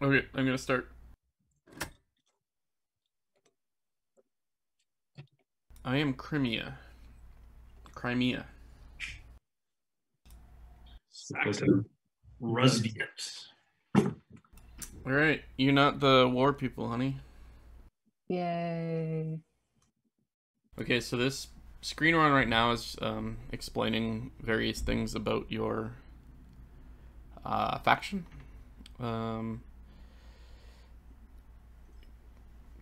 Okay, I'm gonna start. I am Crimea. Crimea. Saxon Rusdians. Alright, you're not the war people, honey. Yay. Okay, so this screen we're on right now is explaining various things about your faction. Um,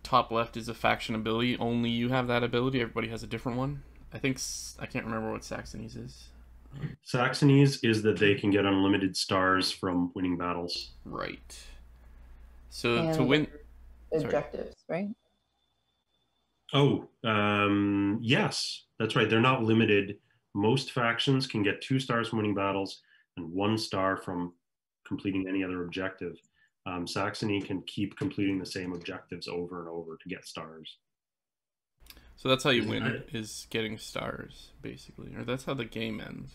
top left is a faction ability. Only you have that ability. Everybody has a different one. I can't remember what Saxony's is. Saxony's is that they can get unlimited stars from winning battles. Right. So And to win objectives, right? Oh, yes, that's right. They're not limited. Most factions can get 2 stars from winning battles and 1 star from completing any other objective. Saxony can keep completing the same objectives over and over to get stars. So that's how you win, is getting stars, basically. Or that's how the game ends.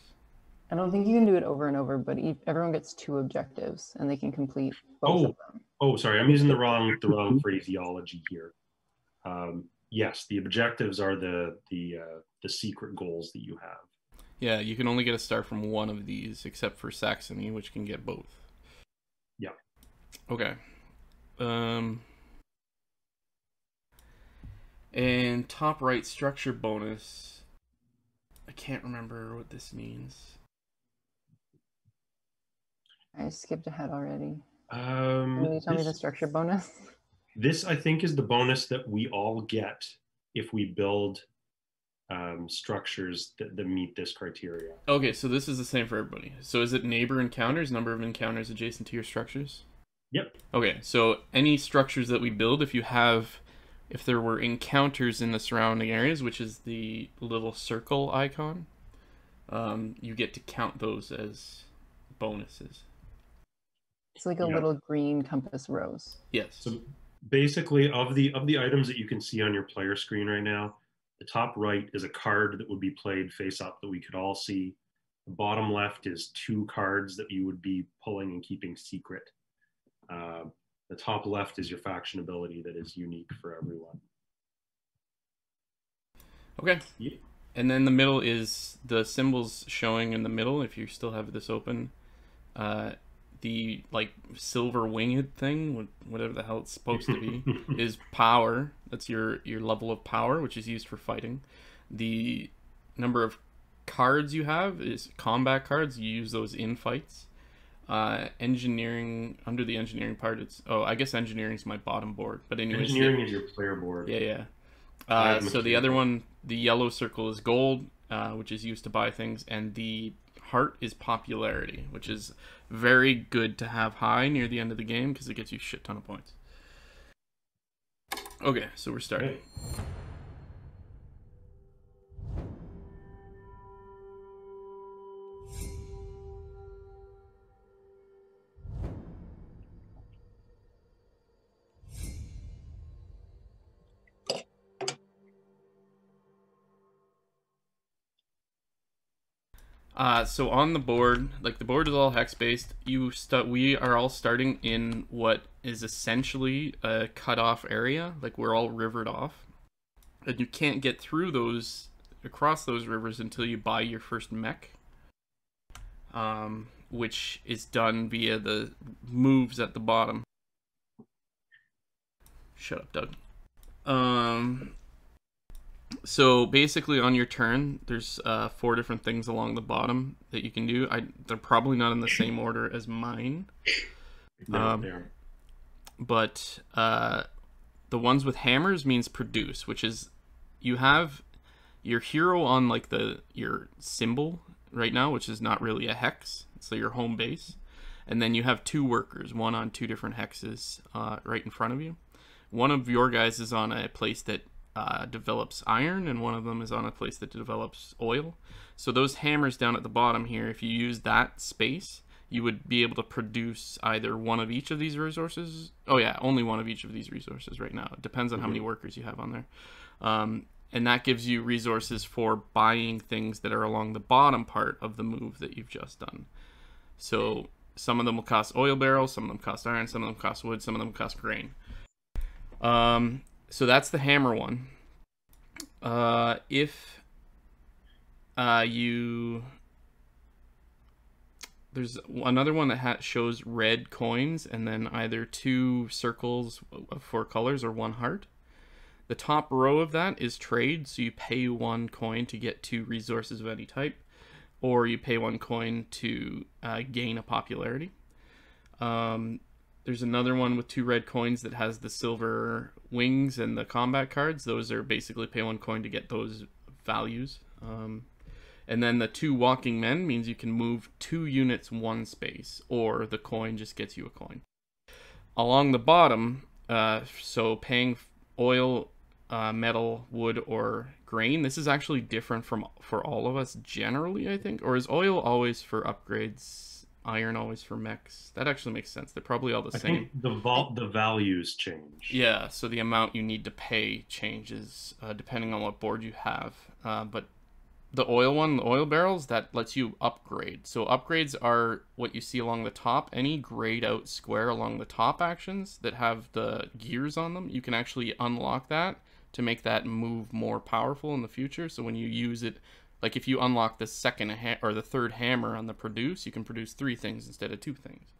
I don't think you can do it over and over, but everyone gets 2 objectives and they can complete both of them. Oh, sorry, I'm using the wrong phraseology here. Yes, the objectives are the secret goals that you have. Yeah, you can only get a star from one of these, except for Saxony, which can get both. Yeah. Okay. And top right structure bonus. I can't remember what this means. I skipped ahead already. Can you tell me the structure bonus? This, I think, is the bonus that we all get if we build structures that meet this criteria. Okay, so this is the same for everybody. So is it neighbor encounters, number of encounters adjacent to your structures? Yep. Okay, so any structures that we build, if there were encounters in the surrounding areas, which is the little circle icon, you get to count those as bonuses. It's like a little green compass rose. Yes. So basically, of the items that you can see on your player screen right now, the top right is a card that would be played face up that we could all see. The bottom left is 2 cards that you would be pulling and keeping secret. The top left is your faction ability that is unique for everyone. Okay. Yeah. And then the middle is the symbols showing in the middle, if you still have this open. The like silver winged thing, whatever the hell it's supposed to be, is power. That's your level of power, which is used for fighting. The number of cards you have is combat cards. You use those in fights. Engineering, under the engineering part, I guess engineering is my bottom board, but anyways, engineering is your player board. Yeah. So the other one, the yellow circle, is gold, which is used to buy things, and the heart is popularity, which is very good to have high near the end of the game because it gets you a shit ton of points. Okay, so we're starting. Okay. So on the board, like the board is all hex based. We are all starting in what is essentially a cut-off area. Like we're all rivered off, and you can't get through across those rivers until you buy your first mech, which is done via the moves at the bottom. Shut up, Doug. So basically on your turn, there's 4 different things along the bottom that you can do. They're probably not in the same order as mine. But the ones with hammers means produce, which is you have your hero on like your symbol right now, which is not really a hex. It's your home base. And then you have 2 workers, one on 2 different hexes right in front of you. One of your guys is on a place that develops iron, and one of them is on a place that develops oil. So those hammers down at the bottom here, if you use that space, you would be able to produce either one of each of these resources. Oh yeah, only one of each of these resources right now. It depends on how many workers you have on there. And that gives you resources for buying things that are along the bottom part of the move that you've just done. So some of them will cost oil barrels, some of them cost iron, some of them cost wood, some of them cost grain. So that's the hammer one. If there's another one that shows red coins and then either 2 circles of 4 colors or 1 heart. The top row of that is trade, so you pay 1 coin to get 2 resources of any type, or you pay 1 coin to gain a popularity. There's another one with 2 red coins that has the silver wings and the combat cards. Those are basically pay 1 coin to get those values. And then the 2 walking men means you can move 2 units 1 space, or the coin just gets you a coin. Along the bottom, so paying oil, metal, wood, or grain. This is actually different for all of us generally, I think. Or is oil always for upgrades, iron always for mechs? That actually makes sense. They're probably all the same. I think the values change. Yeah, so the amount you need to pay changes depending on what board you have. But the oil one, the oil barrels, that lets you upgrade. So upgrades are what you see along the top. Any grayed out square along the top actions that have the gears on them, you can actually unlock that to make that move more powerful in the future. So when you use it, like if you unlock the second or the third hammer on the produce, you can produce 3 things instead of 2 things.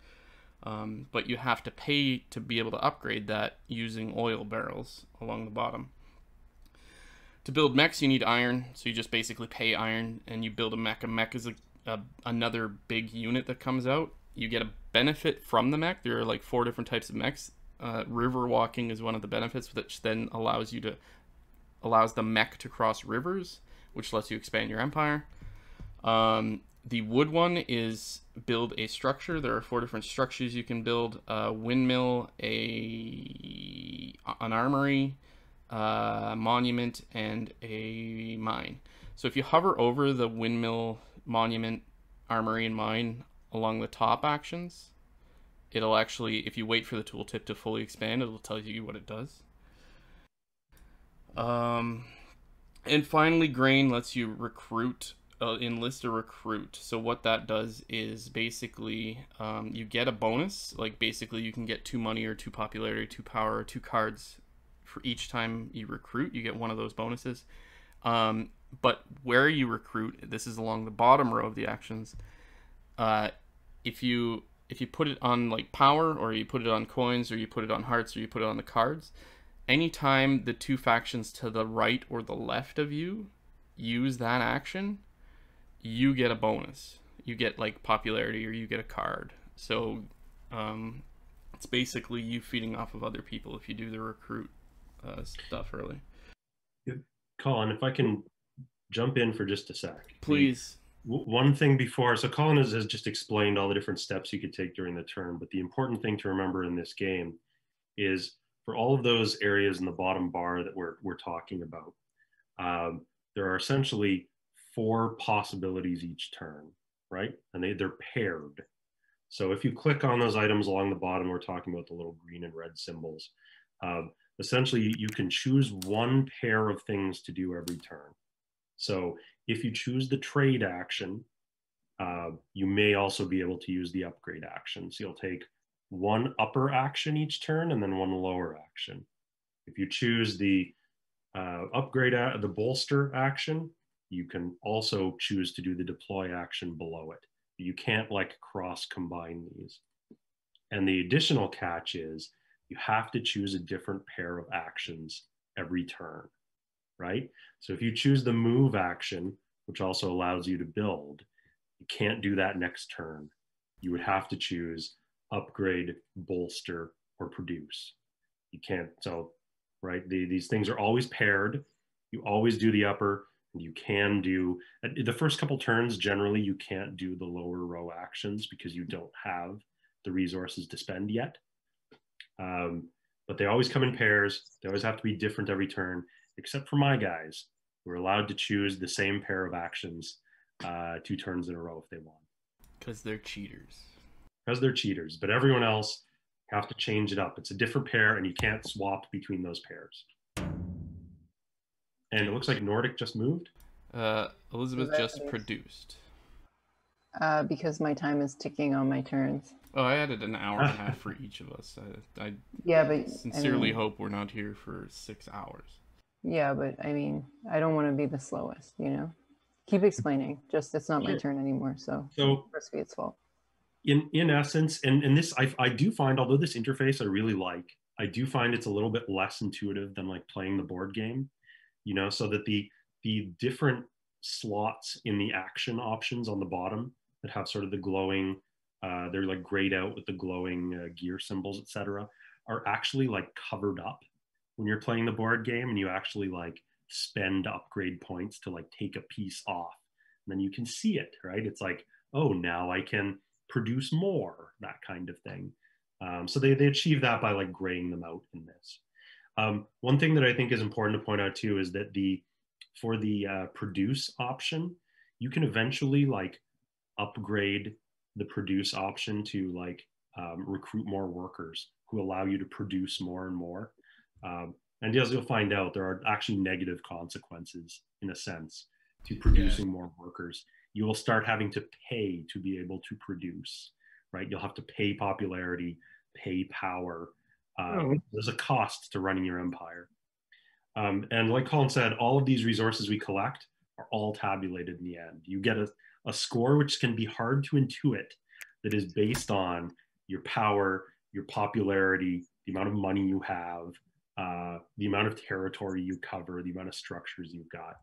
But you have to pay to be able to upgrade that using oil barrels along the bottom. To build mechs, you need iron, so you just basically pay iron and you build a mech. A mech is another big unit that comes out. You get a benefit from the mech. There are like 4 different types of mechs. River walking is one of the benefits, which then allows the mech to cross rivers, which lets you expand your empire. The wood one is build a structure. There are 4 different structures you can build: a windmill, an armory, monument, and a mine. So if you hover over the windmill, monument, armory, and mine along the top actions, it'll actually, if you wait for the tooltip to fully expand, it'll tell you what it does. And finally, grain lets you recruit, enlist a recruit. So what that does is basically you get a bonus. Like basically you can get 2 money or 2 popularity, 2 power, or 2 cards for each time you recruit. You get one of those bonuses. But where you recruit, this is along the bottom row of the actions. If you put it on like power, or you put it on coins, or you put it on hearts, or you put it on the cards, anytime the 2 factions to the right or the left of you use that action, you get a bonus. You get like popularity, or you get a card. So it's basically you feeding off of other people if you do the recruit stuff early. Colin, if I can jump in for just a sec. Please. One thing before, so Colin has just explained all the different steps you could take during the turn, but the important thing to remember in this game is for all of those areas in the bottom bar that we're talking about, there are essentially 4 possibilities each turn, right? And they're paired. So if you click on those items along the bottom, we're talking about the little green and red symbols. Essentially, you can choose 1 pair of things to do every turn. So if you choose the trade action, you may also be able to use the upgrade action. So you'll take 1 upper action each turn and then 1 lower action. If you choose the the bolster action, you can also choose to do the deploy action below it. You can't like cross combine these. And the additional catch is you have to choose a different pair of actions every turn, right? So if you choose the move action, which also allows you to build, you can't do that next turn. You would have to choose upgrade, bolster, or produce. You can't, so, right? These things are always paired. You always do the upper, and you can do, the first couple turns, generally you can't do the lower row actions because you don't have the resources to spend yet. But they always come in pairs. They always have to be different every turn, except for my guys, who are allowed to choose the same pair of actions 2 turns in a row if they want. Because they're cheaters. Because they're cheaters. But everyone else have to change it up. It's a different pair, and you can't swap between those pairs. And it looks like Nordic just moved. Elizabeth just produced. Because my time is ticking on my turns. Oh, I added an hour and a half for each of us. I Yeah, but sincerely hope we're not here for 6 hours. Yeah, but I mean, I don't want to be the slowest, you know? Keep explaining. Just it's not my turn anymore, so must be its fault. In essence, and this I do find, although this interface I really like, I do find it's a little bit less intuitive than like playing the board game, you know, so that the different slots in the action options on the bottom that have sort of the glowing, they're like grayed out with the glowing gear symbols, etc., are actually like covered up when you're playing the board game, and you actually like spend upgrade points to like take a piece off, and then you can see it, right? It's like, oh, now I can produce more, that kind of thing. So they achieve that by like graying them out in this. One thing that I think is important to point out too is that for the produce option, you can eventually like upgrade the produce option to like recruit more workers who allow you to produce more and more. And as you'll find out, there are actually negative consequences in a sense to producing more workers. You will start having to pay to be able to produce, right? You'll have to pay popularity, pay power. There's a cost to running your empire. And like Colin said, all of these resources we collect are all tabulated in the end. You get a score which can be hard to intuit, that is based on your power, your popularity, the amount of money you have, the amount of territory you cover, the amount of structures you've got.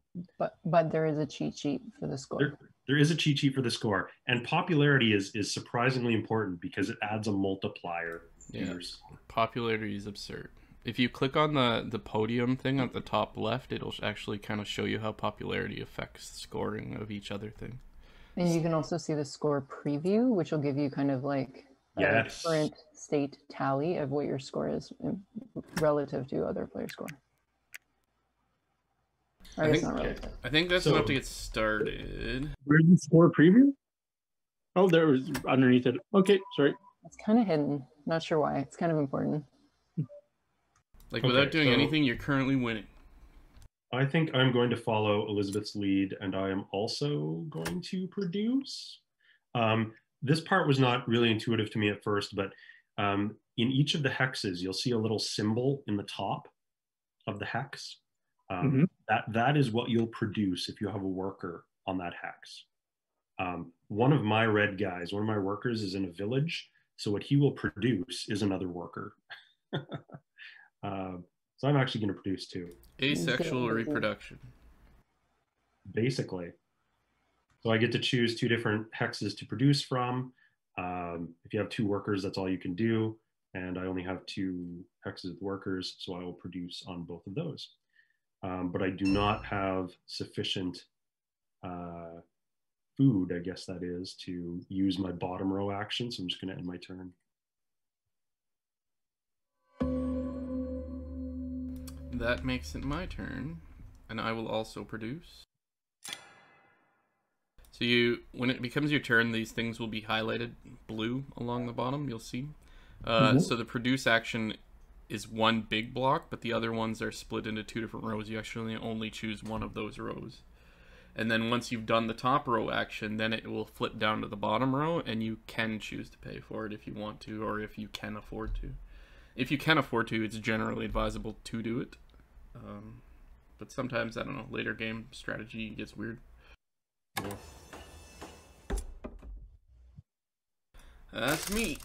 But there is a cheat sheet for the score. There is a cheat sheet for the score, and popularity is surprisingly important because it adds a multiplier to your score. Popularity is absurd. If you click on the podium thing at the top left, it'll actually kind of show you how popularity affects the scoring of each other thing. And you can also see the score preview, which will give you kind of like a current state tally of what your score is relative to other players' score. I think that's enough to get started. Where's the score preview? Oh, there was underneath it. Okay, sorry. It's kind of hidden. Not sure why. It's kind of important. Like without doing anything, you're currently winning. I think I'm going to follow Elizabeth's lead, and I am also going to produce. This part was not really intuitive to me at first, but in each of the hexes, you'll see a little symbol in the top of the hex. That is what you'll produce if you have a worker on that hex. One of my red guys, one of my workers, is in a village, so what he will produce is another worker. So I'm actually going to produce two. Asexual reproduction. Basically. So I get to choose two different hexes to produce from. If you have two workers, that's all you can do. And I only have two hexes with workers, so I will produce on both of those. But I do not have sufficient food, I guess that is, to use my bottom row action. So I'm just going to end my turn. That makes it my turn, and I will also produce. So when it becomes your turn, these things will be highlighted blue along the bottom, you'll see. So the produce action is one big block, but the other ones are split into two different rows. You actually only choose one of those rows. And then once you've done the top row action, then it will flip down to the bottom row, and you can choose to pay for it if you want to, or if you can afford to. If you can afford to, it's generally advisable to do it. But sometimes, I don't know, later game strategy gets weird. Yeah. That's me.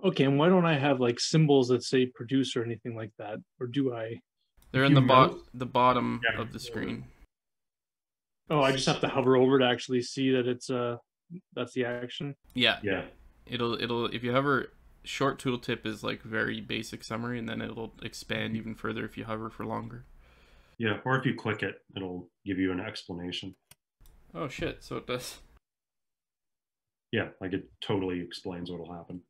Okay, and why don't I have like symbols that say produce or anything like that? Or do I? They're in the bottom of the screen. Oh, I just have to hover over to actually see that it's that's the action. Yeah. It'll if you hover, short tooltip is like very basic summary, and then it'll expand even further if you hover for longer. Yeah, or if you click it, it'll give you an explanation. Oh shit, so it does. Yeah, like it totally explains what'll happen.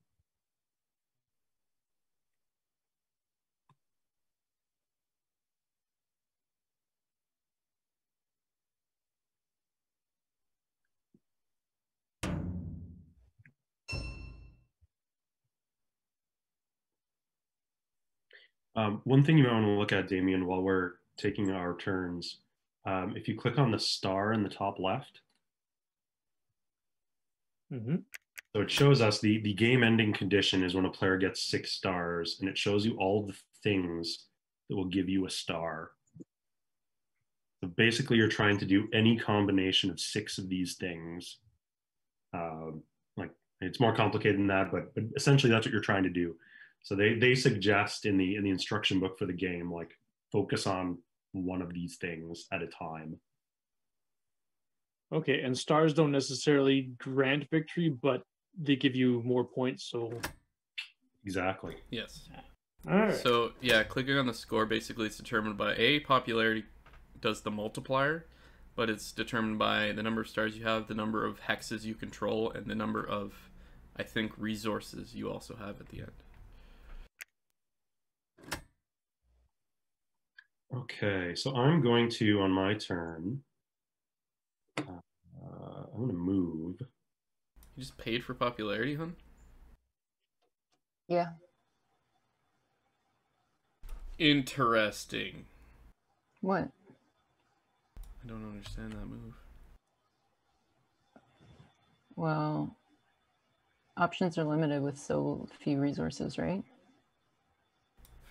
One thing you might want to look at, Damien, while we're taking our turns, if you click on the star in the top left, so it shows us the game ending condition is when a player gets 6 stars, and it shows you all the things that will give you a star. So basically, you're trying to do any combination of 6 of these things. Like it's more complicated than that, but essentially that's what you're trying to do. So they suggest in the instruction book for the game, like focus on one of these things at a time. Okay, and stars don't necessarily grant victory, but they give you more points, so... Exactly. Yes. All right. So, yeah, clicking on the score, basically it's determined by, A, popularity does the multiplier, but it's determined by the number of stars you have, the number of hexes you control, and the number of, I think, resources you also have at the end. Okay, so I'm going to, on my turn, I'm going to move. You just paid for popularity, hun? Yeah. Interesting. What? I don't understand that move. Well, options are limited with so few resources, right?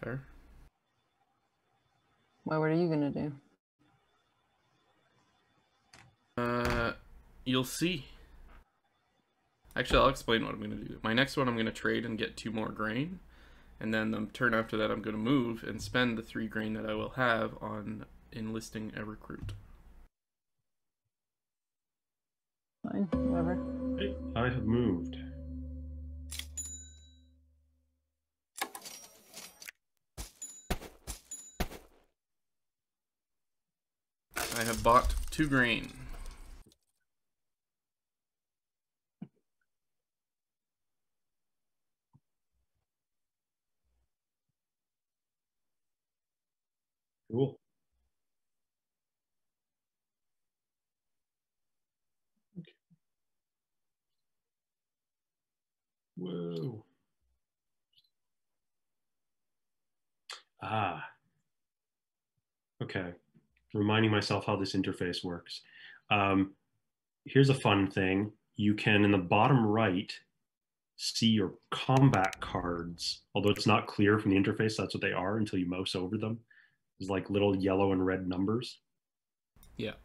Fair. What are you gonna do? You'll see. Actually, I'll explain what I'm going to do. My next one, I'm going to trade and get 2 more grain. And then the turn after that, I'm going to move and spend the 3 grain that I will have on enlisting a recruit. Fine, whatever. Okay, I have moved. I have bought 2 grain. Cool. Okay. Whoa. Ah. Okay. Reminding myself how this interface works. Here's a fun thing. You can, in the bottom right, see your combat cards. Although it's not clear from the interface that's what they are until you mouse over them. There's like little yellow and red numbers. Yeah.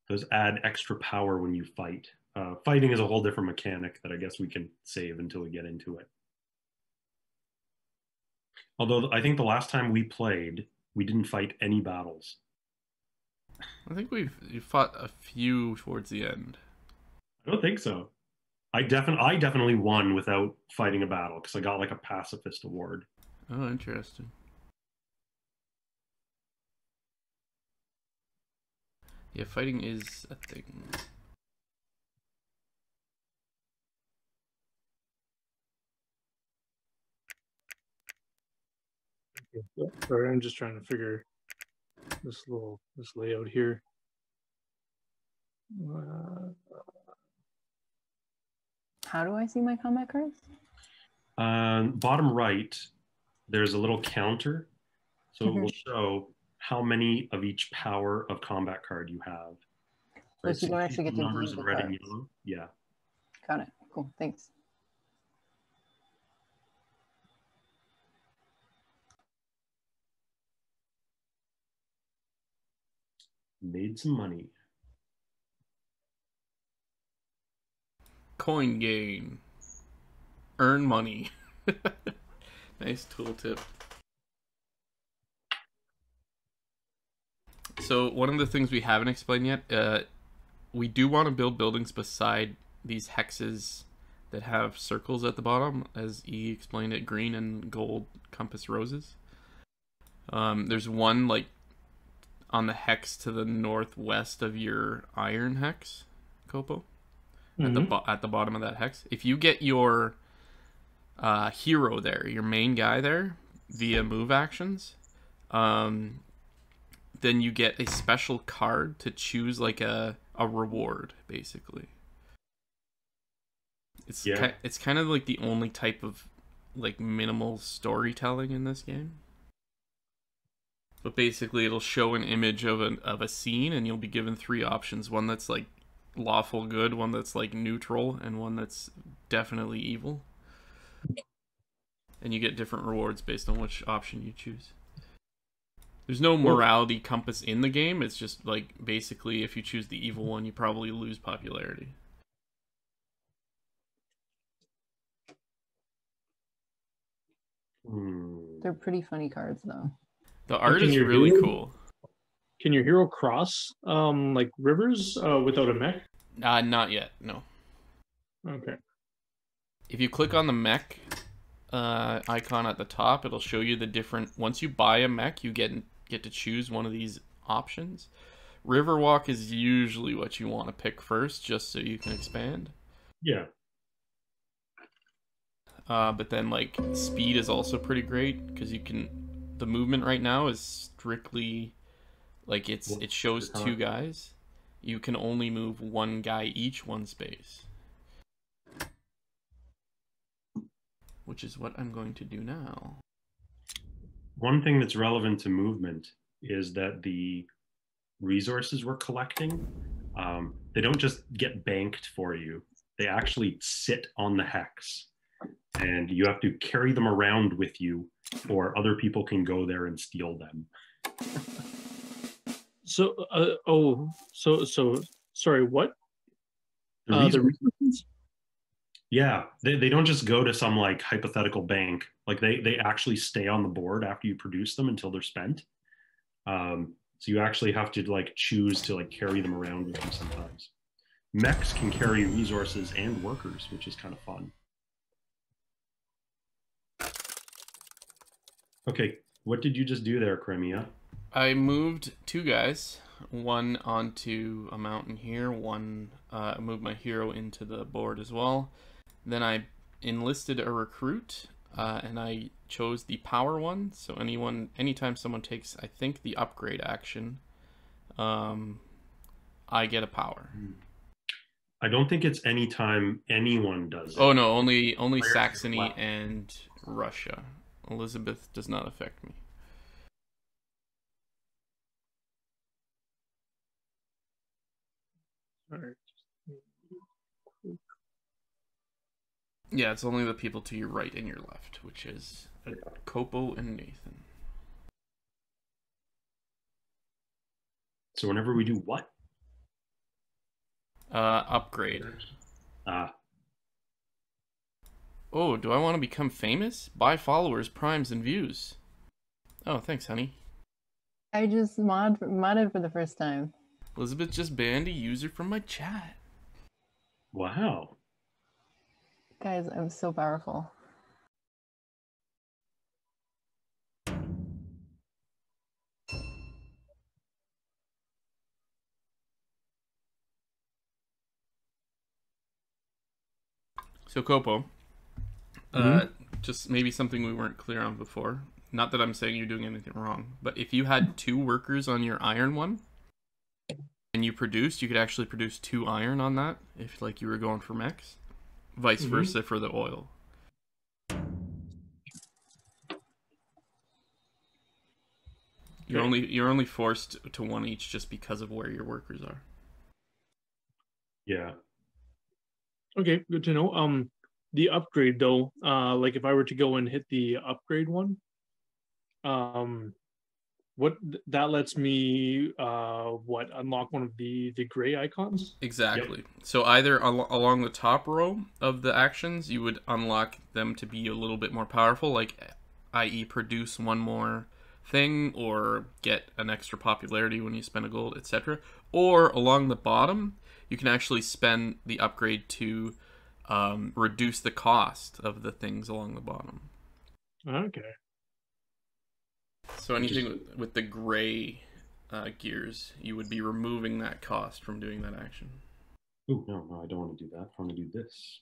Those add extra power when you fight. Fighting is a whole different mechanic that I guess we can save until we get into it. Although I think the last time we played, we didn't fight any battles. I think you fought a few towards the end. I don't think so. I definitely won without fighting a battle because I got like a pacifist award. Oh, interesting. Yeah, fighting is a thing. Sorry, I'm just trying to figure this layout here. How do I see my combat cards? Bottom right, there's a little counter. So it will show how many of each power of combat card you have. Right, so you don't actually get to numbers view in the red and cards. yellow. Yeah. Got it. Cool. Thanks. Made some money. Coin gain. Earn money. Nice tooltip. So one of the things we haven't explained yet, we do want to build buildings beside these hexes that have circles at the bottom, as E explained it, green and gold compass roses. There's one like on the hex to the northwest of your iron hex, Copo, at the bottom of that hex. If you get your hero there, your main guy there, via move actions, then you get a special card to choose like a reward, basically. It's kind of like the only type of like minimal storytelling in this game. But basically, it'll show an image of a scene, and you'll be given 3 options: one that's like lawful good, one that's like neutral, and one that's definitely evil. And you get different rewards based on which option you choose. There's no morality compass in the game. It's just like basically, if you choose the evil one, you probably lose popularity. They're pretty funny cards, though. The art is really cool. Can your hero cross like rivers without a mech? Not yet. No. Okay. If you click on the mech icon at the top, it'll show you the different. Once you buy a mech, you get to choose one of these options. Riverwalk is usually what you want to pick first, just so you can expand. Yeah. But then like speed is also pretty great because you can. The movement right now is strictly like it shows 2 guys. You can only move 1 guy each 1 space. Which is what I'm going to do now. One thing that's relevant to movement is that the resources we're collecting, they don't just get banked for you. They actually sit on the hex. And you have to carry them around with you, or other people can go there and steal them. So, sorry, what? The resources? Yeah, they don't just go to some like hypothetical bank. Like they actually stay on the board after you produce them until they're spent. So you actually have to like choose to like carry them around with you sometimes. Mechs can carry resources and workers, which is kind of fun. Okay, what did you just do there, Crimea? I moved 2 guys. One onto a mountain here. One moved my hero into the board as well. Then I enlisted a recruit, and I chose the power one. So anytime someone takes, I think, the upgrade action, I get a power. I don't think it's anytime anyone does it. Oh no, only Saxony and Russia. Elizabeth does not affect me. Yeah, it's only the people to your right and your left, which is Copo and Nathan. So whenever we do what? Upgrade. Oh, do I want to become famous? Buy followers, primes, and views. Oh, thanks, honey. I just modded for the first time. Elizabeth just banned a user from my chat. Wow. Guys, I'm so powerful. So, Copo, just maybe something we weren't clear on before. Not that I'm saying you're doing anything wrong, but if you had 2 workers on your iron one, and you produced, you could actually produce 2 iron on that, if like you were going for mechs. Vice versa for the oil. You're only forced to 1 each just because of where your workers are. Yeah. Okay, good to know. The upgrade though, like if I were to go and hit the upgrade one, what that lets me unlock one of the gray icons? Exactly. Yep. So either along the top row of the actions, you would unlock them to be a little bit more powerful, like i.e. produce 1 more thing or get an extra popularity when you spend a gold, etc. Or along the bottom, you can actually spend the upgrade to reduce the cost of the things along the bottom. Okay. So anything with the gray gears, you would be removing that cost from doing that action. Oh, no, I don't want to do that. I want to do this.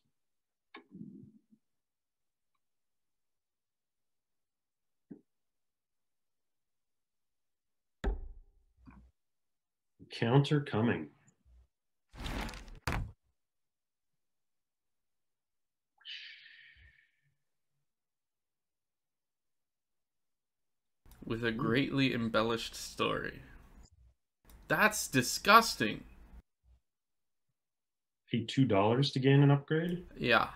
Counter coming. with a greatly embellished story. That's disgusting. Pay $2 to gain an upgrade? Yeah.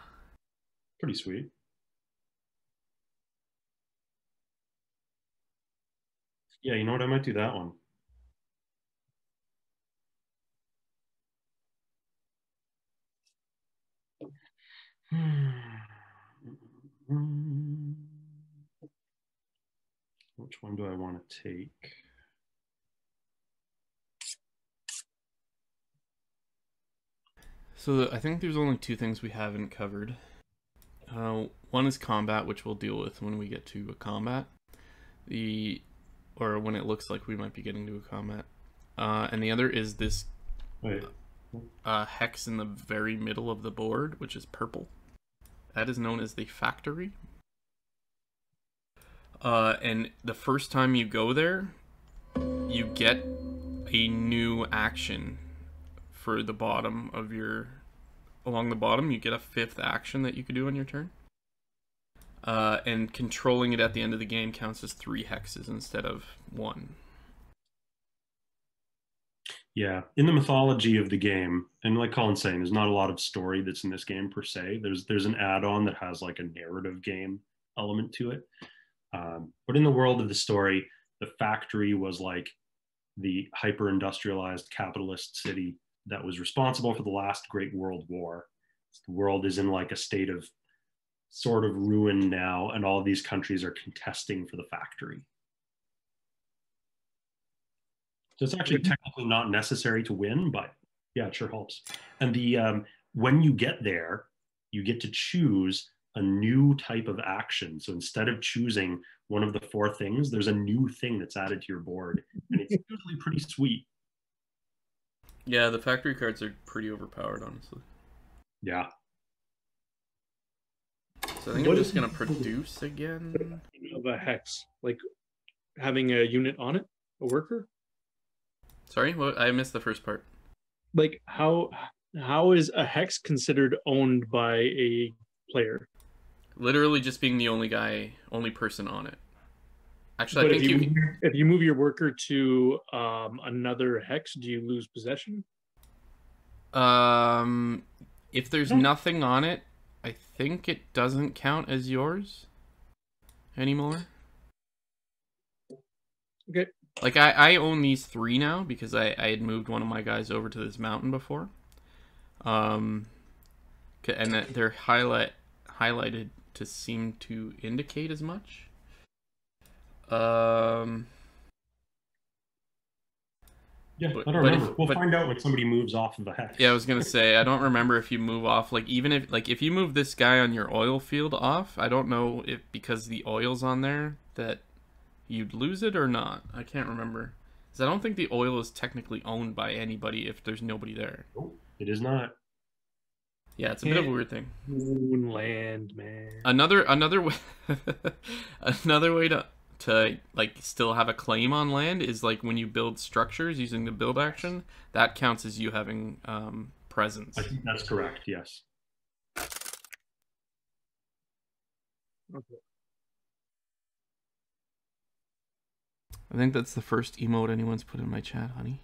Pretty sweet. Yeah, you know what? I might do that one. Which one do I want to take? So I think there's only two things we haven't covered. One is combat, which we'll deal with when we get to a combat. Or when it looks like we might be getting to a combat. And the other is this hex in the very middle of the board, which is purple. That is known as the factory. And the first time you go there, you get a new action for the bottom of your... Along the bottom, you get a 5th action that you could do on your turn. And controlling it at the end of the game counts as 3 hexes instead of 1. Yeah, in the mythology of the game, and like Colin's saying, there's not a lot of story that's in this game per se. There's an add-on that has like a narrative game element to it. But in the world of the story, the factory was like the hyper-industrialized capitalist city that was responsible for the last Great World War. The world is in like a state of sort of ruin now, and all of these countries are contesting for the factory. So it's actually technically not necessary to win, but yeah, it sure helps. And the when you get there, you get to choose a new type of action. So instead of choosing one of the 4 things, there's a new thing that's added to your board, and it's usually pretty sweet. Yeah, the factory cards are pretty overpowered, honestly. Yeah. So I think I'm just gonna produce again. Of a hex, like having a unit on it, a worker. Sorry, what? I missed the first part. Like how is a hex considered owned by a player? Literally just being the only person on it. Actually, But I think if you move your worker to another hex, do you lose possession? If there's nothing on it, I think it doesn't count as yours anymore. Okay. Like I own these 3 now because I had moved one of my guys over to this mountain before. And they're highlighted to seem to indicate as much. Yeah, I don't remember. We'll find out when somebody moves off of the hex. Yeah, I was gonna say I don't remember if you move off. Like even if you move this guy on your oil field off, I don't know if because the oil's on there that you'd lose it or not. I can't remember. Because I don't think the oil is technically owned by anybody if there's nobody there. Nope, it is not. Yeah, it's a bit of a weird thing. Moonland, man. Another way another way to like still have a claim on land is like when you build structures using the build action, that counts as you having presence. I think that's correct, yes. Okay. I think that's the first emote anyone's put in my chat, honey.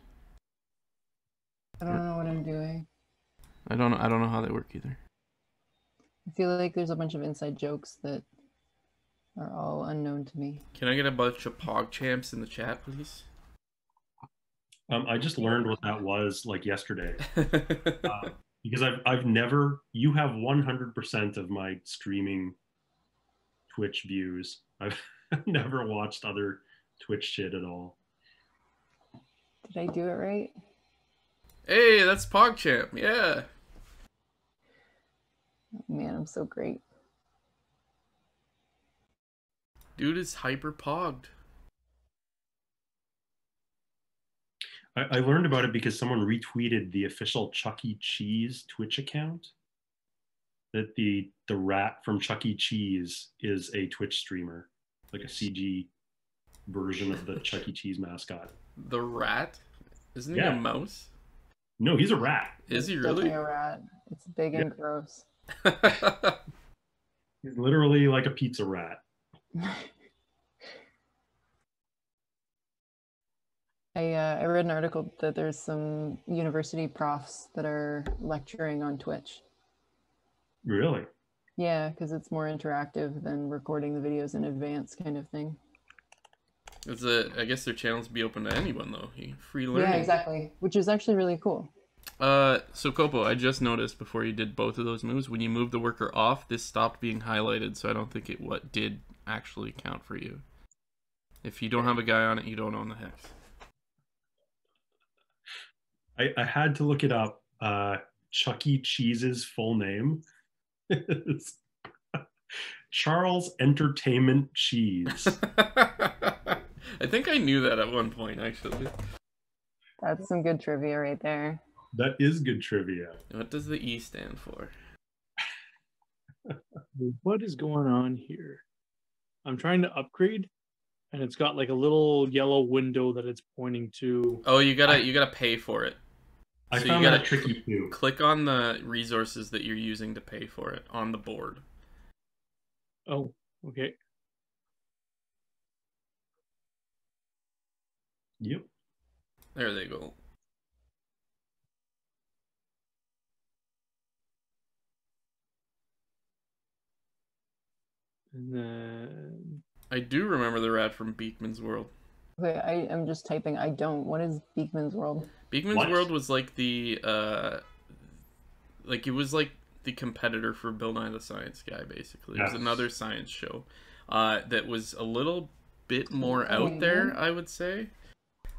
I don't know what I'm doing. I don't know how they work either. I feel like there's a bunch of inside jokes that are all unknown to me. Can I get a bunch of pog champs in the chat, please? I just learned what that was like yesterday. Because I've never, you have 100% of my streaming Twitch views. I've never watched other Twitch shit at all. Did I do it right? Hey, that's PogChamp, yeah. Oh, man, I'm so great. Dude is hyper pogged. I learned about it because someone retweeted the official Chuck E. Cheese Twitch account. That the rat from Chuck E. Cheese is a Twitch streamer, like a CG version of the Chuck E. Cheese mascot. The rat? Isn't he a mouse? No, he's a rat. Is he really? Definitely a rat. It's big and gross. He's literally like a pizza rat. I read an article that there's some university profs that are lecturing on Twitch. Really? Yeah, because it's more interactive than recording the videos in advance, kind of thing. I guess their channels be open to anyone though. Free learning. Yeah, exactly. Which is actually really cool. So Copo, I just noticed before you did both of those moves, when you moved the worker off, this stopped being highlighted, so I don't think it did actually count for you. If you don't have a guy on it, you don't own the hex. I had to look it up. Chuck E. Cheese's full name is Charles Entertainment Cheese. I think I knew that at one point, actually. That's some good trivia right there. That is good trivia. What does the E stand for? What is going on here? I'm trying to upgrade, and it's got like a little yellow window that it's pointing to. Oh, you gotta pay for it. I found that tricky too. Click on the resources that you're using to pay for it on the board. Oh, okay. Yep. There they go. And then I do remember the rat from Beekman's World. Okay, I am just typing. I don't. What is Beekman's World? Beekman's World was like the it was like the competitor for Bill Nye the Science Guy, basically. It was another science show that was a little bit more out there, I would say.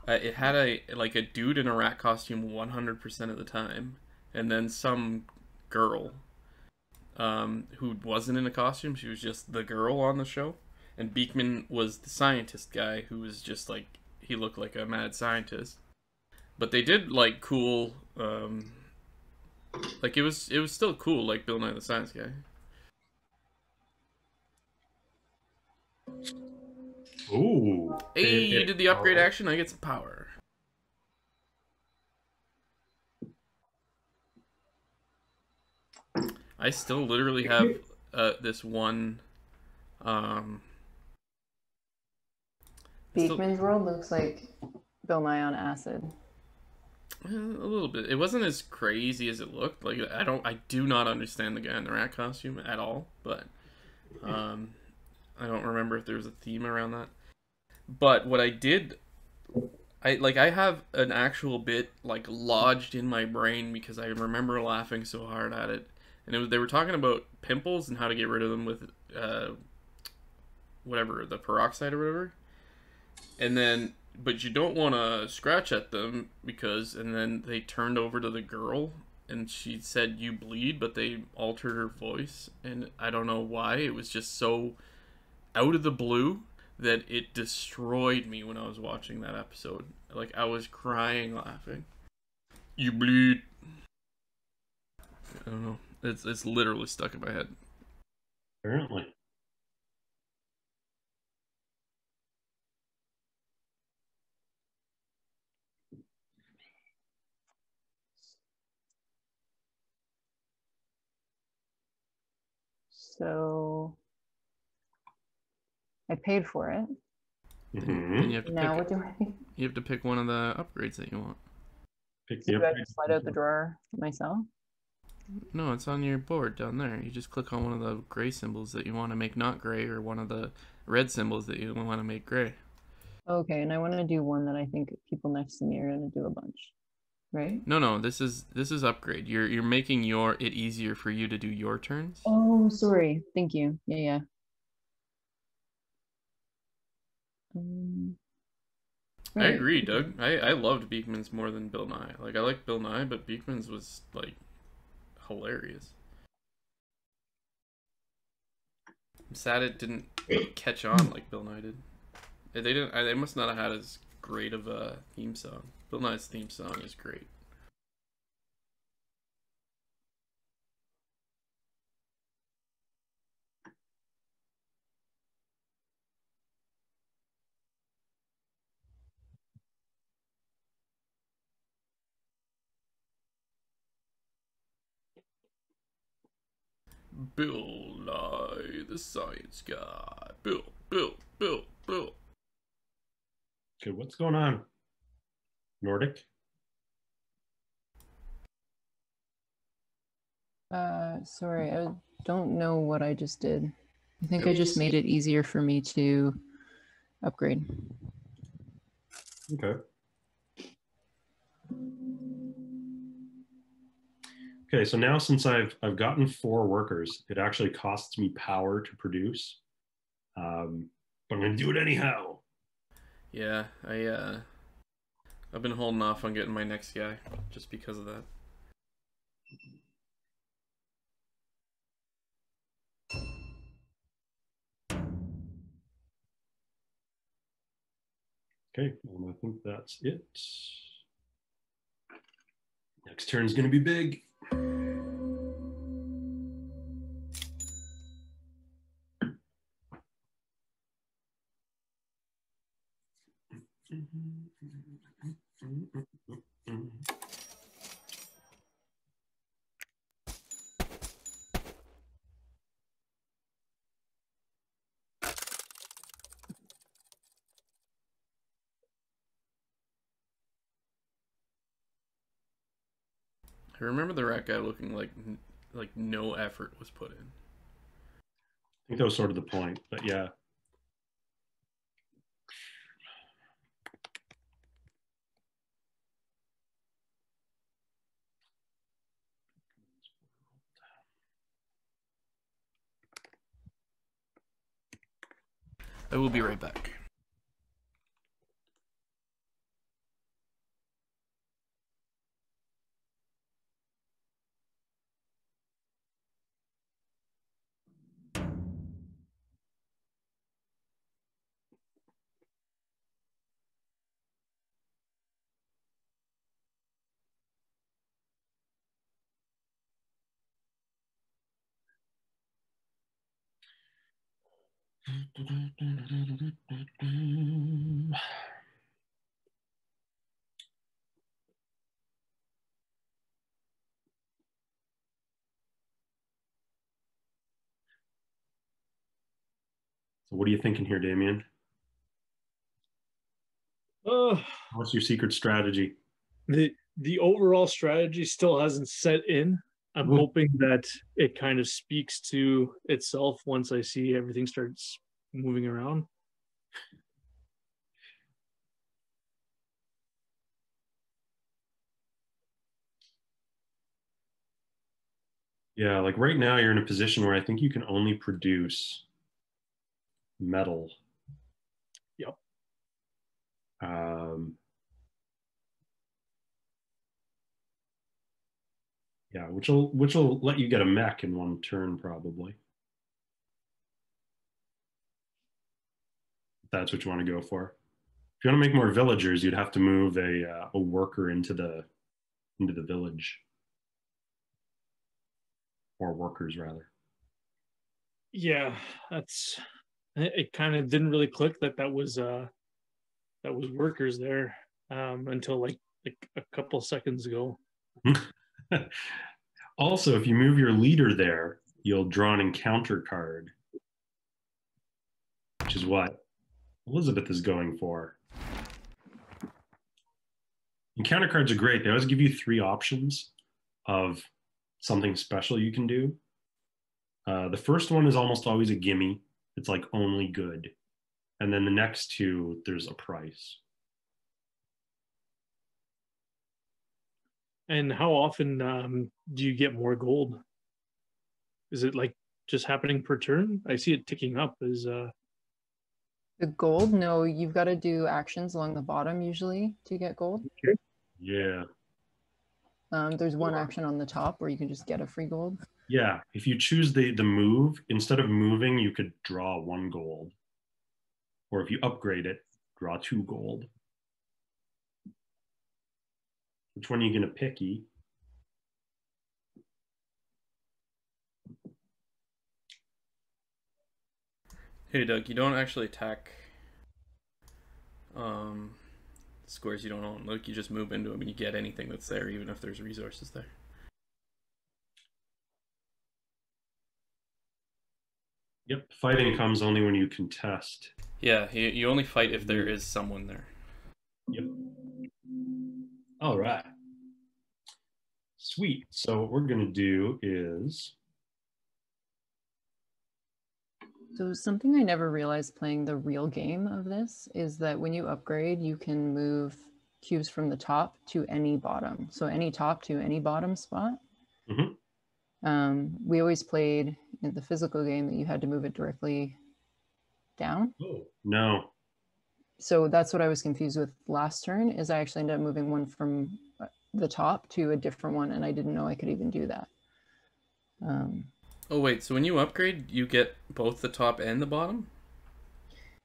It had a dude in a rat costume 100% of the time, and then some girl who wasn't in a costume. She was just the girl on the show. And Beekman was the scientist guy who was just like, he looked like a mad scientist. But they did like cool, like it was still cool, like Bill Nye the Science Guy. Ooh. Hey, you did the upgrade action, I get some power. I still literally have this one, Beekman's World looks like Bill Nye on acid. A little bit. It wasn't as crazy as it looked. Like I do not understand the guy in the rat costume at all. But I don't remember if there was a theme around that. But what I did, I have an actual bit like lodged in my brain because I remember laughing so hard at it. And they were talking about pimples and how to get rid of them with whatever, the peroxide or whatever. And then, but you don't want to scratch at them because, and then they turned over to the girl and she said, "You bleed," but they altered her voice. And I don't know why. It was just so out of the blue that it destroyed me when I was watching that episode. Like, I was crying laughing. "You bleed." I don't know. It's literally stuck in my head. Apparently. So I paid for it. And you have to now what do I think? You have to pick one of the upgrades that you want. Pick So do I just slide out the drawer myself? No, it's on your board down there. You just click on one of the gray symbols that you want to make not gray, or one of the red symbols that you want to make gray. Okay, and I want to do one that I think people next to me are going to do a bunch, right? No, this is upgrade. You're making it easier for you to do your turns. Oh, sorry. Thank you. Yeah. I agree, Doug. I loved Beekman's more than Bill Nye. Like, I like Bill Nye, but Beekman's was like hilarious. I'm sad it didn't catch on like Bill Nye did. They must not have had as great of a theme song. Bill Nye's theme song is great. Bill Nye the Science Guy. Bill. Okay, what's going on? Nordic? Sorry, I don't know what I just did. I think I just made it easier for me to upgrade. Okay. Okay, so now since I've gotten 4 workers, it actually costs me power to produce. But I'm gonna do it anyhow. Yeah, I've been holding off on getting my next guy just because of that. Okay, I think that's it. Next turn's gonna be big. I remember the rat guy looking like no effort was put in. I think that was sort of the point, but yeah. I will be right back. So what are you thinking here, Damien? What's your secret strategy? The overall strategy still hasn't set in. I'm hoping that it kind of speaks to itself once I see everything starts moving around. Yeah, like right now you're in a position where I think you can only produce metal. Yep. Yeah, which will let you get a mech in 1 turn probably. If that's what you want to go for. If you want to make more villagers, you'd have to move a worker into the village, or workers rather. Yeah, that's it. Kind of didn't really click that was workers there until like a couple seconds ago. Also, if you move your leader there, you'll draw an encounter card, which is what Elizabeth is going for. Encounter cards are great. They always give you 3 options of something special you can do. The first one is almost always a gimme. It's like only good. And then the next 2, there's a price. And how often do you get more gold? Is it like just happening per turn? I see it ticking up. The gold? No, you've got to do actions along the bottom usually to get gold. Okay. Yeah. There's one action on the top where you can just get a free gold. Yeah, if you choose the move, instead of moving, you could draw 1 gold. Or if you upgrade it, draw 2 gold. Which one are you going to pick, E? Hey Doug, you don't actually attack squares you don't own. Like, you just move into them and you get anything that's there, even if there's resources there. Yep, fighting comes only when you contest. Yeah, you only fight if there is someone there. Yep. All right. Sweet. So what we're going to do is... So something I never realized playing the real game of this is that when you upgrade, you can move cubes from the top to any bottom. So any top to any bottom spot. We always played in the physical game that you had to move it directly down. Oh, no. So that's what I was confused with last turn, is I actually ended up moving one from the top to a different one, and I didn't know I could even do that. Oh, wait, so when you upgrade, you get both the top and the bottom?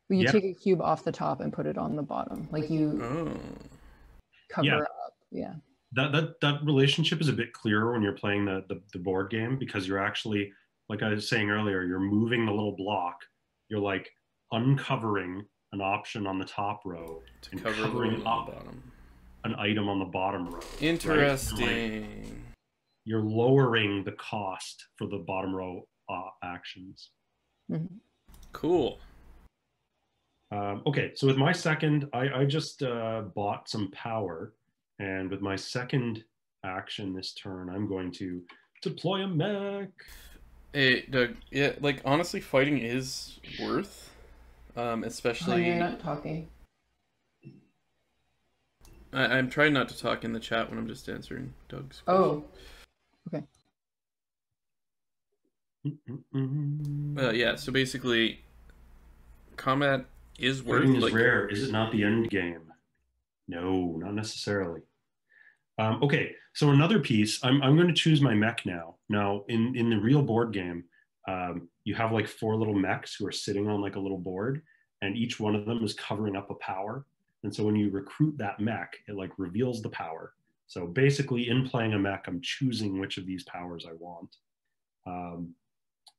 Well, you take a cube off the top and put it on the bottom. Like you cover up. Yeah. That relationship is a bit clearer when you're playing the board game, because you're actually, like I was saying earlier, you're moving the little block. You're like uncovering an option on the top row to and cover covering on up the bottom. An item on the bottom row. Interesting. Right? Like, you're lowering the cost for the bottom row actions. Cool. Okay, so with my second, I just bought some power. And with my second action this turn, I'm going to deploy a mech. Hey, Doug, yeah, like, honestly, fighting is worth, especially... Oh, you're not talking. I'm trying not to talk in the chat when I'm just answering Doug's question. Oh, okay. Yeah, so basically, combat is worth... Fighting is rare. Is it not the end game? No, not necessarily. Okay, so another piece, I'm going to choose my mech now. Now, in the real board game, you have like 4 little mechs who are sitting on like a little board, and each one of them is covering up a power. And so when you recruit that mech, it like reveals the power. So basically, in playing a mech, I'm choosing which of these powers I want.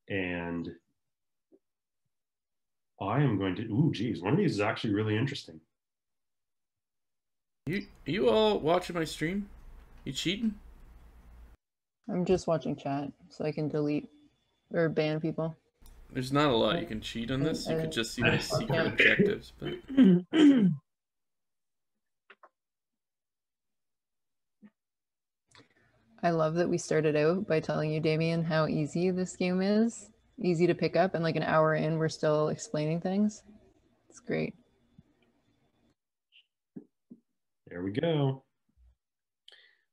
And I am going to, ooh, geez, one of these is actually really interesting. You all watching my stream? You cheating? I'm just watching chat so I can delete or ban people. There's not a lot you can cheat on this. You could just see my secret objectives. But... I love that we started out by telling you, Damien, how easy this game is. Easy to pick up, and like an hour in, we're still explaining things. It's great. There we go.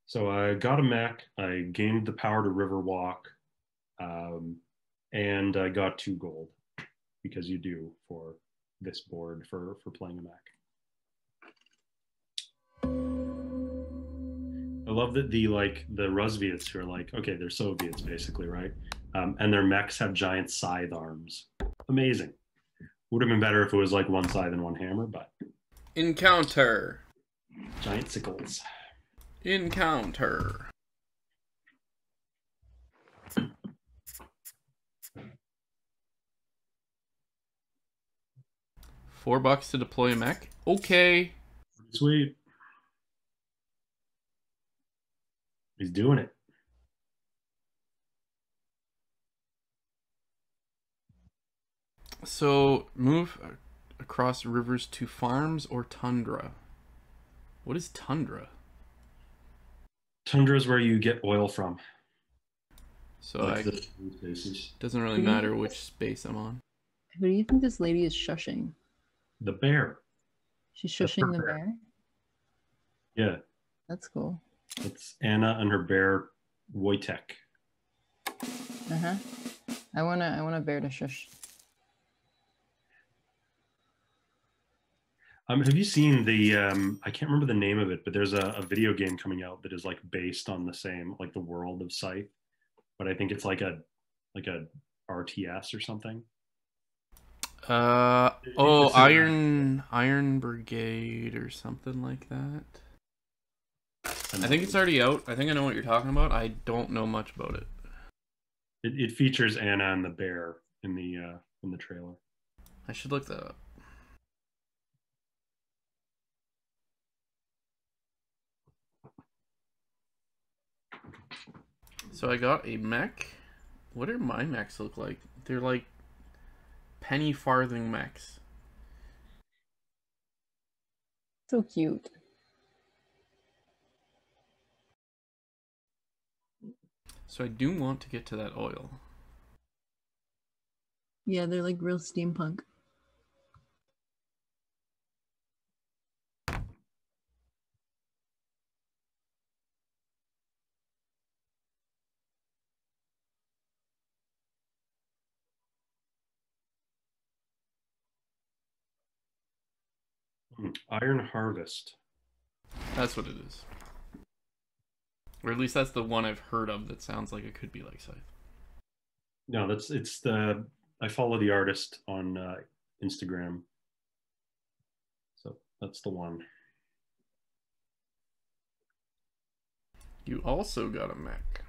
So I got a mech, I gained the power to Riverwalk, and I got 2 gold, because you do for this board for playing a mech. I love that the Rusviets, who are like, okay, they're Soviets basically, right? And their mechs have giant scythe arms. Amazing. Would have been better if it was like 1 scythe and 1 hammer, but... Encounter. Giant sickles. Encounter. $4 to deploy a mech? Okay. Sweet. He's doing it. So, move across rivers to farms or tundra? What is tundra? Tundra is where you get oil from. So like doesn't really matter which space I'm on. Who do you think this lady is shushing? The bear. She's shushing the bear? Yeah. That's cool. It's Anna and her bear, Wojtek. Uh-huh. I want a bear to shush. Have you seen the, I can't remember the name of it, but there's a video game coming out that is like based on the same, like the world of Scythe, but I think it's like a RTS or something. Iron Brigade or something like that. I think it's already out. I think I know what you're talking about. I don't know much about it. It features Anna and the bear in the trailer. I should look that up. So I got a mech. What do my mechs look like? They're like penny farthing mechs. So cute. So I do want to get to that oil. Yeah, they're like real steampunk. Iron Harvest. That's what it is. Or at least that's the one I've heard of that sounds like it could be like Scythe. No, it's the I follow the artist on Instagram, so that's the one. You also got a mech.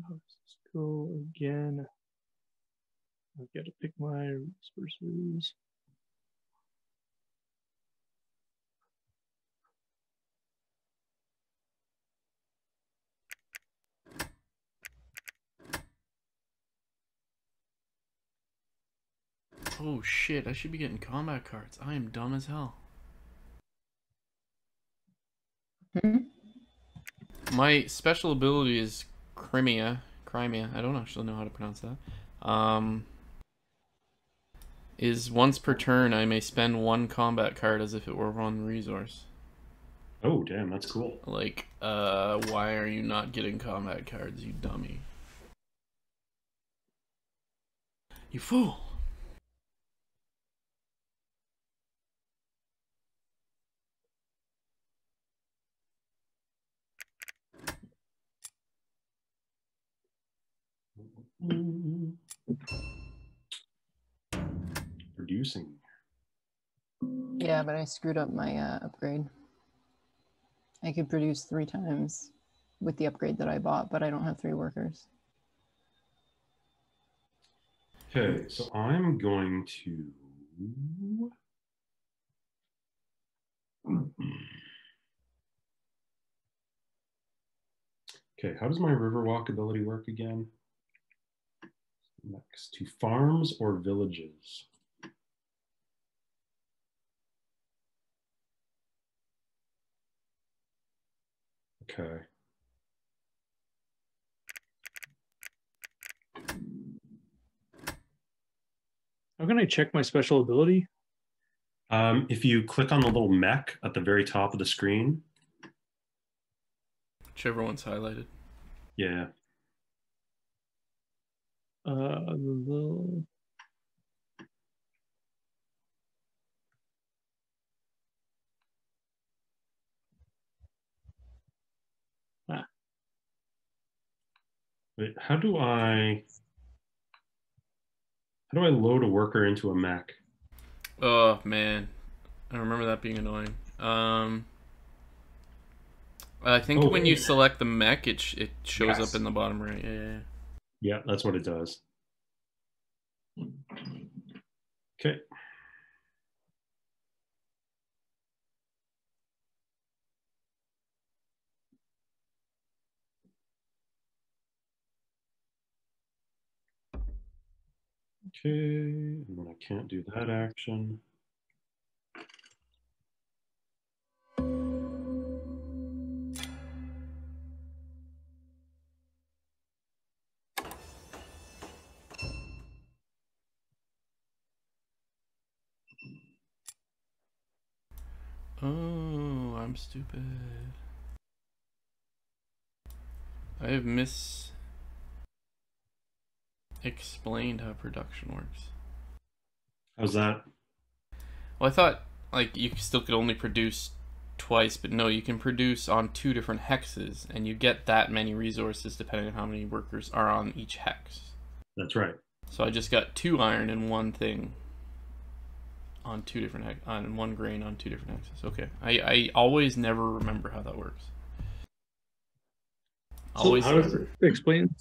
Let's go again. I've got to pick my resources. Oh shit, I should be getting combat cards. I am dumb as hell. Hmm? My special ability is Crimea. I don't actually know how to pronounce that. Is once per turn I may spend one combat card as if it were one resource. Oh, damn, that's cool. Like, why are you not getting combat cards, you dummy? You fool! Producing. Yeah, but I screwed up my upgrade. I could produce 3 times with the upgrade that I bought, but I don't have 3 workers. Okay, so I'm going to. Okay, how does my Riverwalk ability work again? Next to farms or villages? Okay. How can I check my special ability? If you click on the little mech at the very top of the screen. Whichever one's highlighted. Yeah. Wait, how do I load a worker into a mech? Oh man, I remember that being annoying. I think when you select the mech, it shows up in the bottom right. Yeah. Yeah, that's what it does. Okay. Okay, and then I can't do that action. Oh, I'm stupid. I have explained how production works. How's that? Well, I thought like you still could only produce twice, but no, you can produce on 2 different hexes, and you get that many resources depending on how many workers are on each hex. That's right. So I just got 2 iron and 1 thing on two different on one grain on two different hexes. Okay, I always never remember how that works. Always. How does it explain?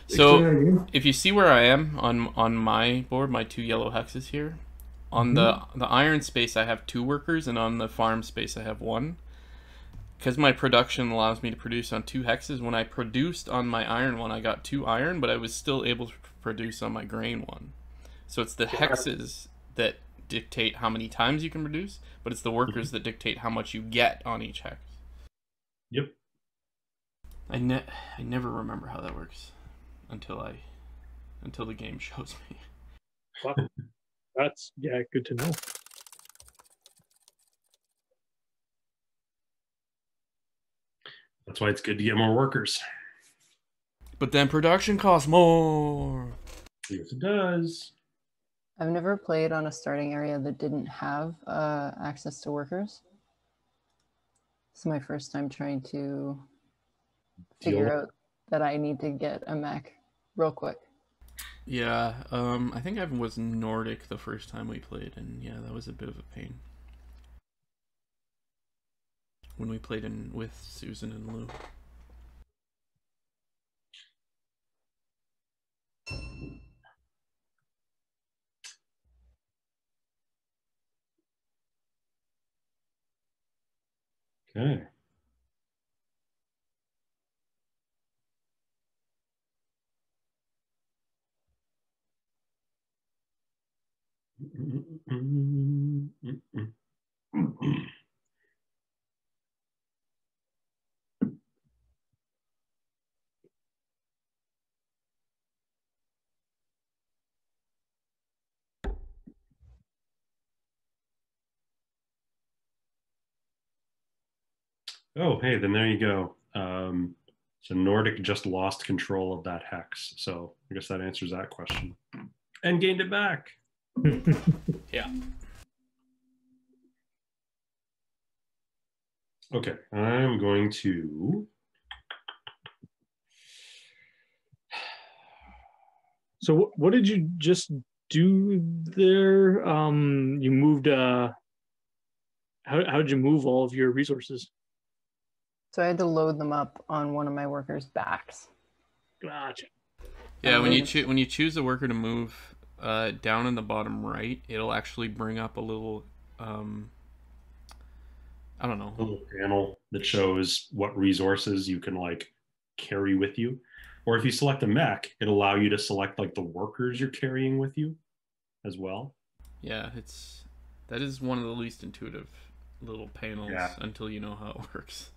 So if you see where I am on my board, my two yellow hexes here, on the iron space I have 2 workers, and on the farm space I have 1. Because my production allows me to produce on 2 hexes, when I produced on my iron one, I got 2 iron, but I was still able to produce on my grain one. So it's the hexes that dictate how many times you can produce, but it's the workers that dictate how much you get on each hex. Yep. I never remember how that works until the game shows me. Wow. That's good to know. That's why it's good to get more workers. But then production costs more. Yes, it does. I've never played on a starting area that didn't have access to workers. This is my first time trying to figure out that I need to get a mech real quick. Yeah, I think I was Nordic the first time we played, and yeah, that was a bit of a pain. When we played with Susan and Lou. Okay. Oh, hey, then there you go. So Nordic just lost control of that hex. So I guess that answers that question. And gained it back. Yeah. Okay, I'm going to... So what did you just do there? You moved, how did you move all of your resources? So I had to load them up on one of my workers' backs. Gotcha. Yeah, when you choose a worker to move down in the bottom right, it'll actually bring up a little, I don't know. A little panel that shows what resources you can like carry with you. Or if you select a mech, it'll allow you to select like the workers you're carrying with you as well. Yeah, that is one of the least intuitive little panels until you know how it works.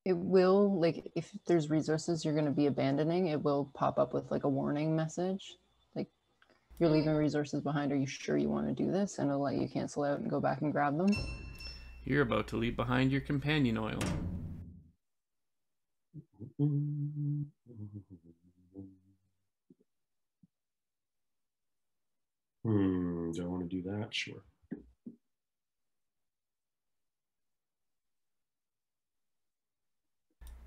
It will, like, if there's resources you're going to be abandoning, it will pop up with like a warning message. Like, you're leaving resources behind. Are you sure you want to do this? And it'll let you cancel out and go back and grab them. You're about to leave behind your companion oil. Do I want to do that? Sure.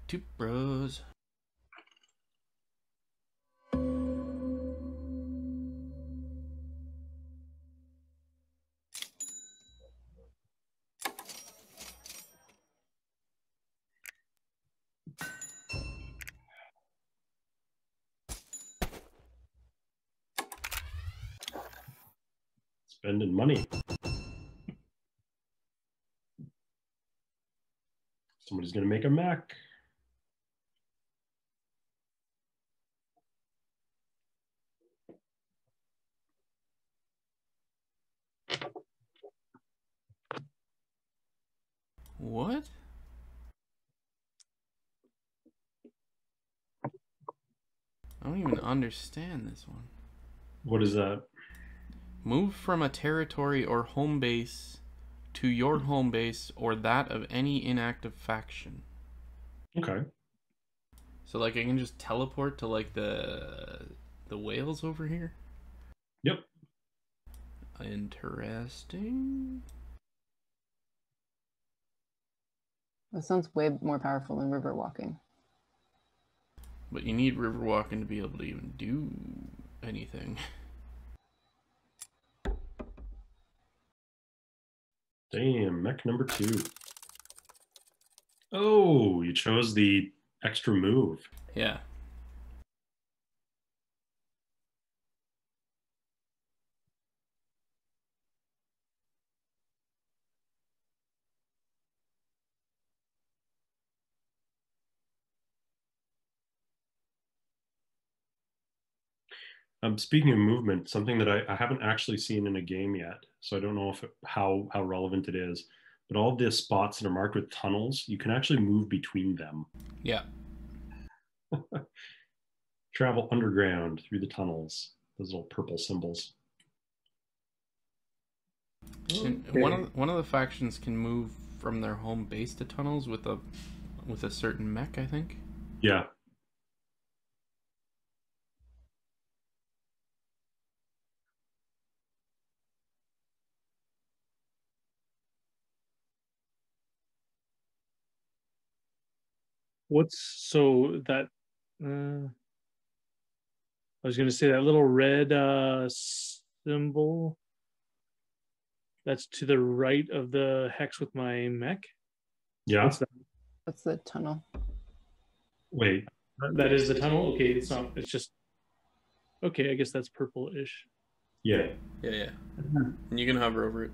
Two bros. Spending money. Somebody's going to make a mech. What? I don't even understand this one. What is that? Move from a territory or home base to your home base or that of any inactive faction. Okay. So like I can just teleport to like the whales over here? Yep. Interesting. That sounds way more powerful than river walking. But you need river walking to be able to even do anything. Damn, mech number 2. Oh, you chose the extra move. Yeah. Speaking of movement, something that I haven't actually seen in a game yet, so I don't know if how relevant it is. But all the spots that are marked with tunnels, you can actually move between them. Yeah. Travel underground through the tunnels. Those little purple symbols. And one of the factions can move from their home base to tunnels with a certain mech, I think. Yeah. What's so that? I was going to say that little red symbol. That's to the right of the hex with my mech. Yeah. What's that? That's the tunnel. Wait. That is the tunnel. Okay, it's not. It's just. Okay, I guess that's purple-ish. Yeah. Yeah. And you can hover over it.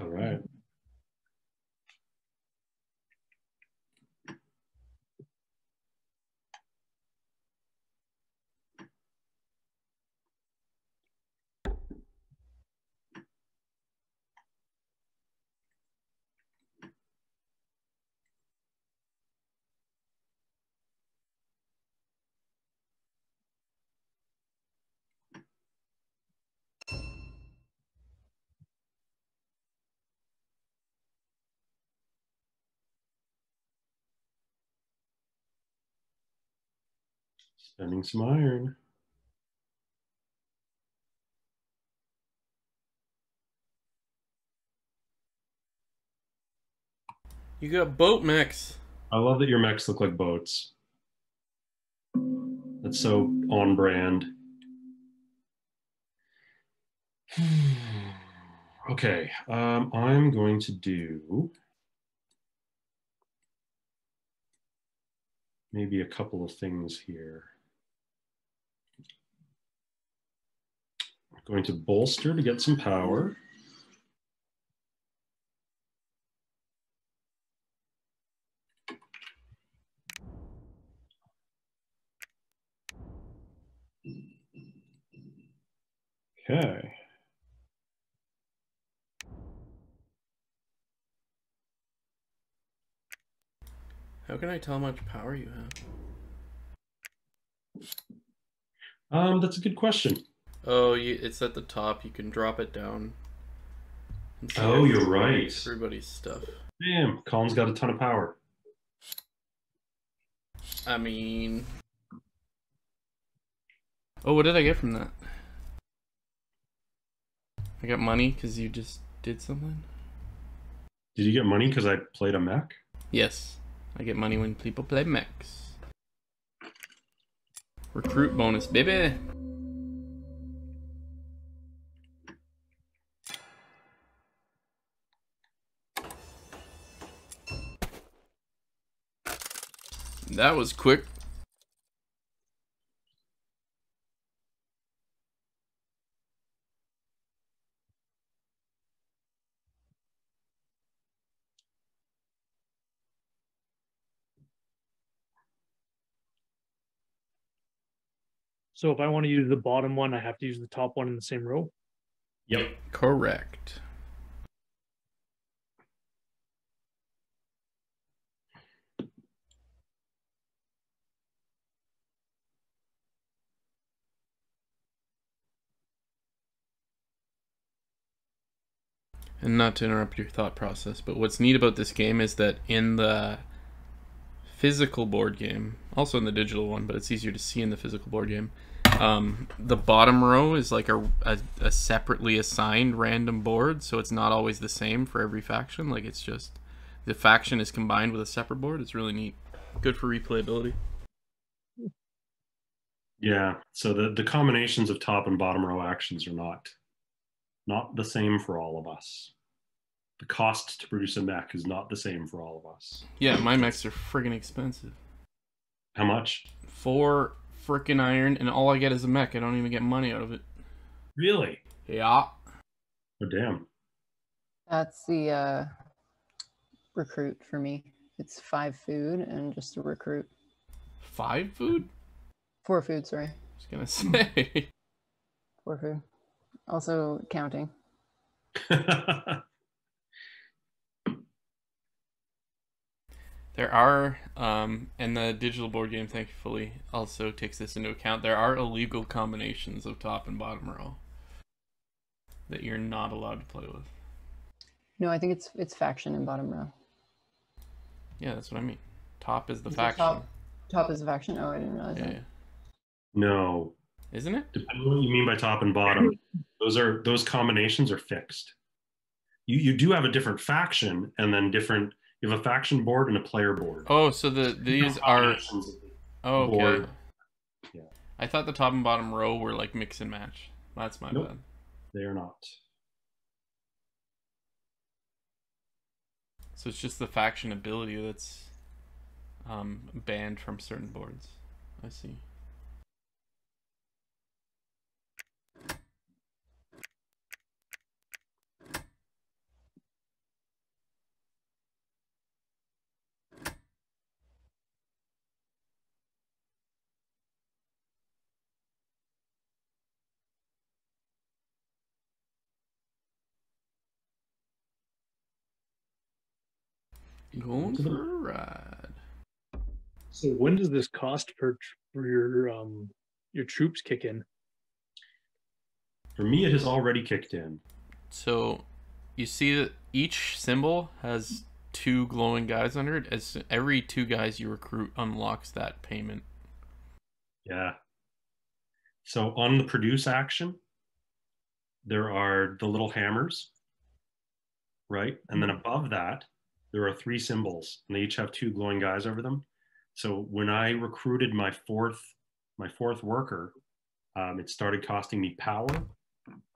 All right. Spending some iron. You got boat mechs. I love that your mechs look like boats. That's so on brand. Okay, I'm going to do maybe a couple of things here. I'm going to bolster to get some power. Okay. How can I tell how much power you have? That's a good question. Oh, it's at the top. You can drop it down. Oh, you're right. Everybody's stuff. Damn, Colin's got a ton of power. I mean... Oh, what did I get from that? I got money because you just did something? Did you get money because I played a mech? Yes. I get money when people play mechs. Recruit bonus, baby! That was quick. So if I want to use the bottom one, I have to use the top one in the same row? Yep. Correct. And not to interrupt your thought process, but what's neat about this game is that in the physical board game, also in the digital one, but it's easier to see in the physical board game, The bottom row is like a separately assigned random board, so it's not always the same for every faction. Like it's just the faction is combined with a separate board. It's really neat. Good for replayability. Yeah, so the combinations of top and bottom row actions are not the same for all of us. The cost to produce a mech is not the same for all of us. Yeah, my mechs are friggin' expensive. How much? 4 frickin' iron, and all I get is a mech. I don't even get money out of it. Really? Yeah. Oh, damn. That's the recruit for me. It's 5 food and just a recruit. 5 food? 4 food, sorry. I was gonna say. 4 food. Also counting. There are, and the digital board game thankfully also takes this into account, there are illegal combinations of top and bottom row that you're not allowed to play with. No, I think it's faction and bottom row. Yeah, that's what I mean. Top is the Is it faction. Top is a faction? Oh, I didn't realize Yeah, that. yeah. No. Isn't it? Depending on what you mean by top and bottom, those combinations are fixed. You do have a different faction, and then different. You have a faction board and a player board. Oh, so these are. Oh, okay. Board. Yeah. I thought the top and bottom row were like mix and match. That's my Nope. bad. They are not. So it's just the faction ability that's banned from certain boards. I see. Going for a ride. So when does this cost for your troops kick in? For me, it has already kicked in. So you see that each symbol has 2 glowing guys under it. As every 2 guys you recruit unlocks that payment. Yeah. So on the produce action, there are the little hammers, right? And then above that, there are 3 symbols, and they each have 2 glowing guys over them. So when I recruited my fourth worker, it started costing me power.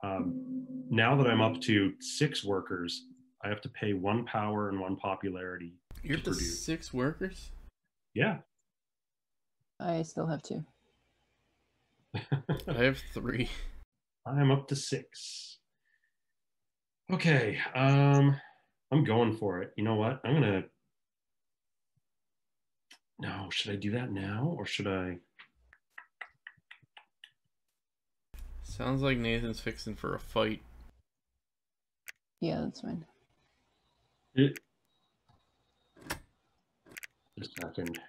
Now that I'm up to 6 workers, I have to pay 1 power and 1 popularity. You're up to 6 workers? Yeah. I still have 2. I have 3. I'm up to 6. Okay, I'm going for it. You know what? No, should I do that now or should I? Sounds like Nathan's fixing for a fight. Yeah, that's fine. Just a second.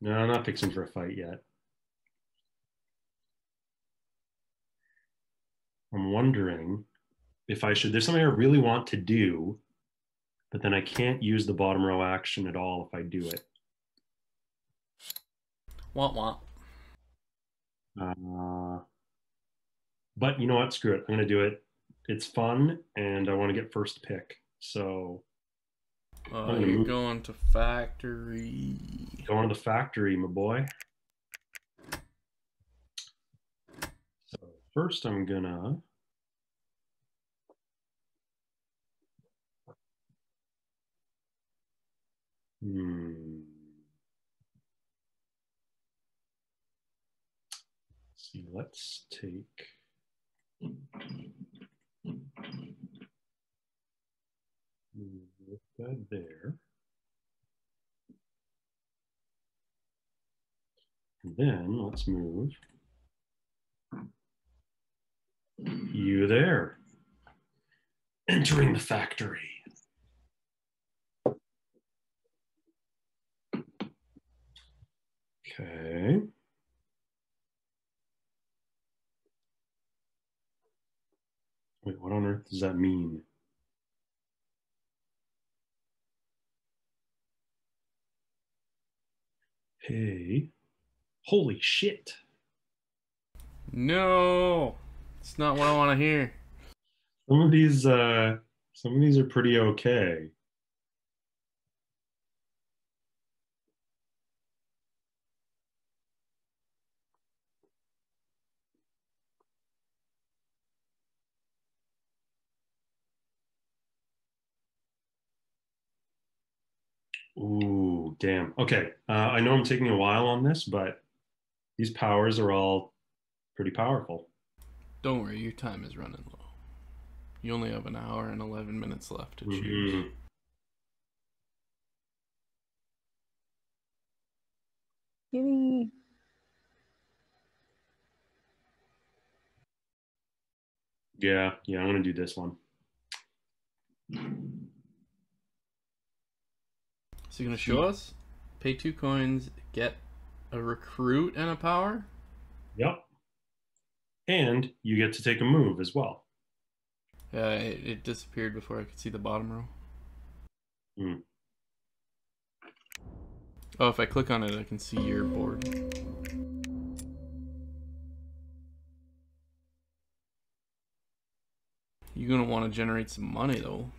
No, I'm not fixing for a fight yet. I'm wondering if I should. There's something I really want to do, but then I can't use the bottom row action at all if I do it. Womp womp. But you know what? Screw it. I'm going to do it. It's fun, and I want to get first pick. So you're going to factory. Going to the factory, my boy. So first I'm gonna see, let's take that there. And then let's move you there. Entering the factory. Okay. Wait, what on earth does that mean? Hey. Holy shit. No, it's not what I want to hear. Some of these are pretty okay. Ooh, damn. Okay. I know I'm taking a while on this, but these powers are all pretty powerful. Don't worry, your time is running low. You only have an hour and 11 minutes left to choose. Mhm. Yay. Yeah, I'm gonna do this one. So you're gonna show us? Pay 2 coins, get a recruit and a power? Yep. And you get to take a move as well. Yeah, it disappeared before I could see the bottom row. Mm. Oh, if I click on it, I can see your board. You're gonna want to generate some money though.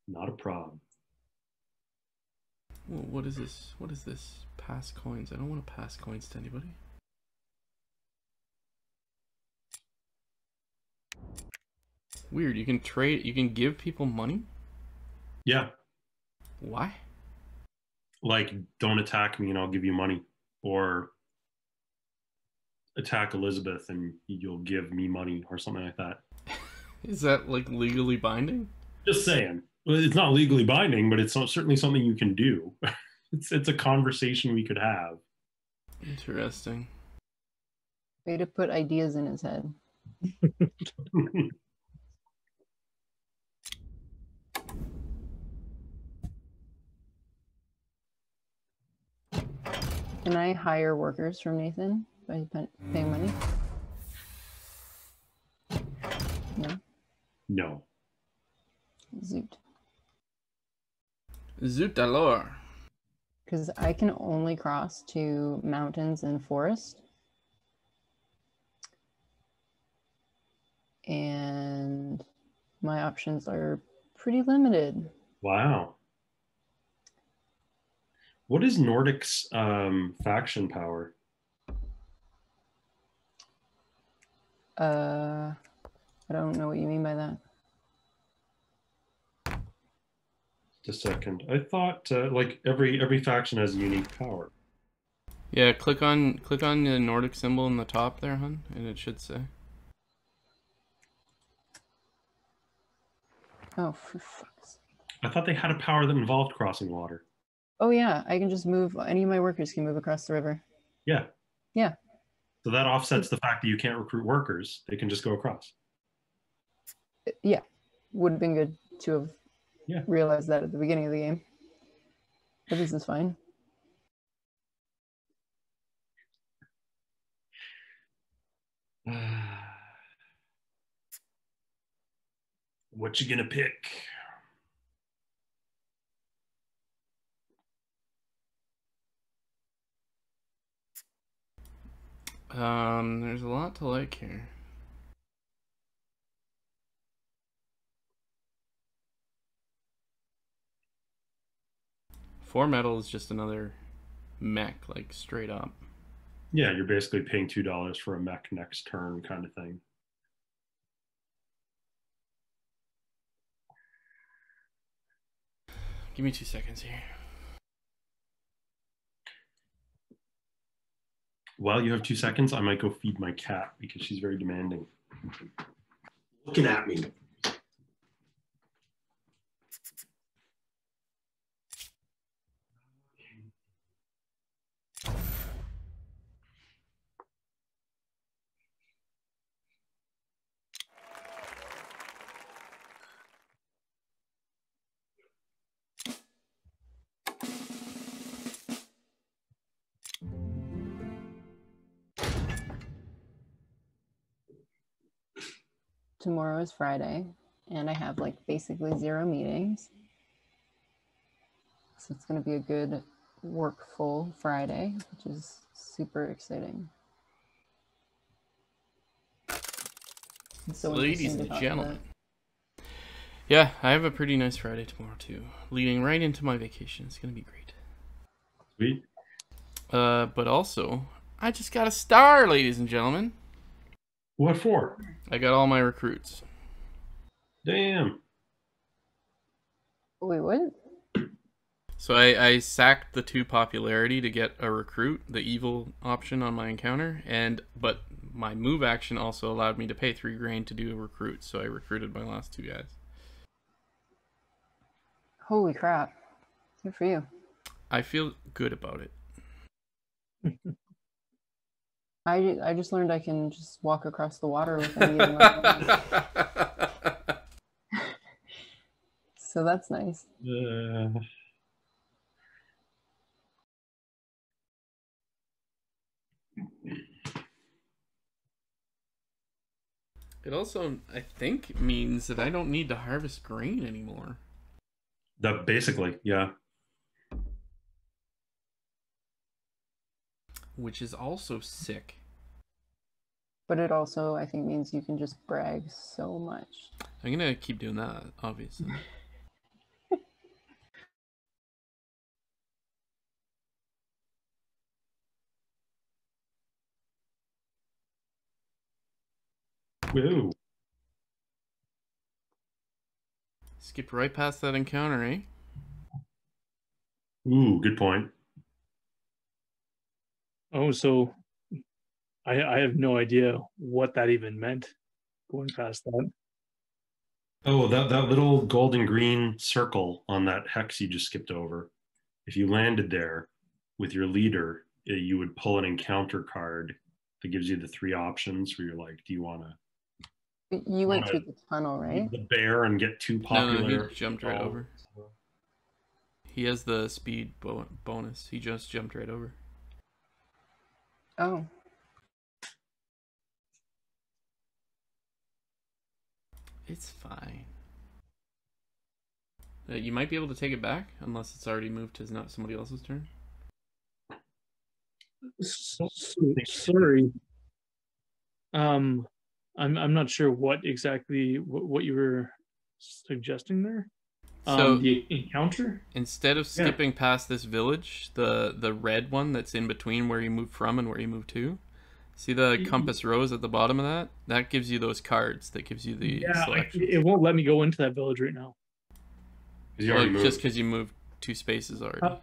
Not a problem. Whoa, what is this? What is this? Pass coins. I don't want to pass coins to anybody. Weird. You can trade. You can give people money. Yeah. Why? Like, don't attack me and I'll give you money. Or attack Elizabeth and you'll give me money or something like that. Is that like legally binding? Just saying. Well, it's not legally binding, but it's certainly something you can do. It's a conversation we could have. Interesting. Way to put ideas in his head. Can I hire workers from Nathan by paying money? No. No. Zoot. Zut alors. Because I can only cross to mountains and forest. And my options are pretty limited. Wow. What is Nordic's faction power? I don't know what you mean by that. Just a second. I thought like every faction has a unique power. Yeah, click on the Nordic symbol in the top there, hun, and it should say. Oh, for fuck's sake. I thought they had a power that involved crossing water. Oh yeah, I can just move. Any of my workers can move across the river. Yeah. Yeah. So that offsets the fact that you can't recruit workers. They can just go across. Yeah. Would have been good to have realized that at the beginning of the game. But this is fine. What you gonna pick? There's a lot to like here. Four metal is just another mech, like straight up. Yeah, you're basically paying $2 for a mech next turn kind of thing. Give me 2 seconds here. While you have 2 seconds, I might go feed my cat because she's very demanding. Looking at me. Tomorrow is Friday, and I have like basically 0 meetings. So it's going to be a good workful Friday, which is super exciting. It's so Ladies interesting to and talk gentlemen. about. Yeah, I have a pretty nice Friday tomorrow too, leading right into my vacation. It's gonna be great. Sweet. But also, I just got a star, ladies and gentlemen. What for? I got all my recruits. Damn. Wait, what? So I sacked the 2 popularity to get a recruit, the evil option on my encounter, but my move action also allowed me to pay 3 grain to do a recruit, so I recruited my last 2 guys. Holy crap. Good for you. I feel good about it. I just learned I can just walk across the water without even learning. So that's nice. It also, I think, means that I don't need to harvest grain anymore. That basically, yeah. Which is also sick. But it also, I think, means you can just brag so much. I'm gonna keep doing that, obviously. Woo. Skipped right past that encounter, eh? Ooh, good point. Oh, so I have no idea what that even meant going past that. Oh, that little golden green circle on that hex you just skipped over. If you landed there with your leader, you would pull an encounter card that gives you the 3 options where you're like, do you want to You went through the tunnel, right? the bear and get 2 popular? No, he jumped right over. He has the speed bonus. He just jumped right over. Oh. It's fine. You might be able to take it back, unless it's already moved to not somebody else's turn. Sorry. I'm not sure what exactly what you were suggesting there. So the encounter. Instead of skipping past this village, the red one that's in between where you moved from and where you moved to, see the compass rose at the bottom of that? That gives you those cards. That gives you the selection. It won't let me go into that village right now. Just because you moved 2 spaces already.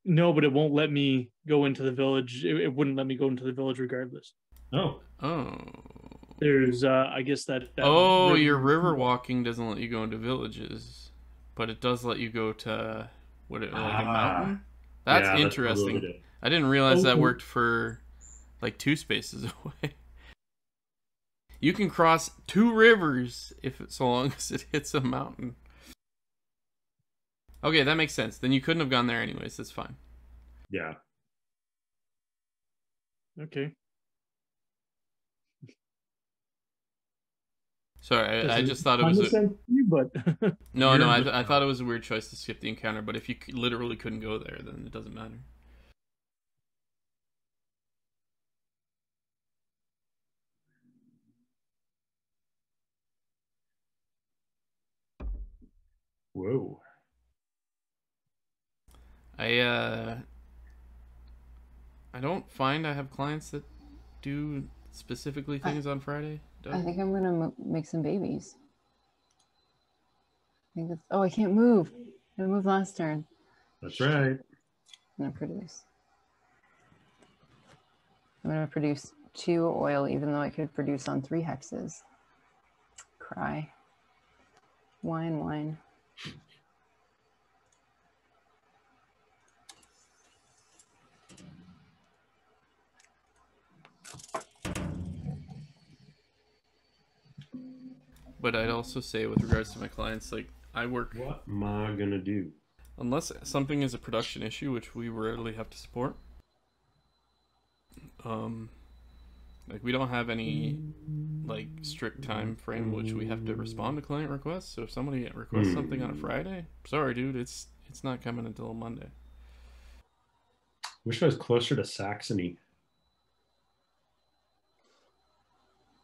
No, but it won't let me go into the village. It wouldn't let me go into the village regardless. Oh. There's, I guess that your river walking doesn't let you go into villages, but it does let you go to a mountain. That's interesting. That's I didn't realize that worked for like 2 spaces away. You can cross 2 rivers so long as it hits a mountain. Okay, that makes sense. Then you couldn't have gone there anyways. That's fine. Yeah. Okay. Sorry, I just thought it was No, I thought it was a weird choice to skip the encounter, but if you literally couldn't go there, then it doesn't matter. Whoa. I don't find I have clients that do specifically things on Friday. I think I'm gonna make some babies. I think that's. Oh, I can't move. I moved last turn. That's right. I'm gonna produce 2 oil, even though I could produce on 3 hexes. Cry. Wine. But I'd also say, with regards to my clients, like, I work... What am I gonna do? Unless something is a production issue, which we rarely have to support. Like, we don't have any, like, strict time frame which we have to respond to client requests. So if somebody requests something on a Friday, sorry, dude, it's It's not coming until Monday. Wish I was closer to Saxony,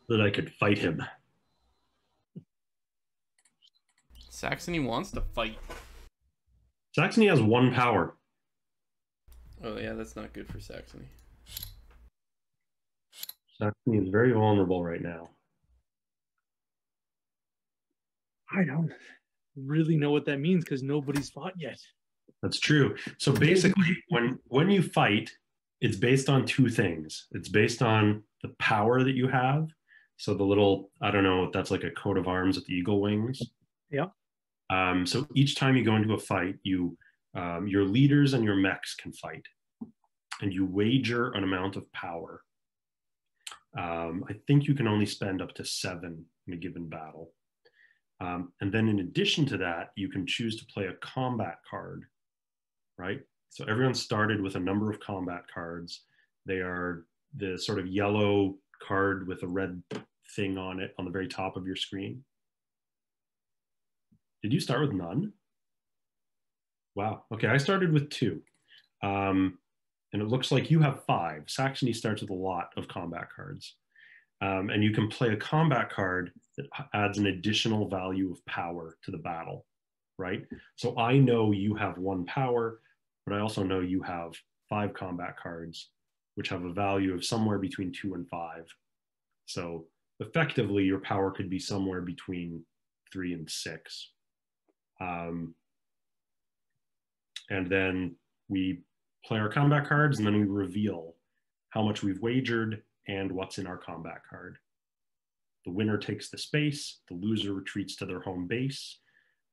that I could fight him. Saxony wants to fight. Saxony has 1 power. Oh yeah, that's not good for Saxony. Saxony is very vulnerable right now. I don't really know what that means because nobody's fought yet. That's true. So basically, when you fight, it's based on 2 things. It's based on the power that you have. So the little, I don't know, that's like a coat of arms with the eagle wings. Yeah. So each time you go into a fight, your leaders and your mechs can fight, and you wager an amount of power. I think you can only spend up to 7 in a given battle. And then in addition to that, you can choose to play a combat card, right? So everyone started with a number of combat cards. They are the sort of yellow card with a red thing on it on the very top of your screen. Did you start with none? Wow. Okay, I started with 2. And it looks like you have 5. Saxony starts with a lot of combat cards. And you can play a combat card that adds an additional value of power to the battle, right? So I know you have 1 power, but I also know you have 5 combat cards, which have a value of somewhere between 2 and 5. So effectively, your power could be somewhere between 3 and 6. And then we play our combat cards, and then we reveal how much we've wagered and what's in our combat card. The winner takes the space, the loser retreats to their home base,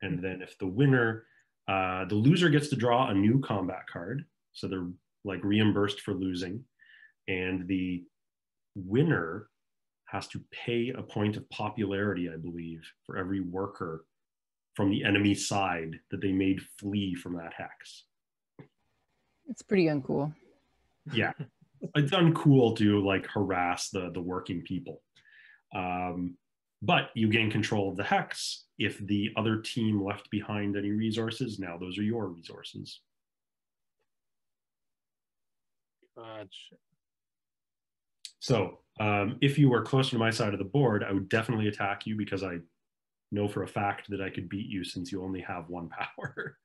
and then if the winner, the loser gets to draw a new combat card, so they're like reimbursed for losing, and the winner has to pay a point of popularity, I believe, for every worker from the enemy side that they made flee from that hex. It's pretty uncool. Yeah, it's uncool to like harass the working people. But you gain control of the hex. If the other team left behind any resources, now those are your resources. Gotcha. So if you were closer to my side of the board, I would definitely attack you because I know for a fact that I could beat you since you only have 1 power.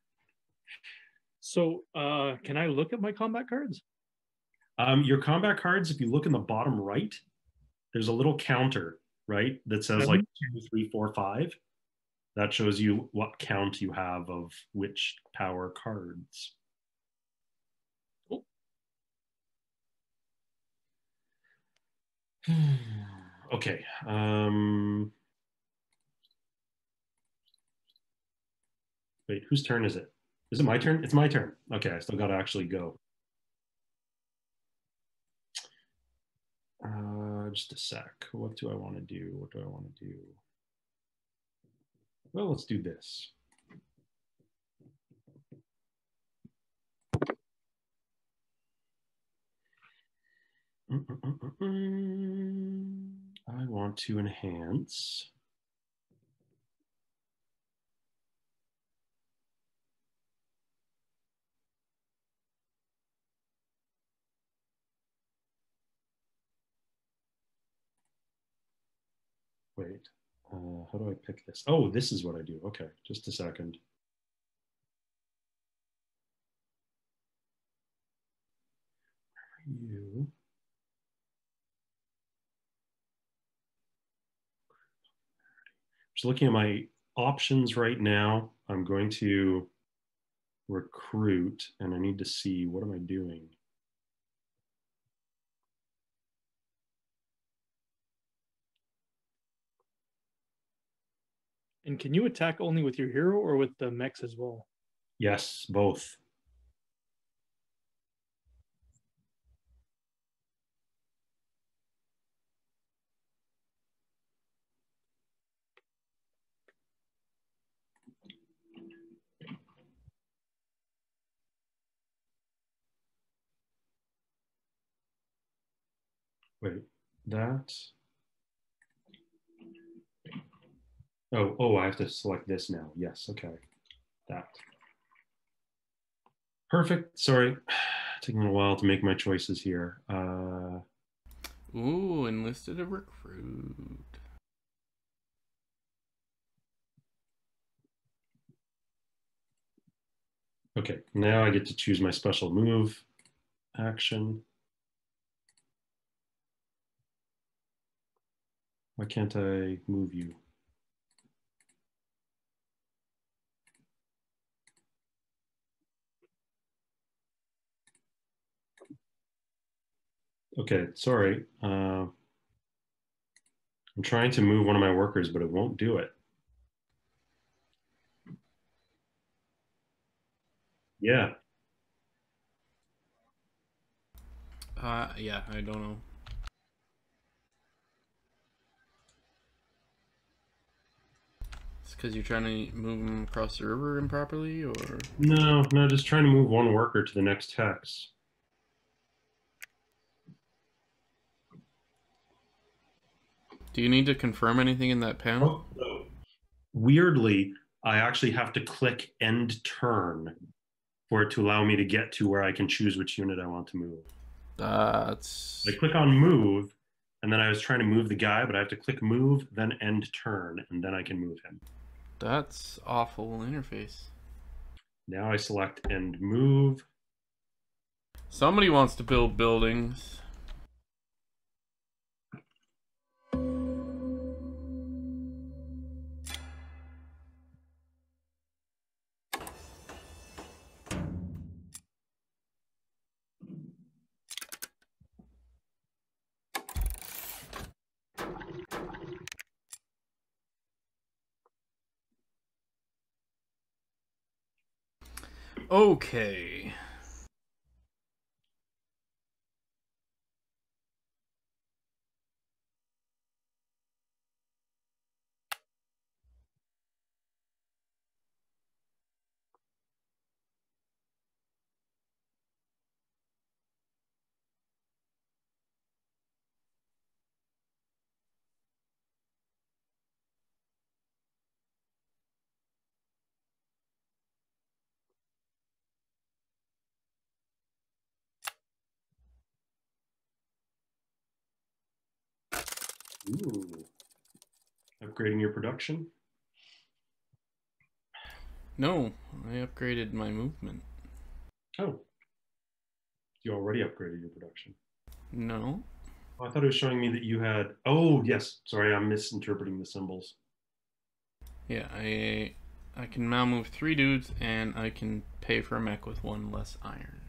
So can I look at my combat cards? Your combat cards, if you look in the bottom right, there's a little counter, right? That says like 2, 3, 4, 5. That shows you what count you have of which power cards. Cool. Okay. Wait, whose turn is it? Is it my turn? It's my turn. Okay, I still got to actually go. Just a sec. What do I want to do? What do I want to do? Well, let's do this. I want to enhance. Wait, how do I pick this? Oh, this is what I do. Okay, just a second. You. Just looking at my options right now, I'm going to recruit, and I need to see, what am I doing? And can you attack only with your hero or with the mechs as well? Yes, both. Wait, that. Oh, I have to select this now. Yes, okay. That. Perfect. Sorry. Taking a while to make my choices here. Ooh, enlisted a recruit. Okay, now I get to choose my special move action. Why can't I move you? Okay, sorry. I'm trying to move one of my workers, but it won't do it. Yeah. Yeah, I don't know. It's because you're trying to move them across the river improperly, or? No, just trying to move one worker to the next hex. Do you need to confirm anything in that panel? Oh, weirdly, I actually have to click end turn for it to allow me to get to where I can choose which unit I want to move. That's I click on move, and then I was trying to move the guy, but I have to click move, then end turn, and then I can move him. that's awful interface. Now I select end move. Somebody wants to build buildings. Okay. Ooh. Upgrading your production. No, I upgraded my movement. Oh. You already upgraded your production. No. Oh, I thought it was showing me that you had. Oh, yes. Sorry, I'm misinterpreting the symbols. Yeah, I can now move 3 dudes, and I can pay for a mech with 1 less iron.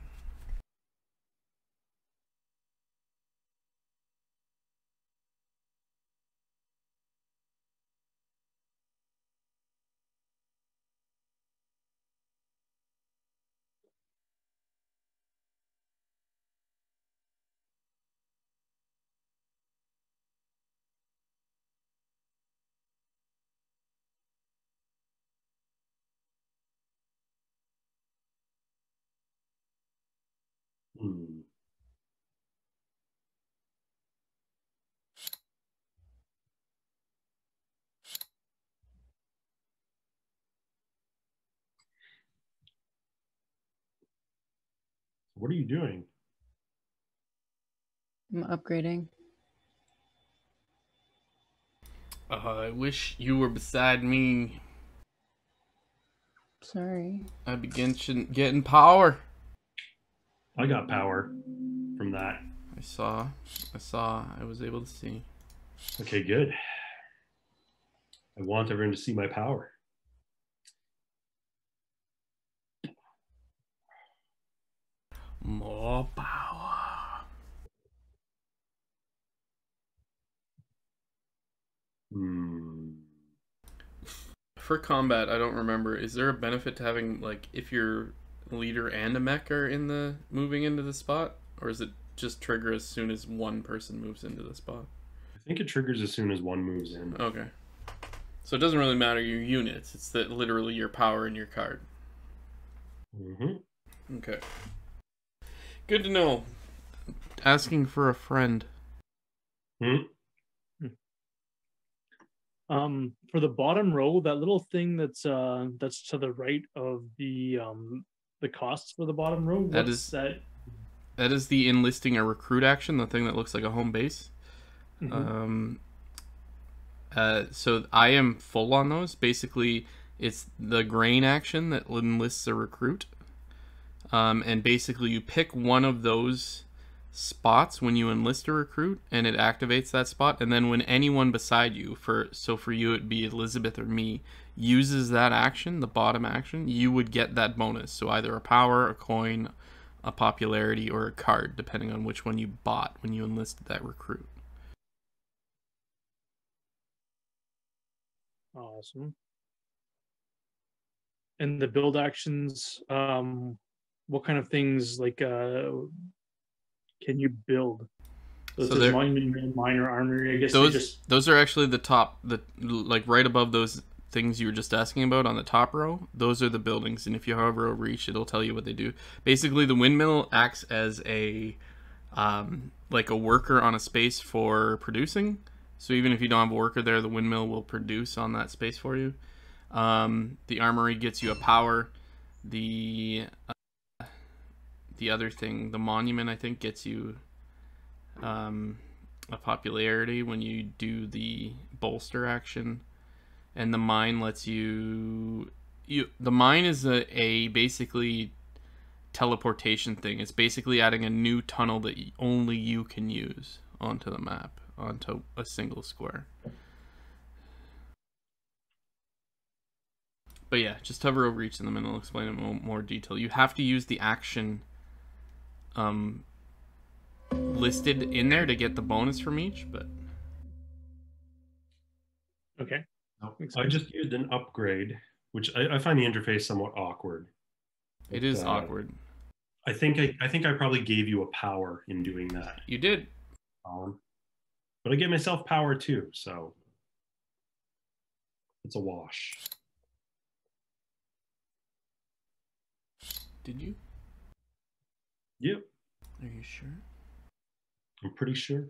Hmm. What are you doing? I'm upgrading. I wish you were beside me. Sorry. I begin getting power. I got power from that. I was able to see. Okay, good. I want everyone to see my power. More power. Hmm. For combat, I don't remember. Is there a benefit to having, like, if your leader and a mech are in the moving into the spot, or is it just trigger as soon as one person moves into the spot? I think it triggers as soon as one moves in. Okay. So it doesn't really matter your units. It's that literally your power in your card. Mm-hmm. Okay. Good to know. Asking for a friend. Hmm? For the bottom row, that little thing that's to the right of the the costs for the bottom row? What's that? That is the enlisting a recruit action, the thing that looks like a home base. Mm-hmm. So I am full on those. Basically, it's the grain action that enlists a recruit. And basically, you pick one of those spots when you enlist a recruit, and it activates that spot. And then when anyone beside you, for you it'd be Elizabeth or me, uses that action, the bottom action, you would get that bonus. So either a power, a coin, a popularity, or a card, depending on which one you bought when you enlisted that recruit. Awesome. And the build actions, what kind of things like can you build? So it says monument, minor armory. I guess those are actually the top, like right above those things you were just asking about on the top row. Those are the buildings, and if you hover over each, it'll tell you what they do. Basically, the windmill acts as a like a worker on a space for producing. So even if you don't have a worker there, the windmill will produce on that space for you. The armory gets you a power. The other thing, the monument, I think, gets you a popularity when you do the bolster action, and the mine lets you. The mine is a basically teleportation thing. It's basically adding a new tunnel that only you can use onto the map, onto a single square. But yeah, just hover over each of them and I'll explain it in more detail. You have to use the action listed in there to get the bonus from each, but... Okay. I just used an upgrade, which I find the interface somewhat awkward. It is awkward. I think I probably gave you a power in doing that. You did. But I gave myself power too, so it's a wash. Did you? Yep. Are you sure? I'm pretty sure.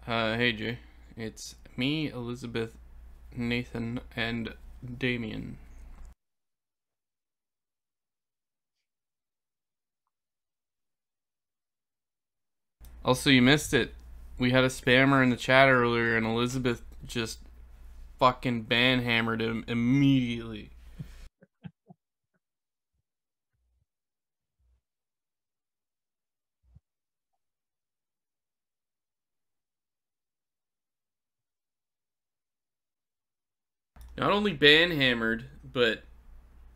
Hey Jay, it's me, Elizabeth, Nathan, and Damien. Also, you missed it. We had a spammer in the chat earlier, and Elizabeth just fucking banhammered him immediately. Not only banhammered, but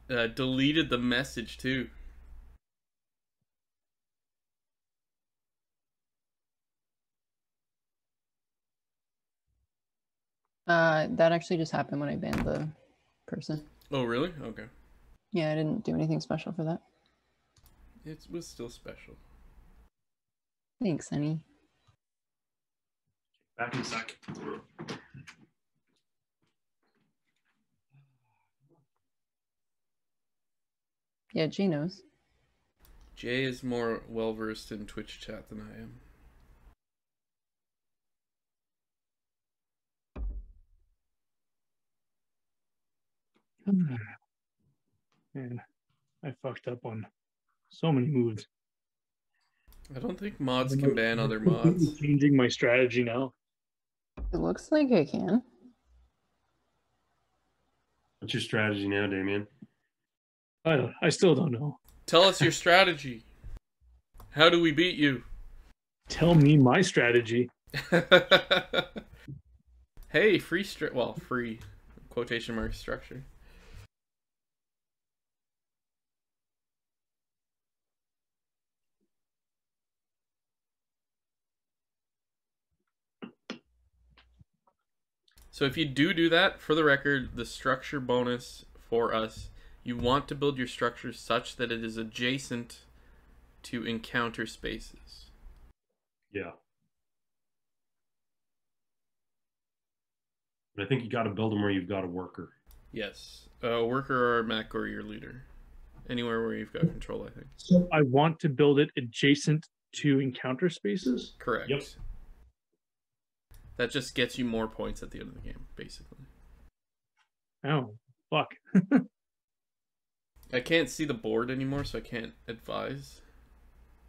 deleted the message too. That actually just happened when I banned the person. Oh, really? Okay. Yeah, I didn't do anything special for that. It was still special. Thanks, honey. Back in a sec. Yeah, Jay knows. Jay is more well versed in Twitch chat than I am. Man, I fucked up on so many moves. I don't think mods can ban other mods. Changing my strategy now. It looks like I can. What's your strategy now, Damien? I still don't know. Tell us your strategy. How do we beat you? Tell me my strategy. Hey, free quotation mark structure. So if you do that, for the record, the structure bonus for us, you want to build your structure such that it is adjacent to encounter spaces. Yeah. I think you got to build them where you've got a worker. Yes. A worker or a mech or your leader. Anywhere where you've got control, I think. So I want to build it adjacent to encounter spaces? Correct. Yep. That just gets you more points at the end of the game, basically. Oh, fuck. I can't see the board anymore, so I can't advise.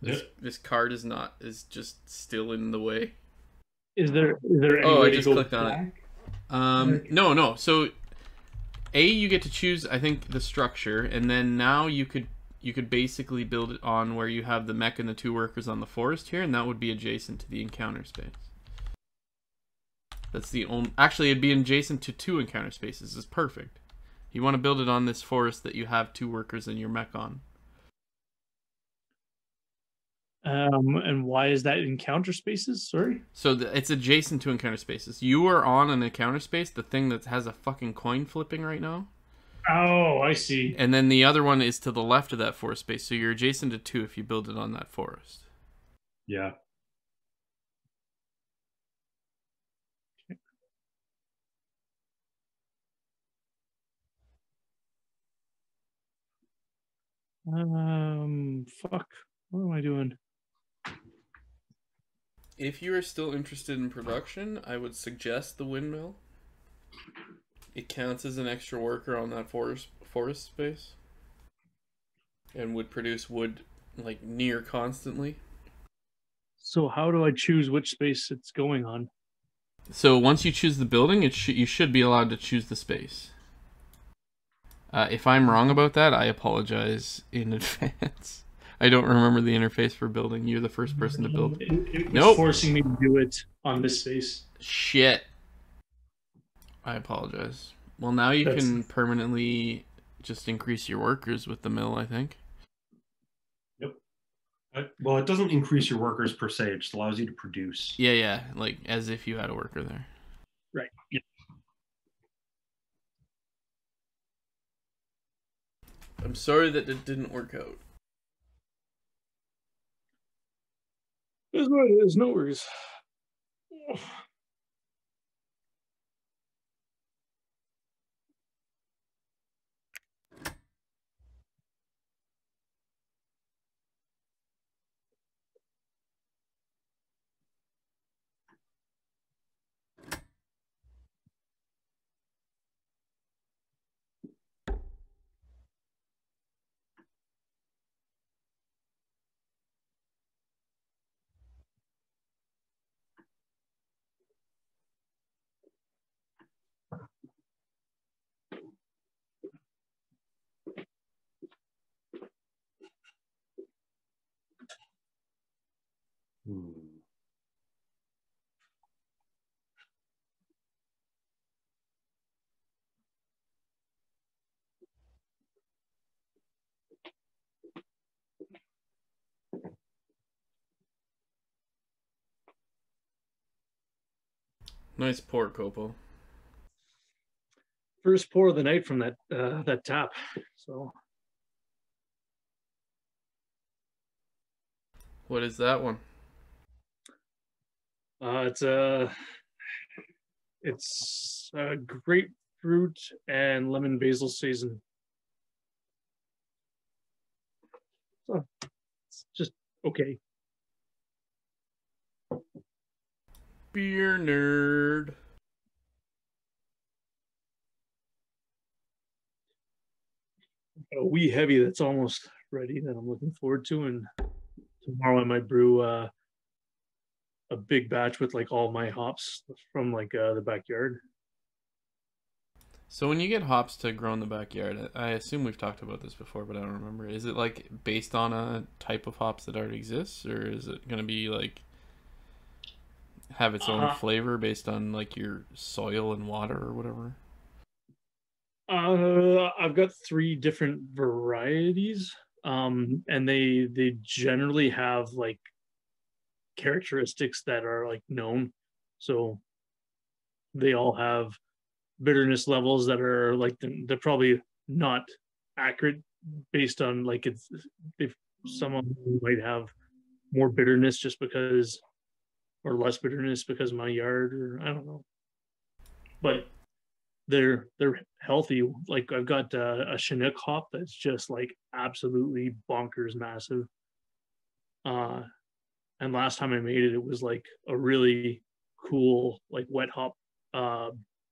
This card is just still in the way. Is there any way I to just go clicked on back? it. No. So, you get to choose, I think, the structure, and then now you could basically build it on where you have the mech and the 2 workers on the forest here, and that would be adjacent to the encounter space. That's the only. Actually, it'd be adjacent to 2 encounter spaces. It's perfect. You want to build it on this forest that you have 2 workers and your mech on. And why is that encounter spaces? Sorry. So it's adjacent to encounter spaces. You are on an encounter space, the thing that has a fucking coin flipping right now. Oh, I see. And then the other one is to the left of that forest space. So you're adjacent to 2 if you build it on that forest. Yeah. Fuck. What am I doing? If you are still interested in production, I would suggest the windmill. It counts as an extra worker on that forest space. And would produce wood like near constantly. So how do I choose which space it's going on? So once you choose the building, you should be allowed to choose the space. If I'm wrong about that, I apologize in advance. I don't remember the interface for building. You're the first person to build. It was forcing me to do it on this space. Shit. I apologize. Well, now you can permanently just increase your workers with the mill, I think. Yep. Well, it doesn't increase your workers per se. It just allows you to produce. Yeah. Like, as if you had a worker there. Right. Yeah. I'm sorry that it didn't work out. It's what it is. No worries. Nice pour, Copo. First pour of the night from that tap. So. What is that one? It's grapefruit and lemon basil season. So it's just okay. Beer nerd. A wee heavy that's almost ready that I'm looking forward to, and tomorrow I might brew a big batch with like all my hops from like the backyard. So when you get hops to grow in the backyard, I assume we've talked about this before, but I don't remember. Is it like based on a type of hops that already exists, or is it going to be like have its own flavor based on like your soil and water or whatever? I've got 3 different varieties, and they generally have like characteristics that are like known. So they all have bitterness levels that are like they're probably not accurate based on like it's if some of them might have more bitterness just because or less bitterness because of my yard or I don't know. But they're healthy. Like I've got a Chinook hop that's just like absolutely bonkers massive. Uh, and last time I made it, it was like a really cool like wet hop uh,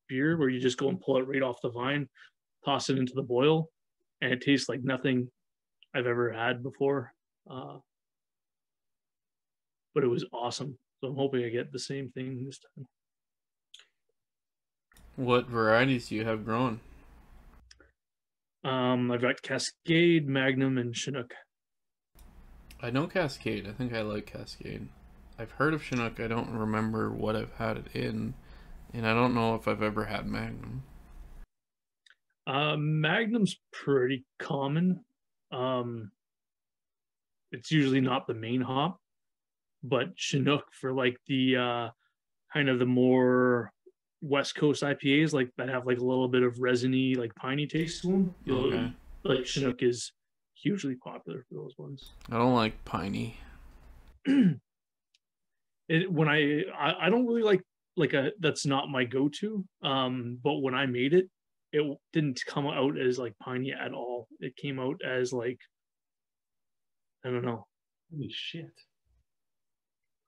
beer where you just go and pull it right off the vine, toss it into the boil, and it tastes like nothing I've ever had before. Uh, but it was awesome. So I'm hoping I get the same thing this time. What varieties do you have growing? I've got Cascade, Magnum, and Chinook. I know Cascade. I think I like Cascade. I've heard of Chinook. I don't remember what I've had it in, and I don't know if I've ever had Magnum. Magnum's pretty common. It's usually not the main hop, but Chinook for like the kind of the more West Coast IPAs, like that have like a little bit of resiny, like piney taste to them. Okay. Like Chinook is hugely popular for those ones. I don't like piney. When I don't really like a that's not my go-to. But when I made it, it didn't come out as like piney at all. It came out as like I don't know. Holy shit.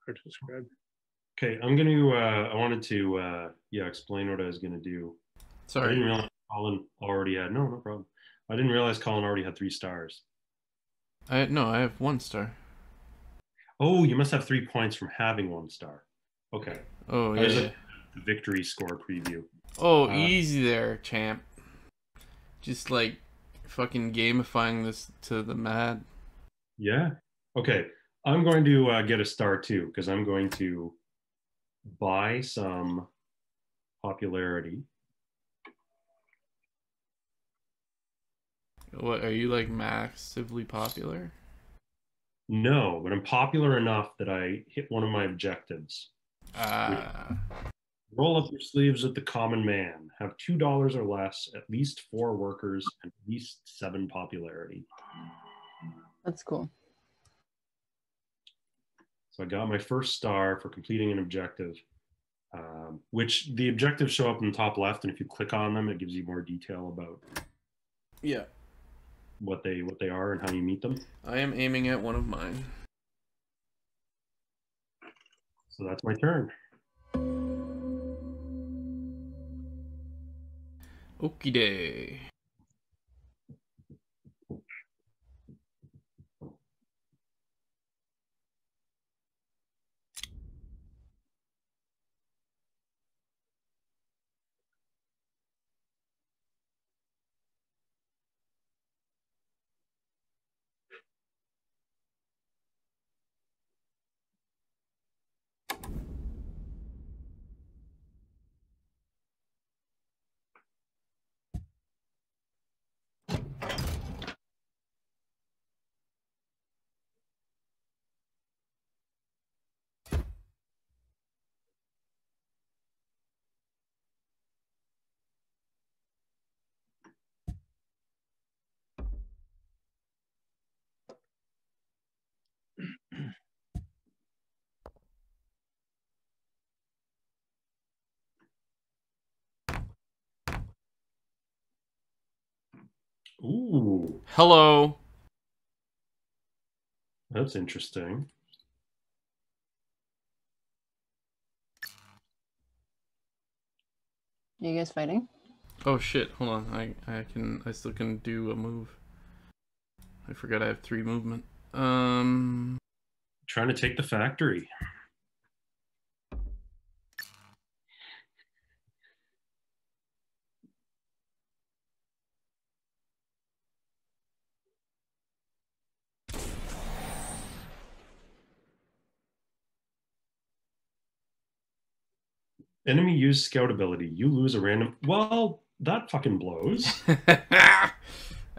Hard to describe. Okay, I'm gonna. I wanted to, explain what I was gonna do. I Sorry. didn't realize Colin already had. No problem. I didn't realize Colin already had 3 stars. No, I have 1 star. Oh, you must have 3 points from having 1 star. Okay. Oh I was yeah. at the victory score preview. Oh, easy there, champ. Just like fucking gamifying this to the mad. Yeah. Okay. I'm going to get a star too because I'm going to buy some popularity. What, are you like massively popular? No, but I'm popular enough that I hit one of my objectives. Roll up your sleeves with the common man. Have $2 or less, at least 4 workers, and at least 7 popularity. That's cool. So I got my first star for completing an objective, which the objectives show up in the top left, and if you click on them, it gives you more detail about what they are and how you meet them. I am aiming at one of mine. So that's my turn. Okie day. Ooh, Hello. that's interesting. Are you guys fighting? Oh shit, hold on. I still can do a move. I forgot I have 3 movement. Trying to take the factory. Enemy use scout ability. You lose a random. Well, that fucking blows. I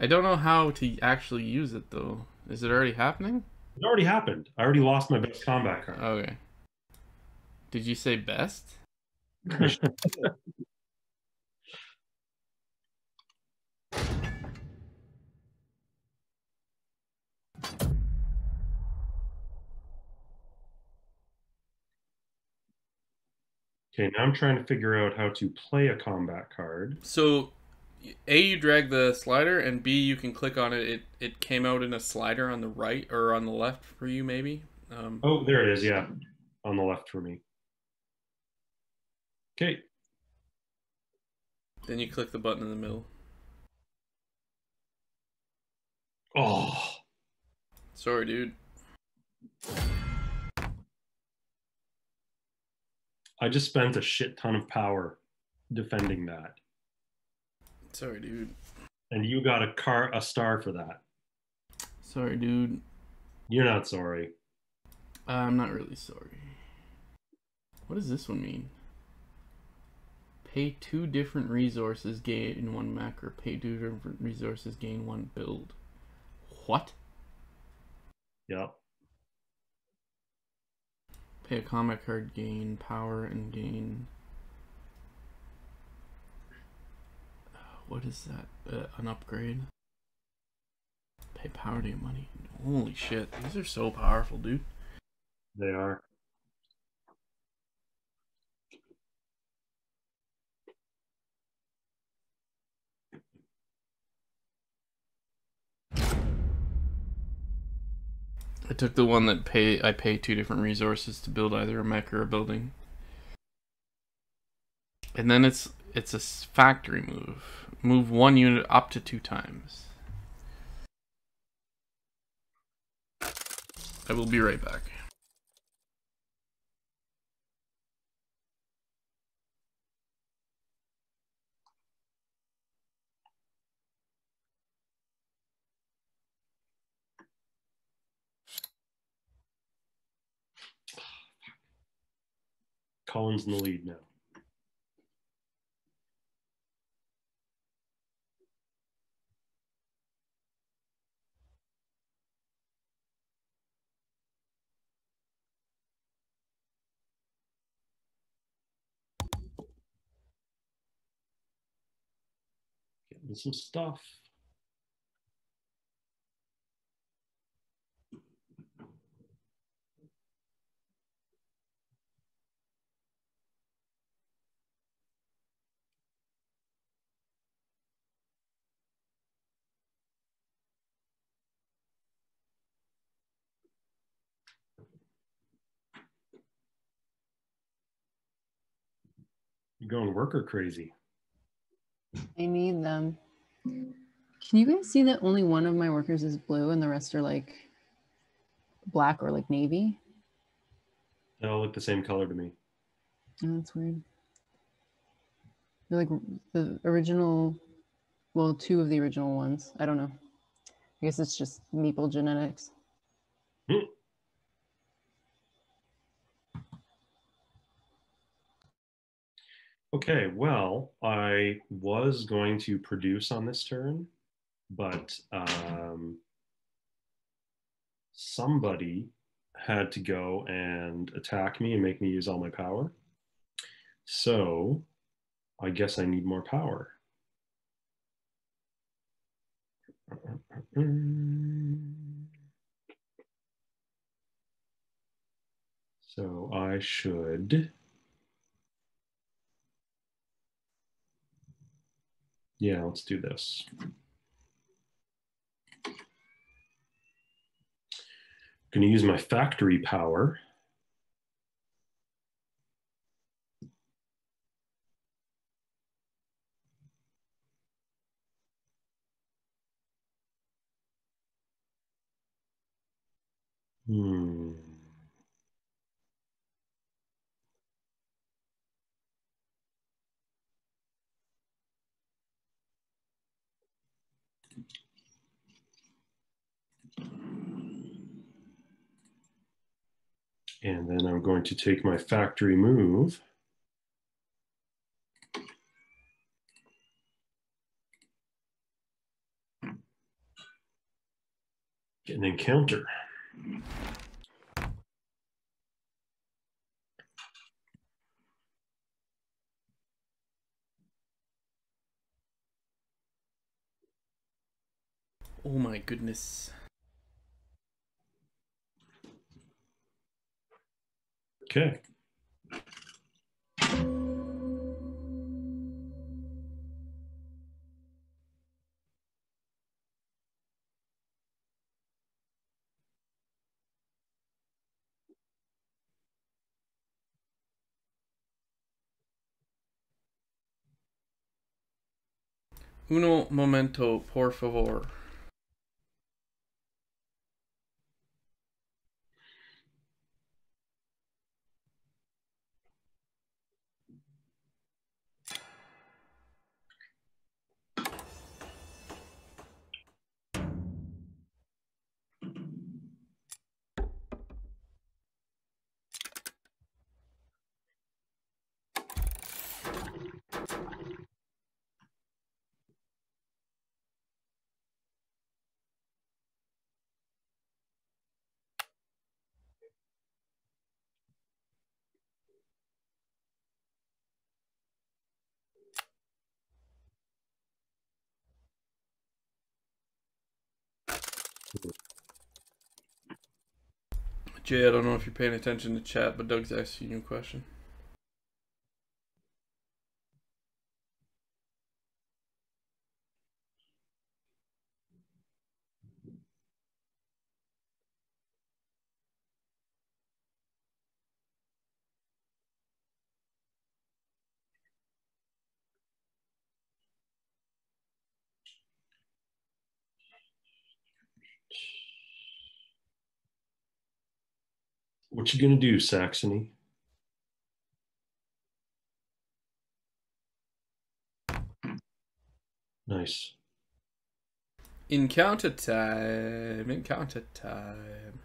don't know how to actually use it though. Is it already happening? It already happened. I already lost my best combat card. Okay. Did you say best? Okay, now I'm trying to figure out how to play a combat card. So, A, you drag the slider, and B, you can click on it. It came out in a slider on the right or on the left for you, maybe. Oh, there it is. Yeah, on the left for me. Okay. Then you click the button in the middle. Oh, Sorry, dude. I just spent a shit ton of power defending that, Sorry, dude. and you got a star for that. Sorry, dude. You're not sorry. I'm not really sorry. What does this one mean? Pay 2 different resources, gain 1 mech, or pay 2 different resources, gain 1 build. What? Yep. Pay a combat card, gain power, and gain... what is that? An upgrade? Pay power to get money. Holy shit, these are so powerful, dude. They are. I took the one that I pay 2 different resources to build either a mech or a building. And then it's a factory move. Move 1 unit up to 2 times. I will be right back. Colin's in the lead now. Getting some stuff. You're going worker crazy. I need them. Can you guys see that only one of my workers is blue and the rest are like black or like navy? They all look the same color to me. Oh, that's weird. They're like the original, well, 2 of the original ones. I don't know. I guess it's just meeple genetics. Hmm. Okay, well, I was going to produce on this turn, but somebody had to go and attack me and make me use all my power. So I guess I need more power. So I should... yeah, let's do this. I'm going to use my factory power. Hmm. And then I'm going to take my factory move. Get an encounter. Oh my goodness. Okay. Uno momento, por favor. Jay, I don't know if you're paying attention to chat, but Doug's asking you a question. What you gonna do, Saxony? Nice. Encounter time. Encounter time.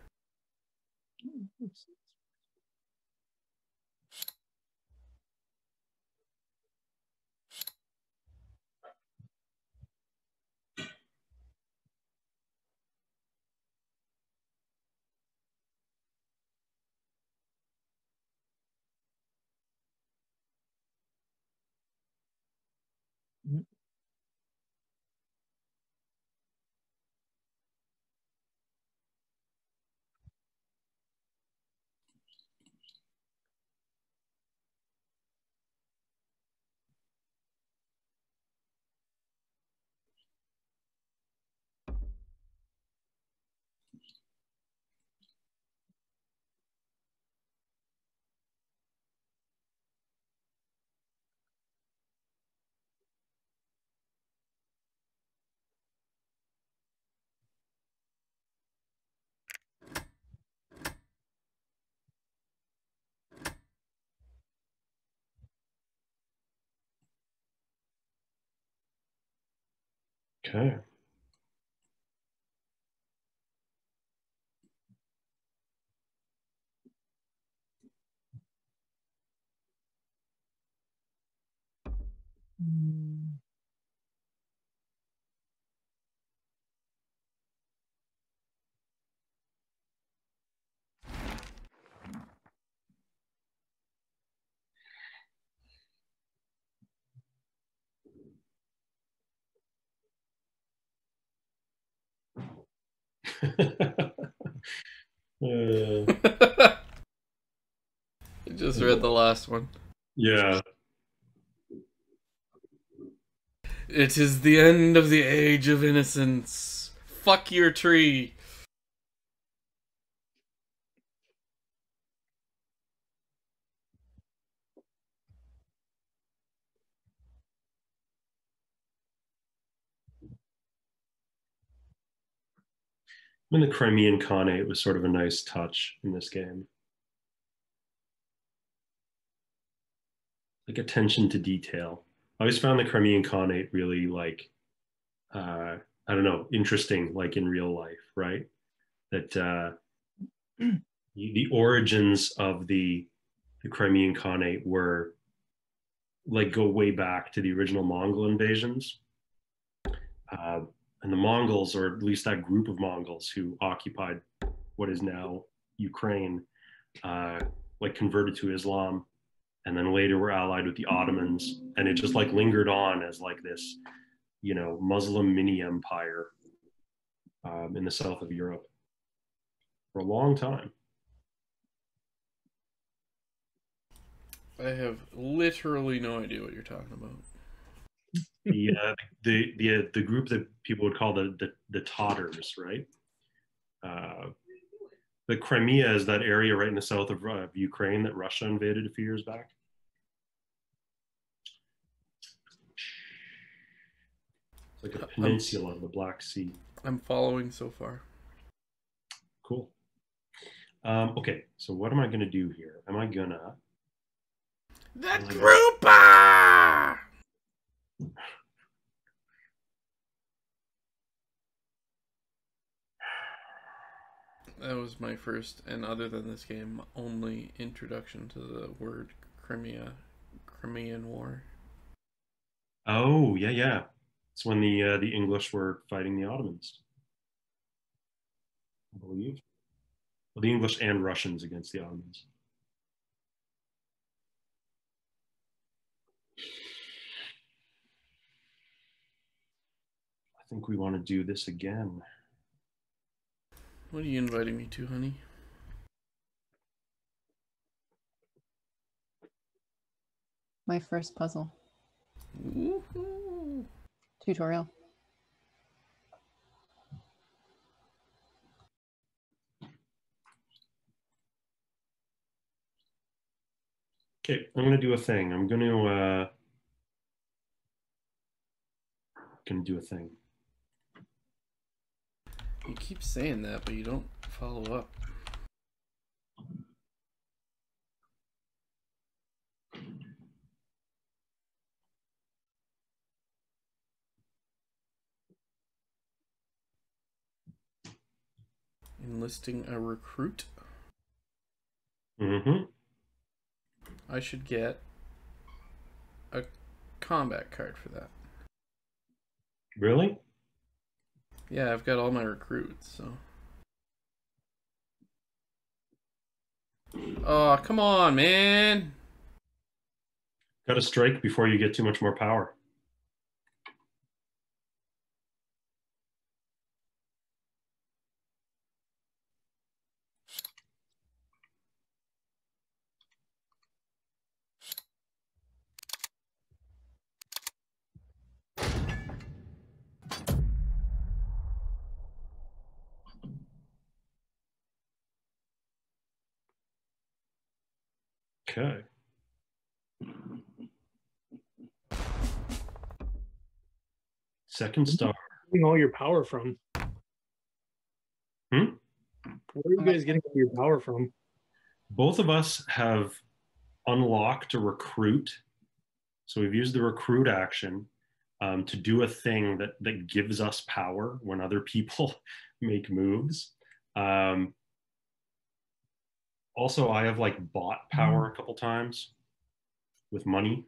Okay. I just read the last one. Yeah. It is the end of the age of innocence. Fuck your tree. In the Crimean Khanate was sort of a nice touch in this game. Like attention to detail. I always found the Crimean Khanate really like I don't know, interesting, like in real life, right? That the origins of the Crimean Khanate were like go way back to the original Mongol invasions. Uh, and the Mongols, or at least that group of Mongols who occupied what is now Ukraine, uh, like converted to Islam, and then later were allied with the Ottomans, and it just like lingered on as like this, you know, Muslim mini empire. in the south of Europe for a long time. I have literally no idea what you're talking about. The group that people would call the Tatars, right? The Crimea is that area right in the south of Ukraine that Russia invaded a few years back. It's like a peninsula of the Black Sea. I'm following so far. Cool. Okay, so what am I going to do here? Am I gonna... The grouper! That was my first, and other than this game, only introduction to the word Crimean War. Oh, yeah. It's when the English were fighting the Ottomans, I believe. Well, the English and Russians against the Ottomans. I think we want to do this again. What are you inviting me to, honey? My first puzzle. Woohoo! Tutorial. Okay, I'm going to do a thing. I'm going to do a thing. You keep saying that, but you don't follow up. Enlisting a recruit? Mm-hmm. I should get a combat card for that. Really? Yeah, I've got all my recruits, so... Oh, come on, man! Got to strike before you get too much more power. Okay. Second star. Getting all your power from? Hmm? Where are you guys getting all your power from? Both of us have unlocked a recruit. So we've used the recruit action to do a thing that gives us power when other people make moves. Also, I have like bought power a couple times with money,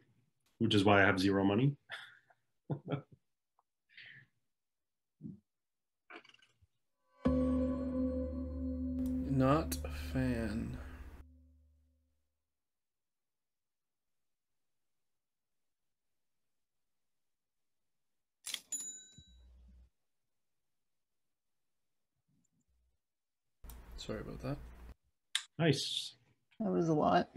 which is why I have 0 money. Not a fan. Sorry about that. Nice. That was a lot.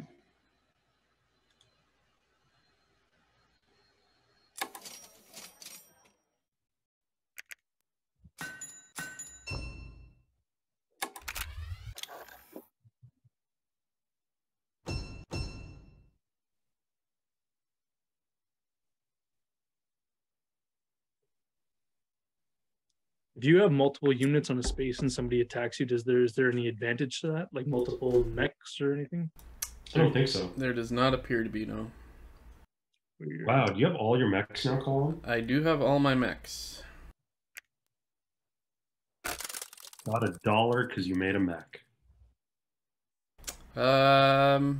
If you have multiple units on a space and somebody attacks you, is there any advantage to that? Like multiple mechs or anything? I don't think so. There does not appear to be, no. Weird. Wow, do you have all your mechs now, Colin? I do have all my mechs. Got $1 because you made a mech. Oh,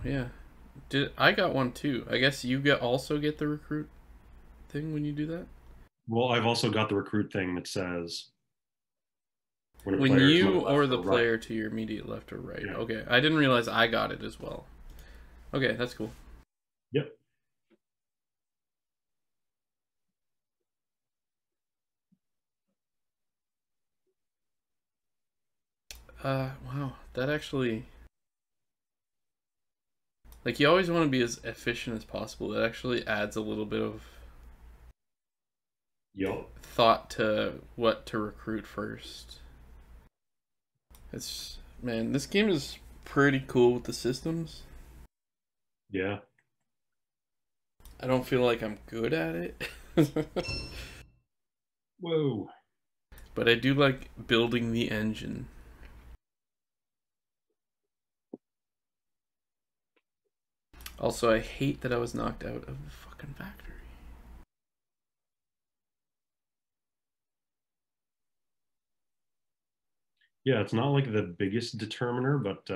yeah. I got one too. I guess you also get the recruit thing when you do that? Well, I've also got the recruit thing that says when you or the right. player to your immediate left or right. Yeah. Okay, I didn't realize I got it as well. Okay, that's cool. Yep. Wow, that actually, like, you always want to be as efficient as possible. That actually adds a little bit of Yup. thought to what to recruit first. It's, man, this game is pretty cool with the systems. Yeah. I don't feel like I'm good at it. Whoa. But I do like building the engine. Also, I hate that I was knocked out of the fucking factory. Yeah, it's not like the biggest determiner, but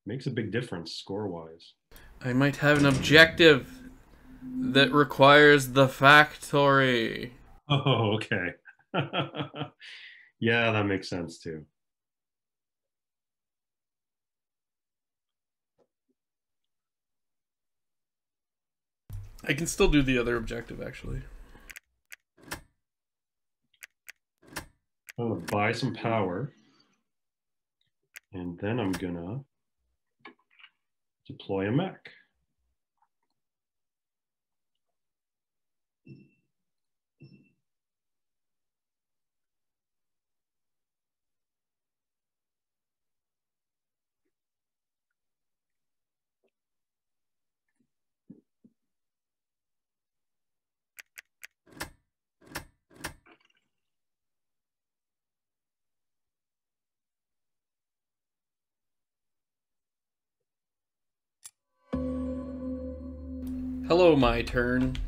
makes a big difference score-wise. I might have an objective that requires the factory. Oh, okay. Yeah, that makes sense too. I can still do the other objective, actually. I'm gonna buy some power, and then I'm gonna deploy a mech. Hello, my turn.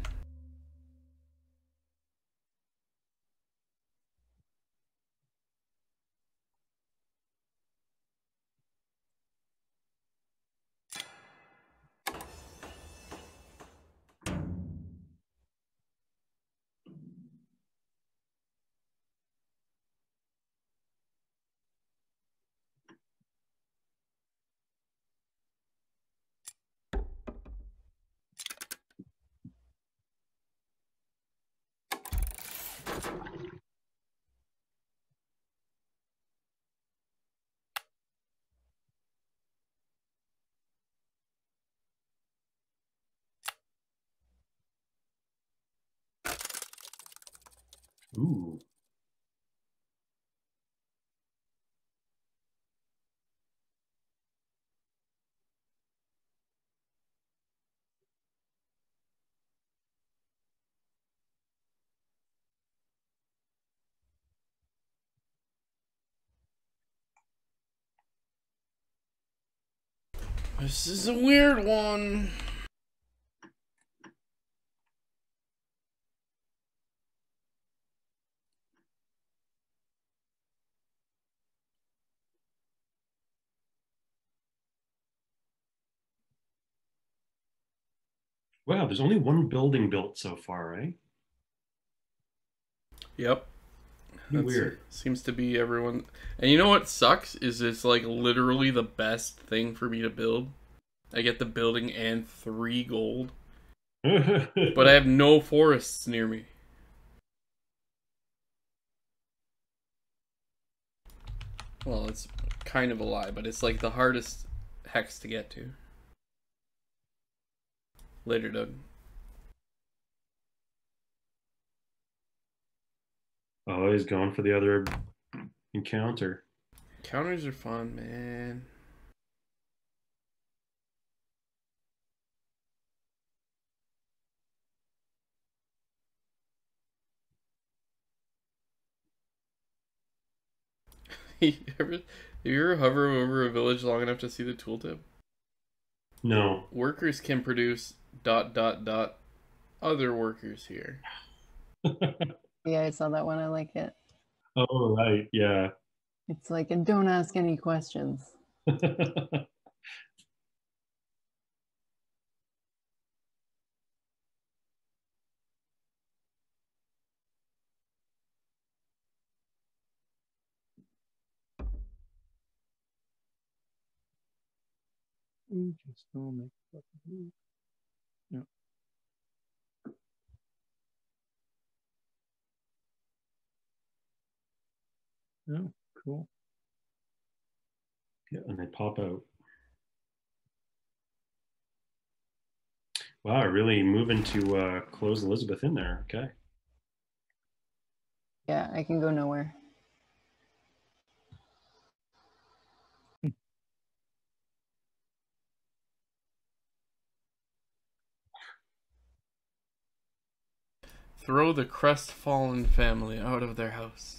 Ooh. This is a weird one. Wow, there's only one building built so far, right? Yep. Pretty weird. Seems to be everyone. And you know what sucks is it's like literally the best thing for me to build. I get the building and 3 gold, but I have no forests near me. Well, it's kind of a lie, but it's like the hardest hex to get to. Later, Doug. Oh, he's going for the other encounter. Counters are fun, man. you ever hover over a village long enough to see the tooltip? No. Workers can produce ... other workers here. Yeah, I saw that one. I like it. Oh, right. Yeah. It's like, and don't ask any questions. Just don't make yeah. Oh, cool. Yeah, and they pop out. Wow, really moving to close Elizabeth in there. Okay. Yeah, I can go nowhere. Throw the crestfallen family out of their house.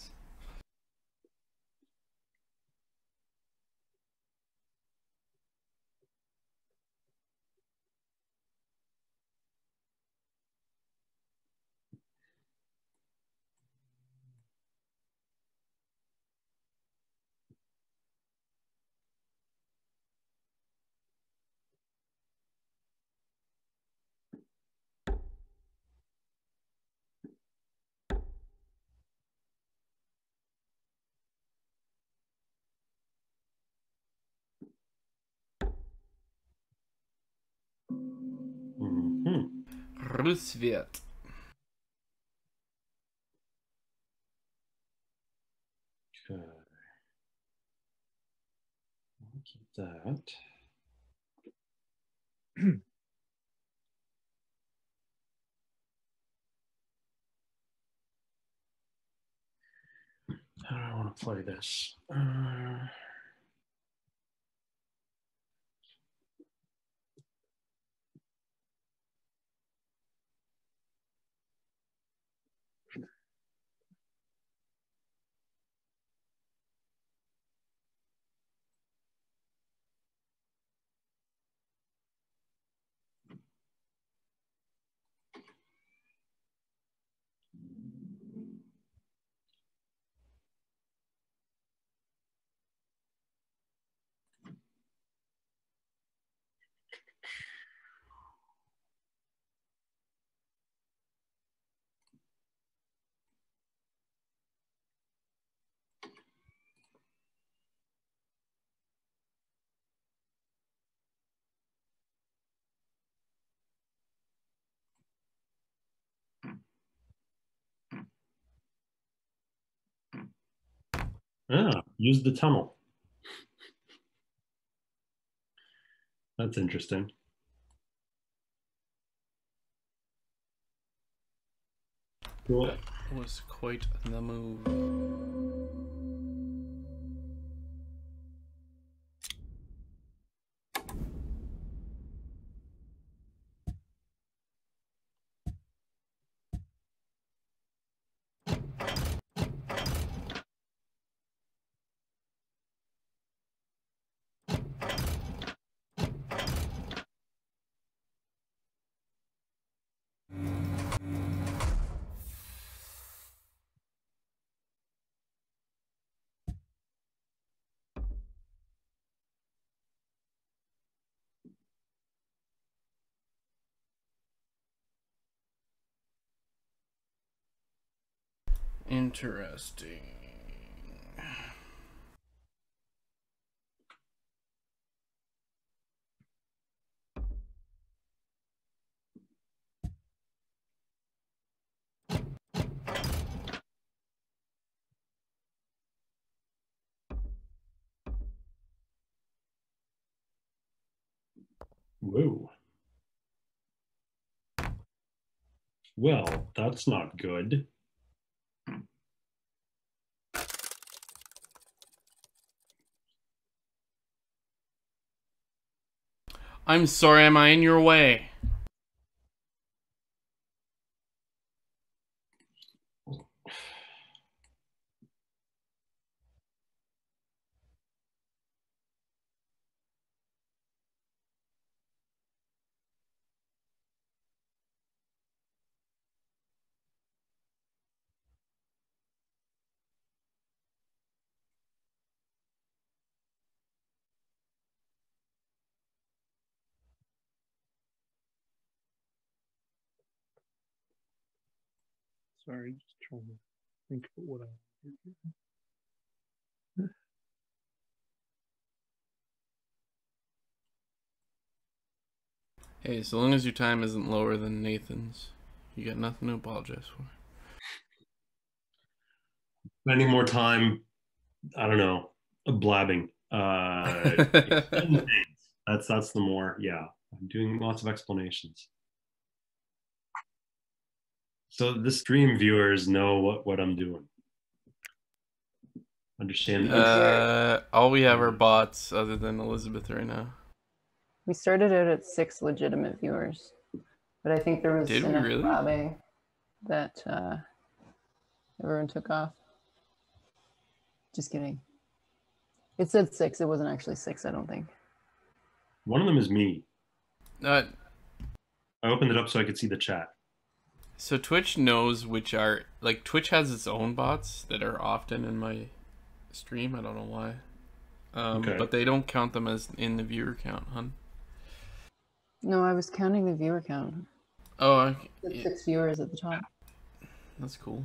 Mm-hmm. Roosevelt. Okay. I'll keep that. How do I want to play this? Use the tunnel. That's interesting. Cool. That was quite the move. Interesting. Whoa. Well, that's not good. I'm sorry, am I in your way? Sorry, just trying to think about what I do here. Hey, so long as your time isn't lower than Nathan's, you got nothing to apologize for. Spending more time, I don't know, blabbing. Explain things. That's the more, yeah. I'm doing lots of explanations. So the stream viewers know what I'm doing. Understand? All we have are bots other than Elizabeth right now. We started out at 6 legitimate viewers, but I think there was Did we enough really? blabbing that everyone took off. Just kidding. It said 6. It wasn't actually 6, I don't think. One of them is me. Uh, I opened it up so I could see the chat. so Twitch knows which are, like, Twitch has its own bots that are often in my stream. I don't know why. Okay. But they don't count them as in the viewer count, hun. No, I was counting the viewer count. Oh, It said 6 viewers at the top. that's cool.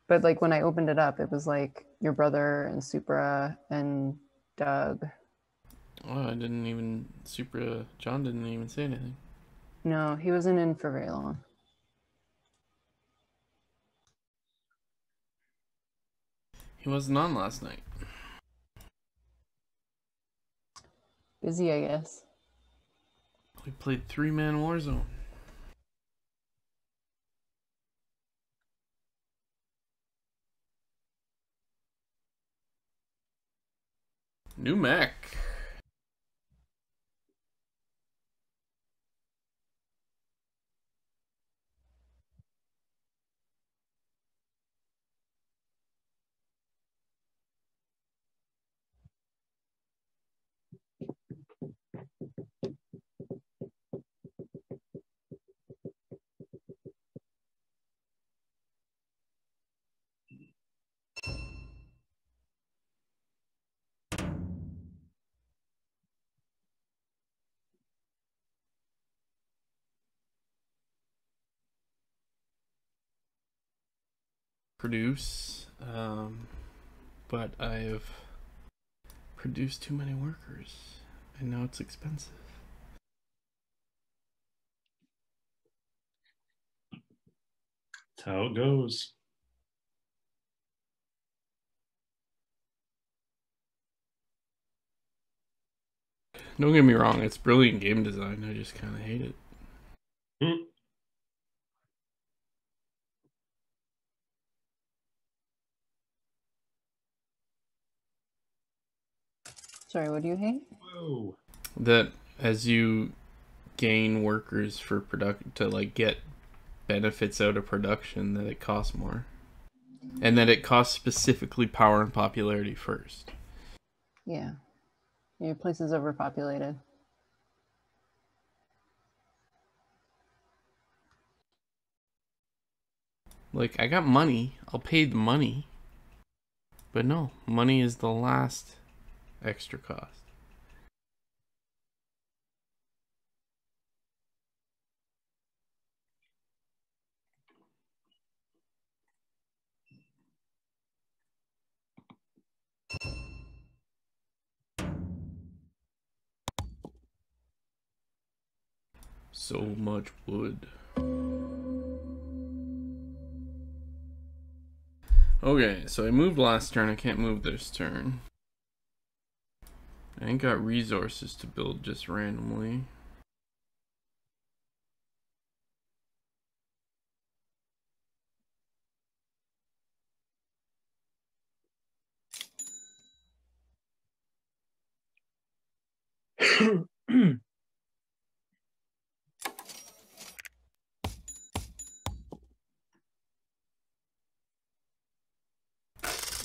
But like when I opened it up, it was like your brother and Supra and Doug. Oh, I didn't even, John didn't even say anything. No, he wasn't in for very long. He wasn't on last night. Busy, I guess. We played 3-man Warzone. New mech. Produce, but I have produced too many workers, and now it's expensive. That's how it goes. Don't get me wrong, it's brilliant game design. I just kind of hate it. Hmm. Sorry, what do you hate? Whoa. That as you gain workers for to like get benefits out of production, that it costs more, and that it costs specifically power and popularity first. Yeah. Your place is overpopulated. Like, I got money, I'll pay the money, but no, money is the last extra cost. So much wood. Okay, so I moved last turn. I can't move this turn. I ain't got resources to build just randomly.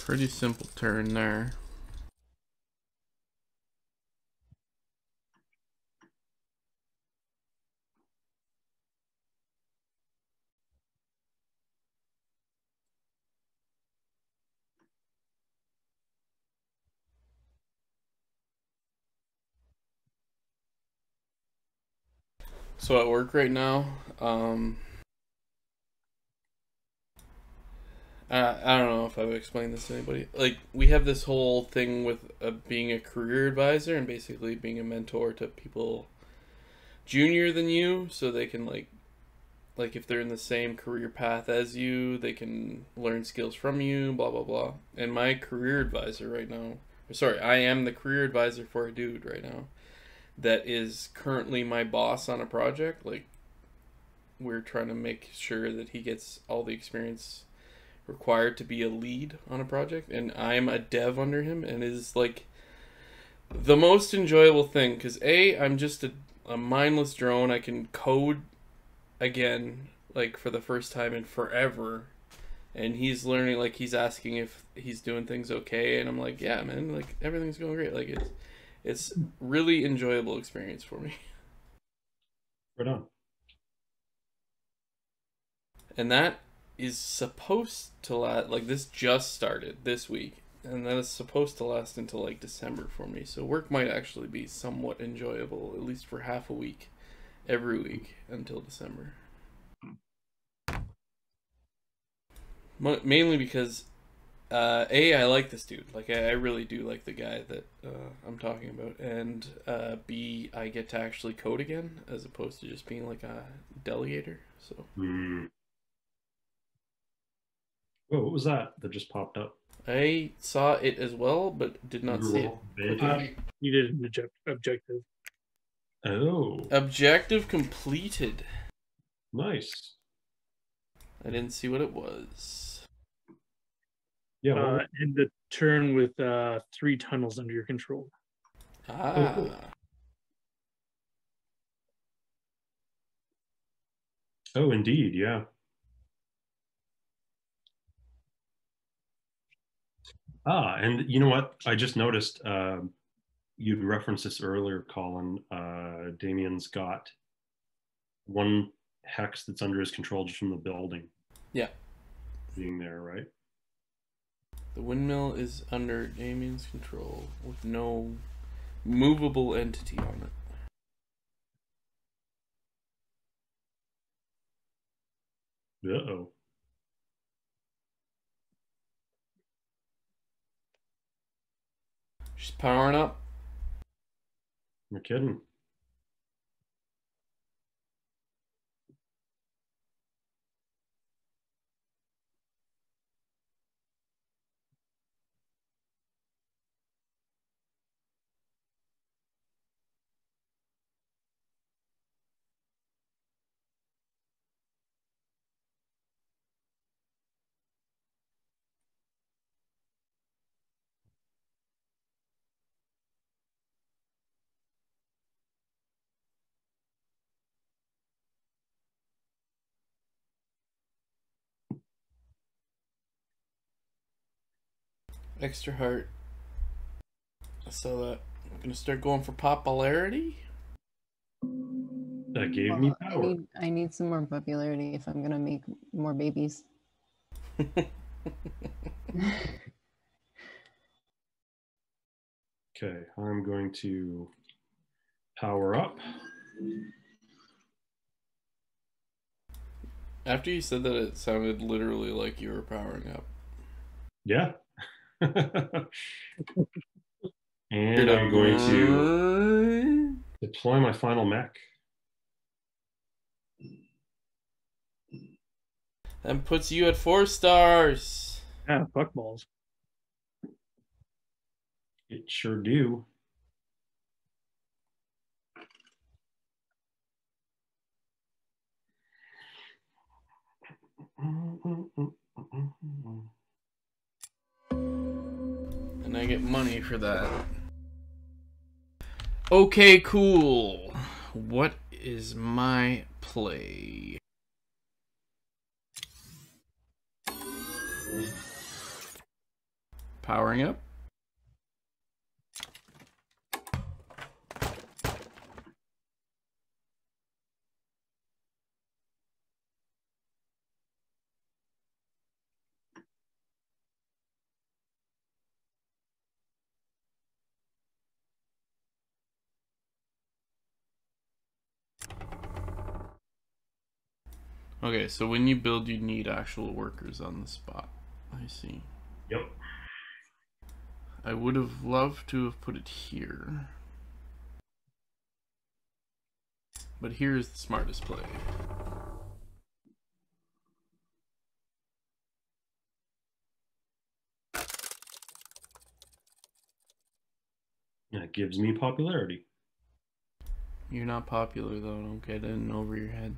Pretty simple turn there. So at work right now, I don't know if I've explained this to anybody. Like, we have this whole thing with being a career advisor and basically being a mentor to people junior than you, so they can like if they're in the same career path as you, they can learn skills from you, blah blah blah. And my career advisor right now Sorry, I am the career advisor for a dude right now that is currently my boss on a project. Like, we're trying to make sure that he gets all the experience required to be a lead on a project, and I'm a dev under him, and it is like the most enjoyable thing because I'm just a mindless drone. I can code again, like for the first time in forever, and he's learning. Like, he's asking if he's doing things okay, and I'm like, yeah, man, like everything's going great. Like, it's really enjoyable experience for me. Right on. And that is supposed to last, like, this just started this week, and that is supposed to last until like December for me. So work might actually be somewhat enjoyable, at least for half a week every week until December. Mainly because I like this dude. Like, I really do like the guy that I'm talking about, and B, I get to actually code again as opposed to just being like a delegator. So Oh, what was that just popped up? I saw it as well, but did not see it quickly. You did an objective. Oh, Objective completed. nice. I didn't see what it was. Yeah. In the turn with 3 tunnels under your control. Ah. cool. Oh, indeed. Yeah. And you know what? I just noticed you'd referenced this earlier, Colin. Damien's got one hex that's under his control just from the building. Yeah. Being there, right? The windmill is under Damien's control with no movable entity on it. Uh-oh. She's powering up. You're kidding. Extra heart. I saw that. I'm gonna start going for popularity. That gave me power. I need some more popularity if I'm gonna make more babies. Okay, I'm going to power up. After you said that, it sounded literally like you were powering up. Yeah. And I'm going to deploy my final mech. That puts you at 4 stars. Yeah, fuck balls. It sure do. And I get money for that. Okay, cool. What is my play? Powering up. Okay, so when you build, you need actual workers on the spot. I see. Yep. I would have loved to have put it here. But here's the smartest play. That gives me popularity. You're not popular though. Don't get in over your head.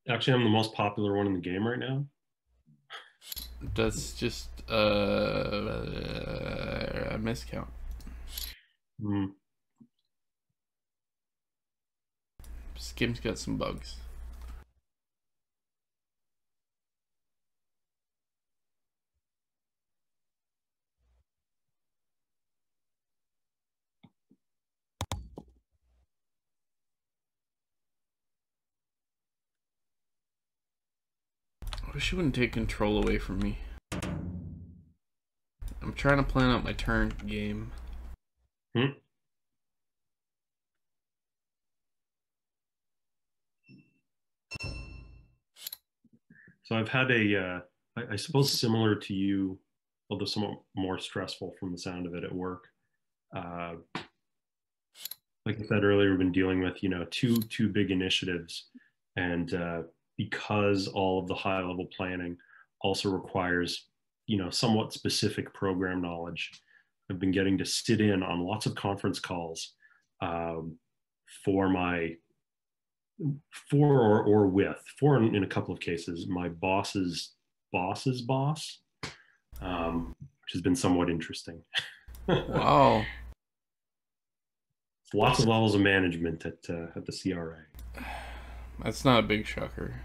Actually, I'm the most popular one in the game right now. That's just a miscount. Skim's got some bugs. I wish you wouldn't take control away from me. I'm trying to plan out my turn game. So I've had I suppose similar to you, although somewhat more stressful from the sound of it at work. Like I said earlier, we've been dealing with, two big initiatives, and because all of the high level planning also requires, somewhat specific program knowledge, I've been getting to sit in on lots of conference calls for in a couple of cases, my boss's boss's boss, which has been somewhat interesting. Wow. Lots of levels of management at the CRA. That's not a big shocker.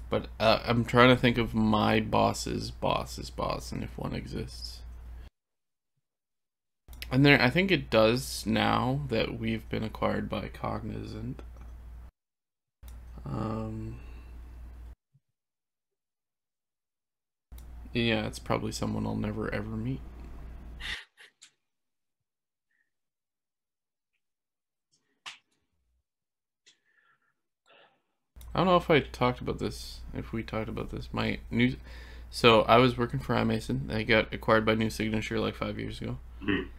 But I'm trying to think of my boss's boss's boss, and if one exists. And I think it does now that we've been acquired by Cognizant. Yeah, it's probably someone I'll never ever meet. I don't know if we talked about this. So I was working for iMason. They got acquired by New Signature like 5 years ago. Mm-hmm.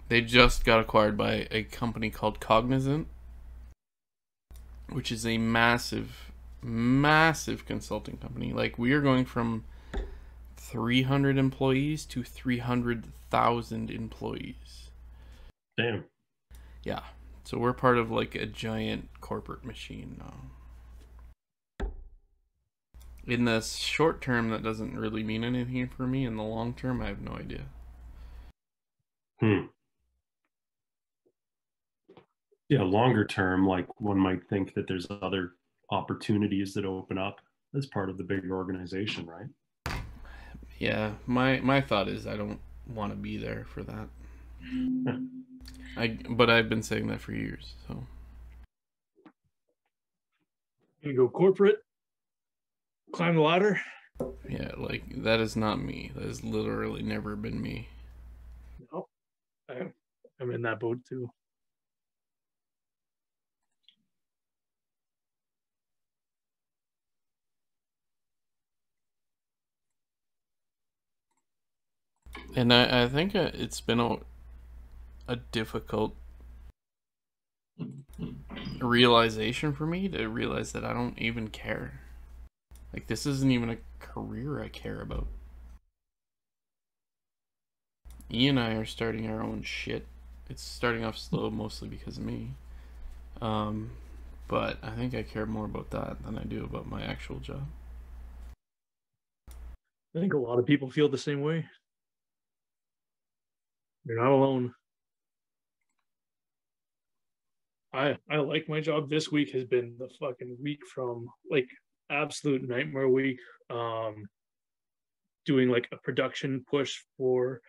They just got acquired by a company called Cognizant, which is a massive, massive consulting company. Like, we are going from 300 employees to 300,000 employees. Damn. Yeah. So we're part of like a giant corporate machine now. In the short term, that doesn't really mean anything for me. In the long term, I have no idea. Yeah, longer term, like one might think that there's other opportunities that open up as part of the bigger organization, right? Yeah, my thought is I don't want to be there for that. But I've been saying that for years, so. You go corporate, climb the ladder. Yeah, like, that is not me. That has literally never been me. No, I'm in that boat too. And I think it's been a difficult realization for me to realize that I don't even care. Like, this isn't even a career I care about. Ian and I are starting our own shit. It's starting off slow, mostly because of me. But I think I care more about that than I do about my actual job. I think a lot of people feel the same way. You're not alone. I like my job. This week has been the fucking week from like absolute nightmare week. Doing like a production push for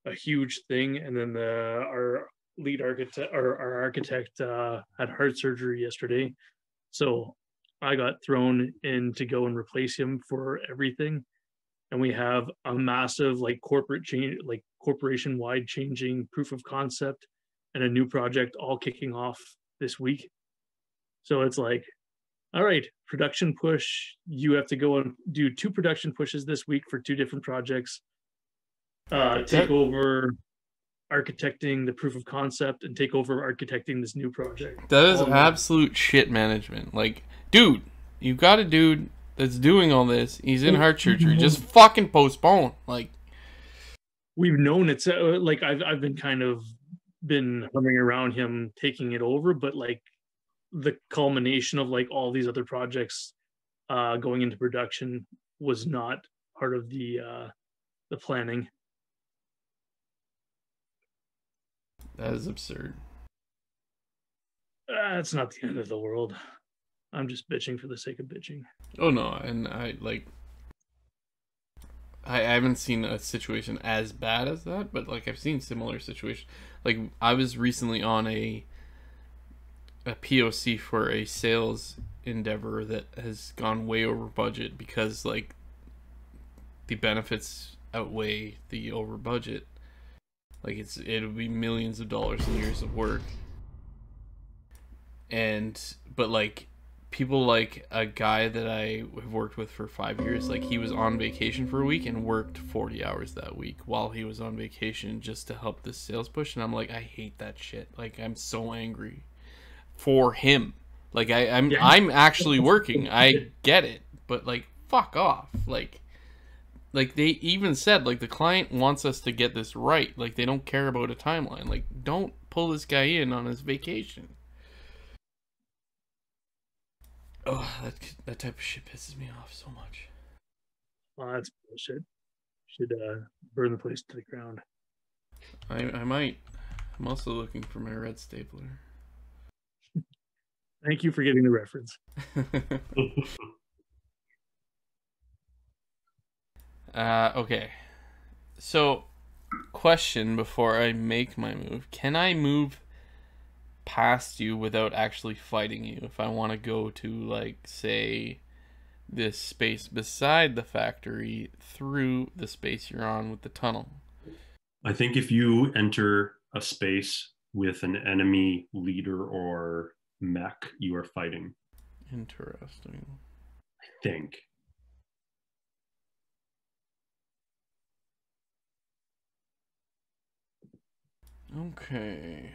a huge thing, and then our lead architect or our architect had heart surgery yesterday, so I got thrown in to go and replace him for everything. And we have a massive like corporate change, like corporation wide changing proof of concept and a new project all kicking off this week. So it's like, all right, production push. You have to go and do 2 production pushes this week for 2 different projects. Take over architecting the proof of concept and take over architecting this new project. That is absolute shit management. Like, dude, you got a dude that's doing all this. He's in heart surgery. Just fucking postpone. Like, we've known it's like I've been kind of been hovering around him taking it over, but like the culmination of like all these other projects going into production was not part of the planning. That is absurd. It's not the end of the world. I'm just bitching for the sake of bitching. Oh no, and I haven't seen a situation as bad as that, but like I've seen similar situations. Like I was recently on a POC for a sales endeavor that has gone way over budget because like the benefits outweigh the over budget. Like it'll be millions of dollars and years of work. But like people like a guy that I have worked with for 5 years, like he was on vacation for a week and worked 40 hours that week while he was on vacation just to help this sales push, and I'm like, I hate that shit. Like I'm so angry for him. Like I'm actually working. I get it, but like fuck off. Like they even said like the client wants us to get this right. Like they don't care about a timeline. Like don't pull this guy in on his vacation. Oh, that type of shit pisses me off so much. Well, that's bullshit. Should burn the place to the ground. I might. I'm also looking for my red stapler. Thank you for getting the reference. Okay. So, question before I make my move. Can I move past you without actually fighting you if I want to go to, like, say, this space beside the factory through the space you're on with the tunnel? I think if you enter a space with an enemy leader or mech, you are fighting. Interesting. I think. Okay.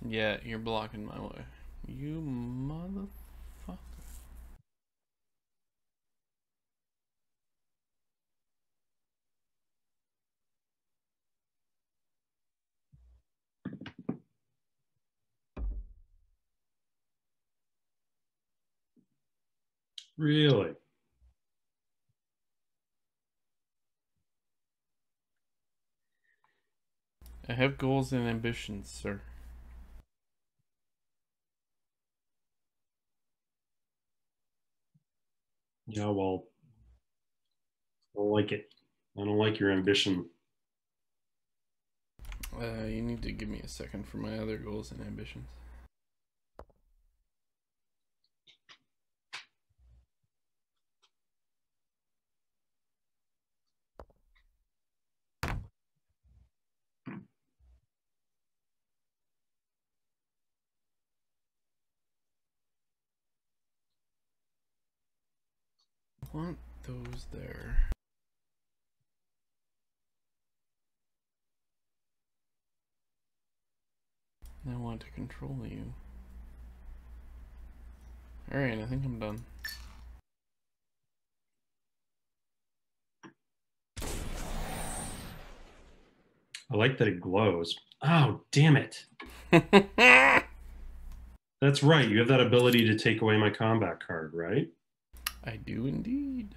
Yeah, you're blocking my way. You motherfucker. Really? I have goals and ambitions, sir. Yeah, well, I don't like it. I don't like your ambition. You need to give me a second for my other goals and ambitions. I want those there. I want to control you. Alright, I think I'm done. I like that it glows. Oh, damn it. That's right. You have that ability to take away my combat card, right? I do indeed.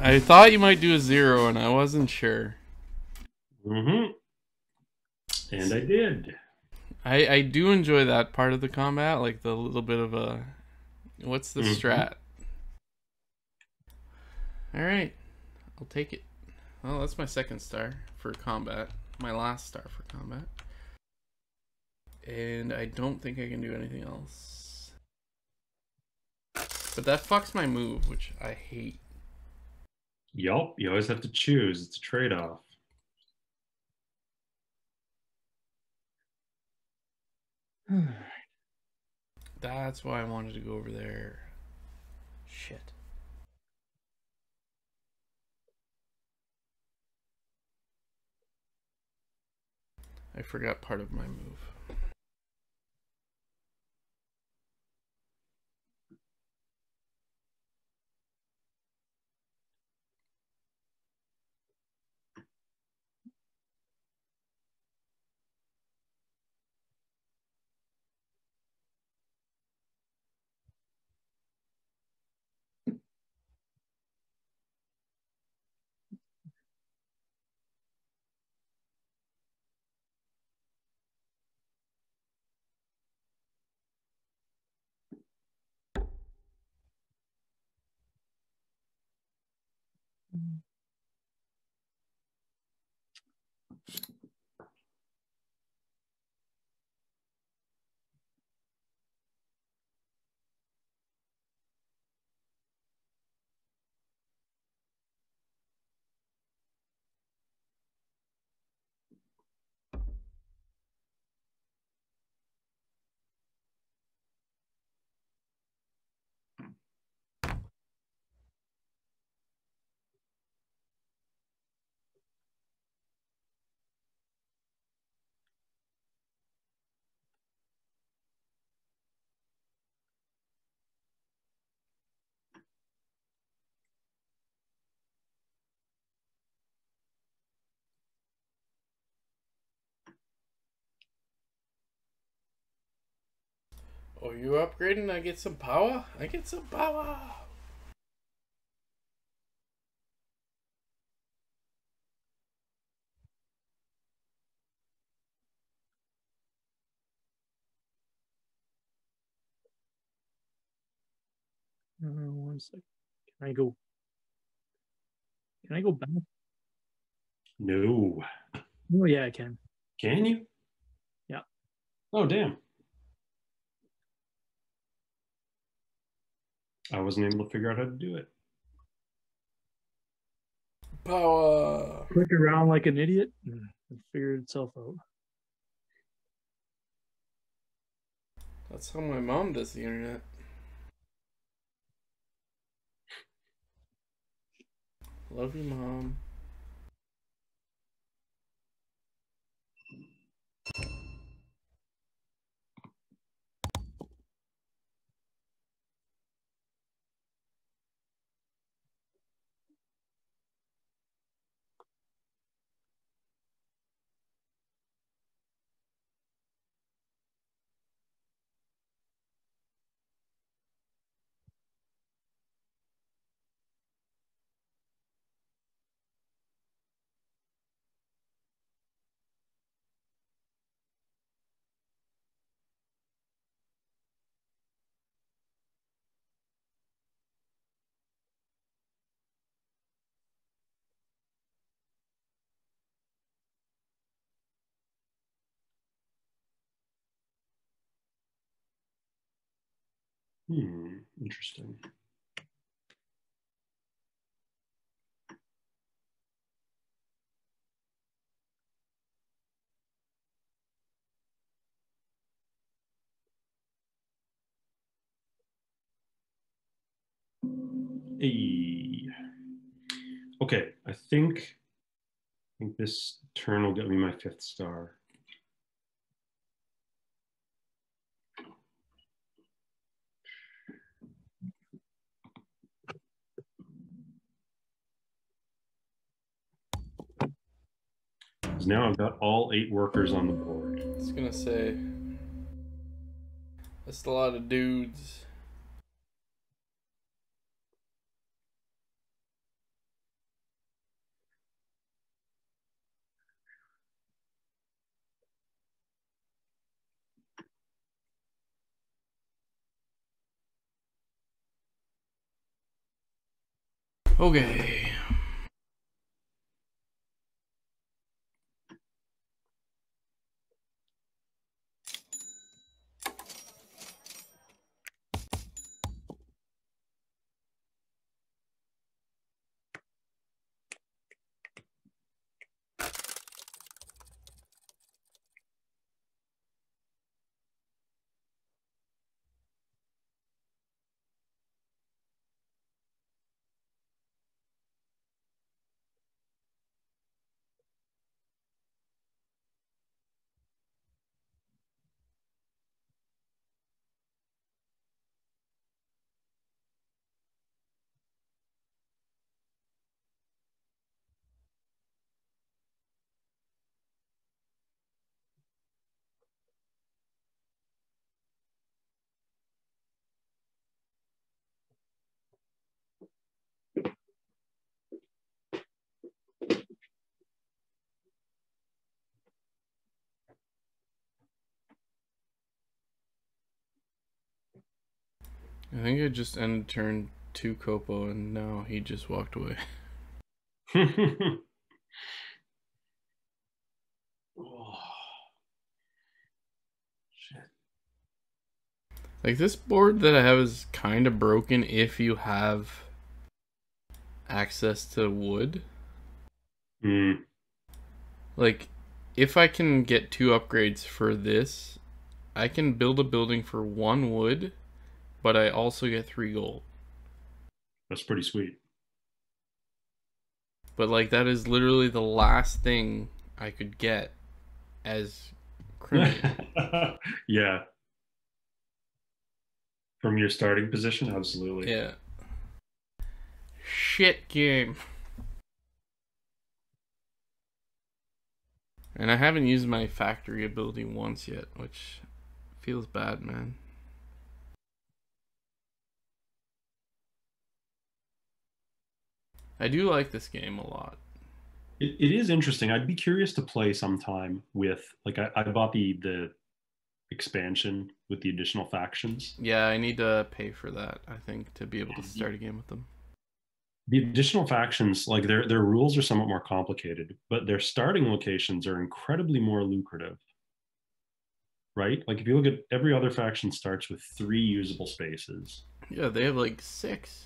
I thought you might do a 0 and I wasn't sure. Mm-hmm. And I did. I do enjoy that part of the combat, like the little bit of a what's the strat? All right, I'll take it. Well, that's my second star for combat. My last star for combat. And I don't think I can do anything else. But that fucks my move, which I hate. Yup, you always have to choose. It's a trade-off. That's why I wanted to go over there. Shit. I forgot part of my move. Oh, you upgrading? I get some power? I get some power! One second. Can I go? Can I go back? No. Oh yeah, I can. Can you? Yeah. Oh, damn. I wasn't able to figure out how to do it. Power! Click around like an idiot and figure itself out. That's how my mom does the internet. Love you, Mom. Interesting. Hey. Okay, I think this turn will get me my 5th star. Because now I've got all 8 workers on the board. I was gonna say, that's a lot of dudes. Okay. I think I just ended turn 2 Copo and now he just walked away. Oh, shit. Like, this board that I have is kind of broken if you have access to wood. Mm. Like, if I can get 2 upgrades for this, I can build a building for 1 wood, but I also get 3 gold. That's pretty sweet. But, like, that is literally the last thing I could get as criminal. Yeah. From your starting position, absolutely. Yeah. Shit game. And I haven't used my factory ability once yet, which feels bad, man. I do like this game a lot. It is interesting. I'd be curious to play sometime with, like, I bought the expansion with the additional factions. Yeah, I need to pay for that, I think, to be able to start a game with them. The additional factions, like, their rules are somewhat more complicated, but their starting locations are incredibly more lucrative. Right? Like, if you look at every other faction starts with 3 usable spaces. Yeah, they have like 6.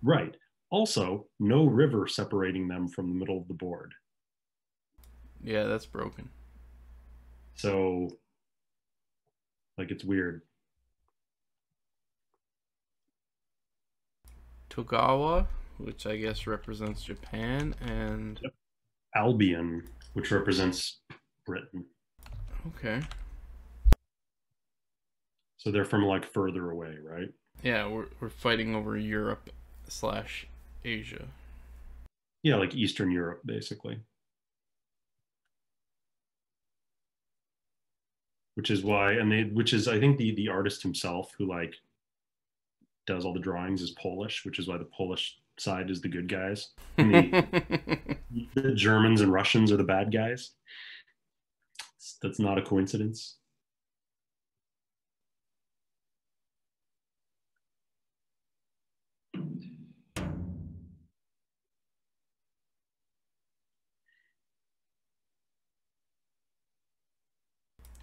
Right. Also, no river separating them from the middle of the board. Yeah, that's broken. So, like, it's weird. Togawa, which I guess represents Japan, and... Yep. Albion, which represents Britain. Okay. So they're from, like, further away, right? Yeah, we're fighting over Europe / Asia. Yeah, like Eastern Europe, basically. Which is why, which is, I think, the artist himself who, like, does all the drawings is Polish, which is why the Polish side is the good guys. And the Germans and Russians are the bad guys. That's not a coincidence.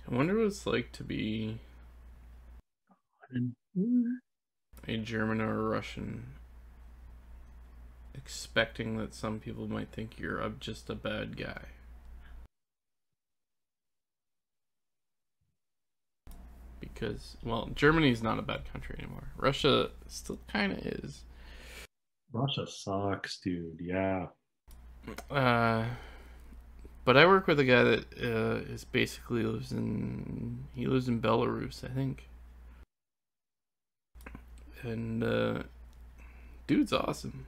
I wonder what it's like to be a German or a Russian, expecting that some people might think you're just a bad guy. Because, well, Germany's not a bad country anymore. Russia still kind of is. Russia sucks, dude. Yeah. But I work with a guy that is basically lives in Belarus, I think. And dude's awesome.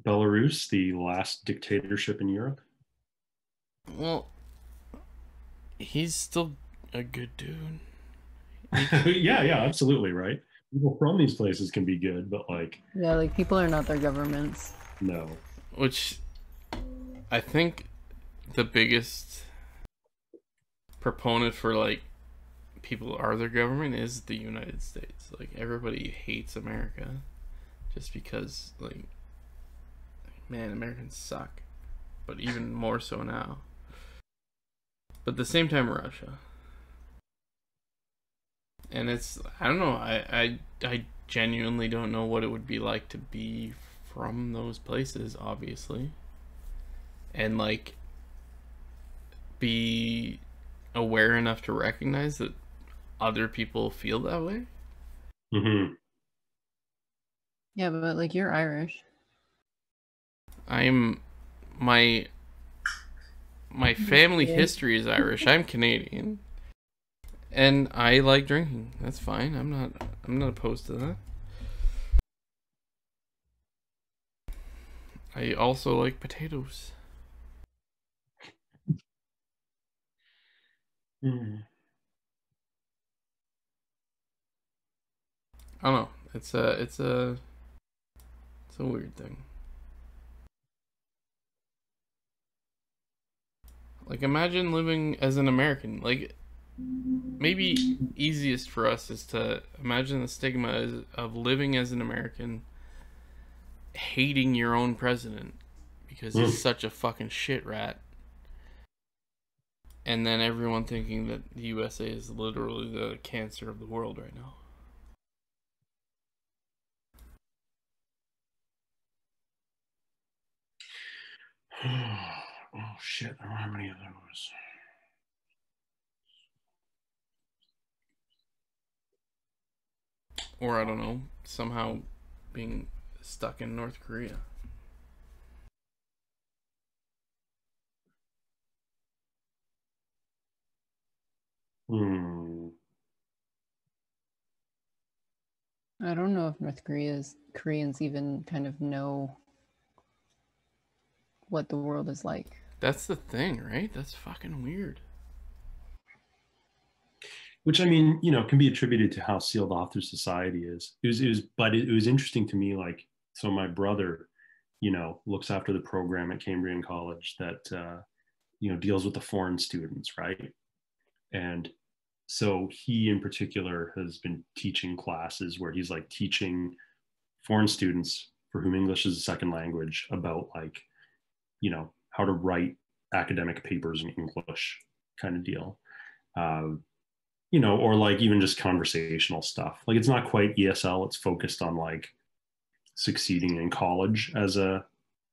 Belarus, the last dictatorship in Europe. Well, he's still a good dude. Yeah, absolutely, right? People from these places can be good, but, like... Yeah, like, people are not their governments. No. Which, I think the biggest proponent for, like, people are their government is the United States. Like, everybody hates America just because, like, man, Americans suck. But even more so now. But at the same time, Russia. And it's, I don't know, I genuinely don't know what it would be like to be from those places, obviously. And, like, be aware enough to recognize that other people feel that way. Mm-hmm. Yeah, but like you're Irish. I'm my family history is Irish. I'm Canadian. And I like drinking. That's fine. I'm not opposed to that. I also like potatoes. Mm. I don't know. It's a weird thing. Like, imagine living as an American. Like, maybe easiest for us is to imagine the stigma of living as an American, hating your own president because he's such a fucking shit rat, and then everyone thinking that the USA is literally the cancer of the world right now. Oh shit, I don't have any of those. Or, I don't know, somehow being stuck in North Korea. I don't know if Koreans even kind of know what the world is like. That's the thing, right? That's fucking weird. Which, I mean, you know, can be attributed to how sealed off their society is. It was interesting to me. Like, so my brother, you know, looks after the program at Cambrian College that, you know, deals with the foreign students, right? And so he in particular has been teaching classes where he's like teaching foreign students for whom English is a second language about, like, you know, how to write academic papers in English kind of deal. You know, or like even just conversational stuff. Like, it's not quite ESL, it's focused on like succeeding in college as a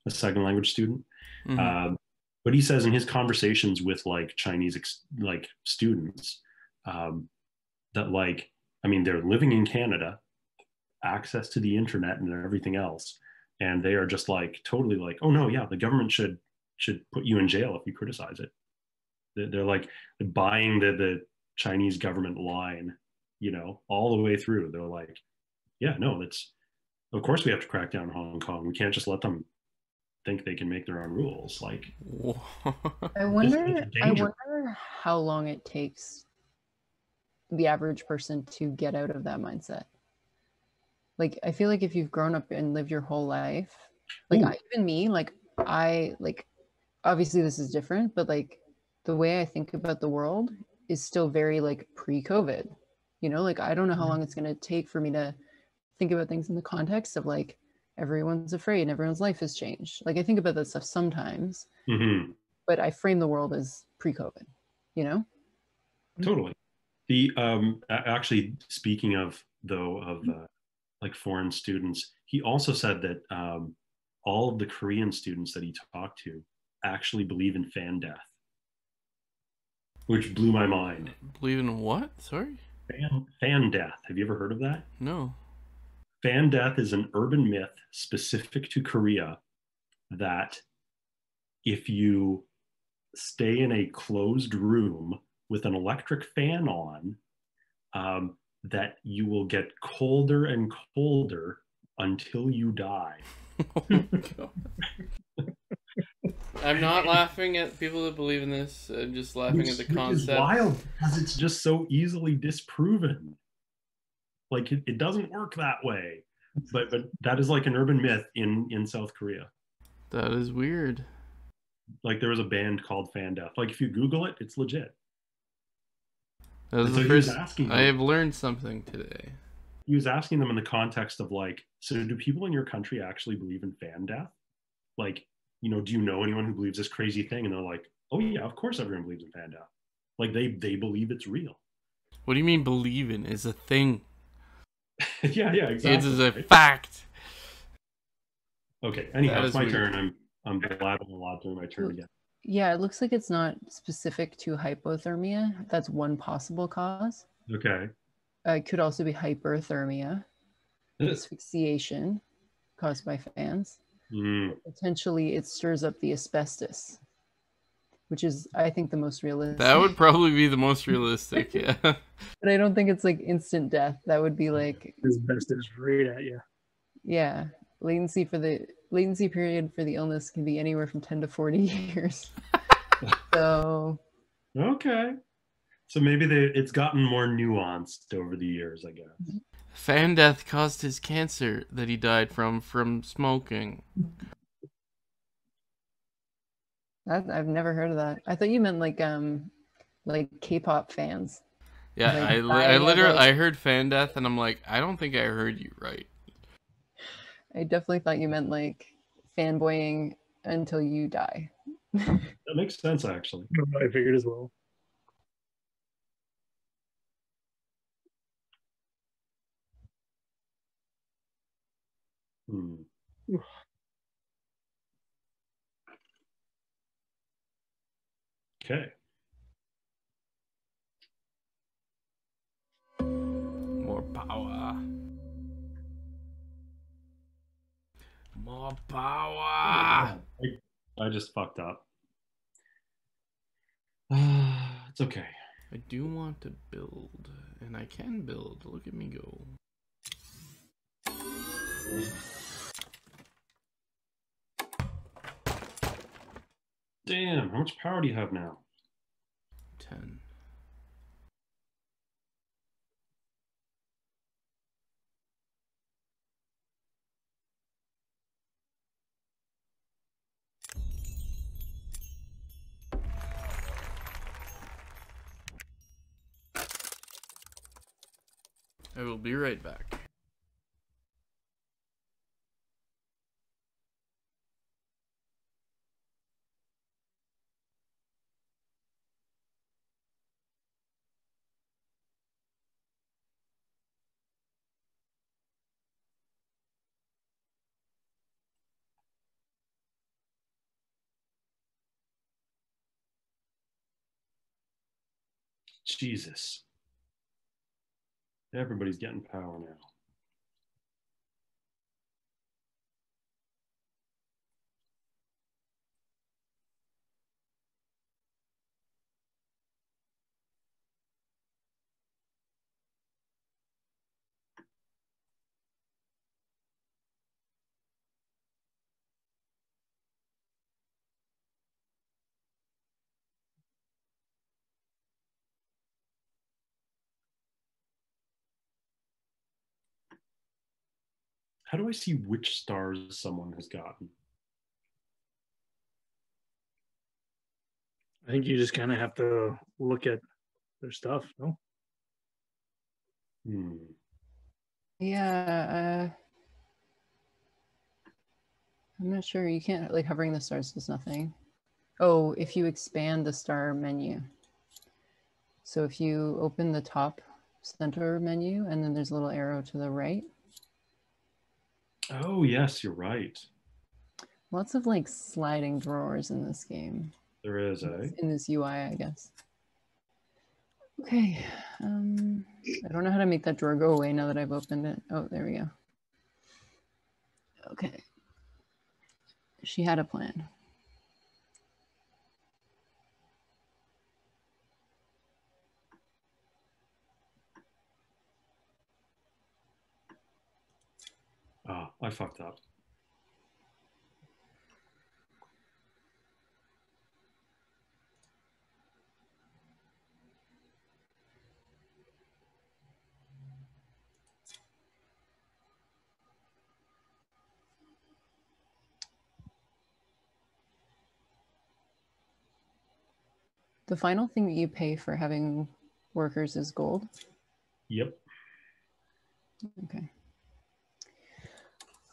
second language student. Mm-hmm. But he says in his conversations with like Chinese like students, that, like, I mean, they're living in Canada, access to the internet and everything else, and they are just like totally like, oh no, yeah, the government should put you in jail if you criticize it. They're like buying the Chinese government line, you know, all the way through. They're like, yeah, no, that's, of course we have to crack down on Hong Kong. We can't just let them think they can make their own rules. Like, I wonder how long it takes the average person to get out of that mindset. Like, I feel like if you've grown up and lived your whole life, like even me, like I like, obviously this is different, but like the way I think about the world is still very like pre-COVID. You know, like I don't know how long it's going to take for me to think about things in the context of like everyone's afraid and everyone's life has changed. Like I think about that stuff sometimes, but I frame the world as pre-COVID, you know? Totally. The actually, speaking of though of like foreign students, he also said that all of the Korean students that he talked to actually believe in fan death, which blew my mind. Believe in what? Sorry? Fan death. Have you ever heard of that? No. Fan death is an urban myth specific to Korea that if you stay in a closed room with an electric fan on, that you will get colder and colder until you die. Oh my God. I'm not laughing at people that believe in this. I'm just laughing at the concept. Which is wild because it's just so easily disproven. Like, it doesn't work that way. But that is like an urban myth in South Korea. That is weird. Like, there was a band called Fan Death. Like, if you Google it, it's legit. That was And the so he was first. asking I them, have learned something today. he was asking them in the context of like, so do people in your country actually believe in fan death? Like, do you know anyone who believes this crazy thing? And they're like, oh yeah, of course everyone believes in fan death. Like they believe it's real. What do you mean believe in? Is a thing. Yeah, It exactly. is a Right? fact. Okay. Anyhow, That it's is my weird. turn. I'm blabbing a lot during my turn again. Yeah, it looks like it's not specific to hypothermia. That's one possible cause. Okay. It could also be hyperthermia, asphyxiation caused by fans. Mm. Potentially, it stirs up the asbestos, which is, I think, the most realistic. That would probably be the most realistic, yeah. But I don't think it's like instant death. That would be like, Asbestos right at you. yeah, latency period for the illness can be anywhere from 10 to 40 years. So Okay. So maybe it's gotten more nuanced over the years, I guess. Fan death caused his cancer that he died from smoking. I've never heard of that. I thought you meant like K-pop fans. Yeah, Like, I dying of, literally like- I heard fan death and I'm like, I don't think I heard you right. I definitely thought you meant like fanboying until you die. That makes sense, actually. I figured as well. Hmm. Okay. More power. More power. I just fucked up. It's okay. I do want to build, and I can build. Look at me go. Damn, how much power do you have now? 10. I will be right back. Jesus. Everybody's getting power now. How do I see which stars someone has gotten? I think you just kind of have to look at their stuff, no? Hmm. Yeah, I'm not sure. You can't, like, hovering the stars does nothing. Oh, if you expand the star menu. So if you open the top center menu and then there's a little arrow to the right. Oh, yes, you're right. Lots of like sliding drawers in this game. There is, eh? In this UI, I guess. Okay. I don't know how to make that drawer go away now that I've opened it. Oh, there we go. Okay. She had a plan. Oh, I fucked up. The final thing that you pay for having Workers is gold. Yep. Okay.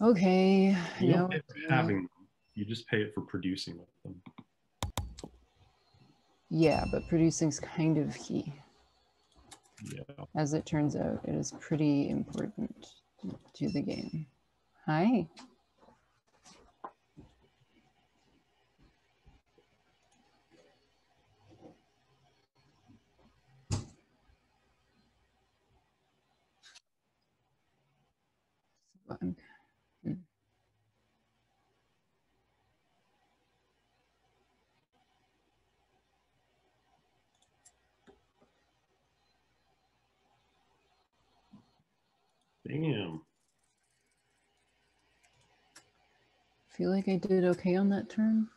Okay. You don't pay for having them. You just pay it for producing with them. Yeah, but producing's kind of key. Yeah. As it turns out, it is pretty important to the game. Hi. Damn. Feel like I did okay on that turn.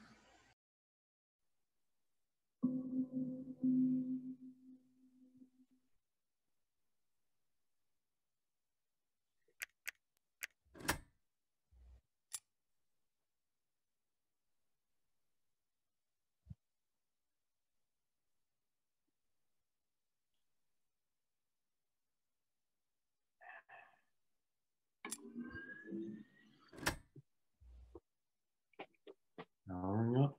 Powering up.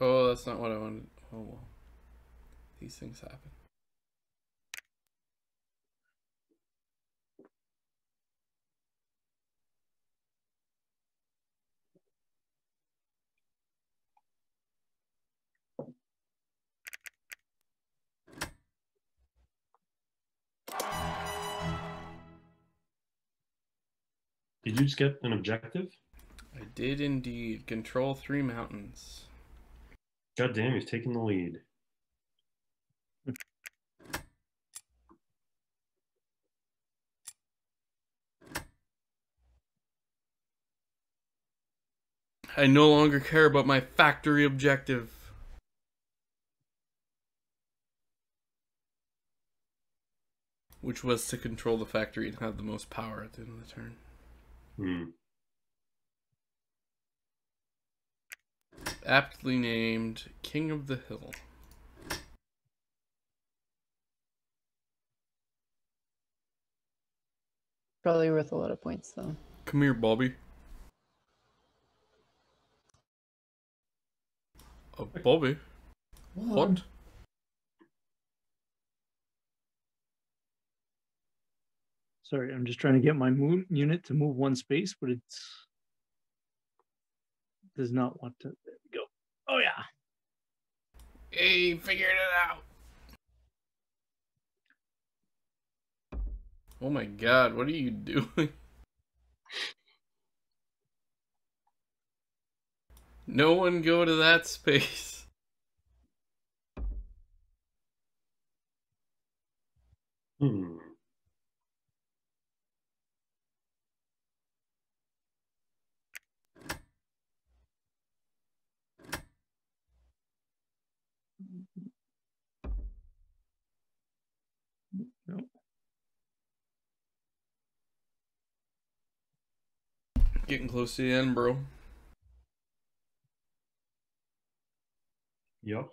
Oh, that's not what I wanted. Oh well. These things happen. Did you just get an objective? I did indeed. Control 3 mountains. God damn, he's taking the lead. I no longer care about my factory objective, which was to control the factory and have the most power at the end of the turn. Aptly named King of the Hill. Probably worth a lot of points though. Come here, Bobby. Bobby? What? Sorry, I'm just trying to get my unit to move one space, but it does not want to. There we go. Oh yeah. Hey, figured it out. Oh my god, what are you doing? No one go to that space. No. Getting close to the end, bro. Yep.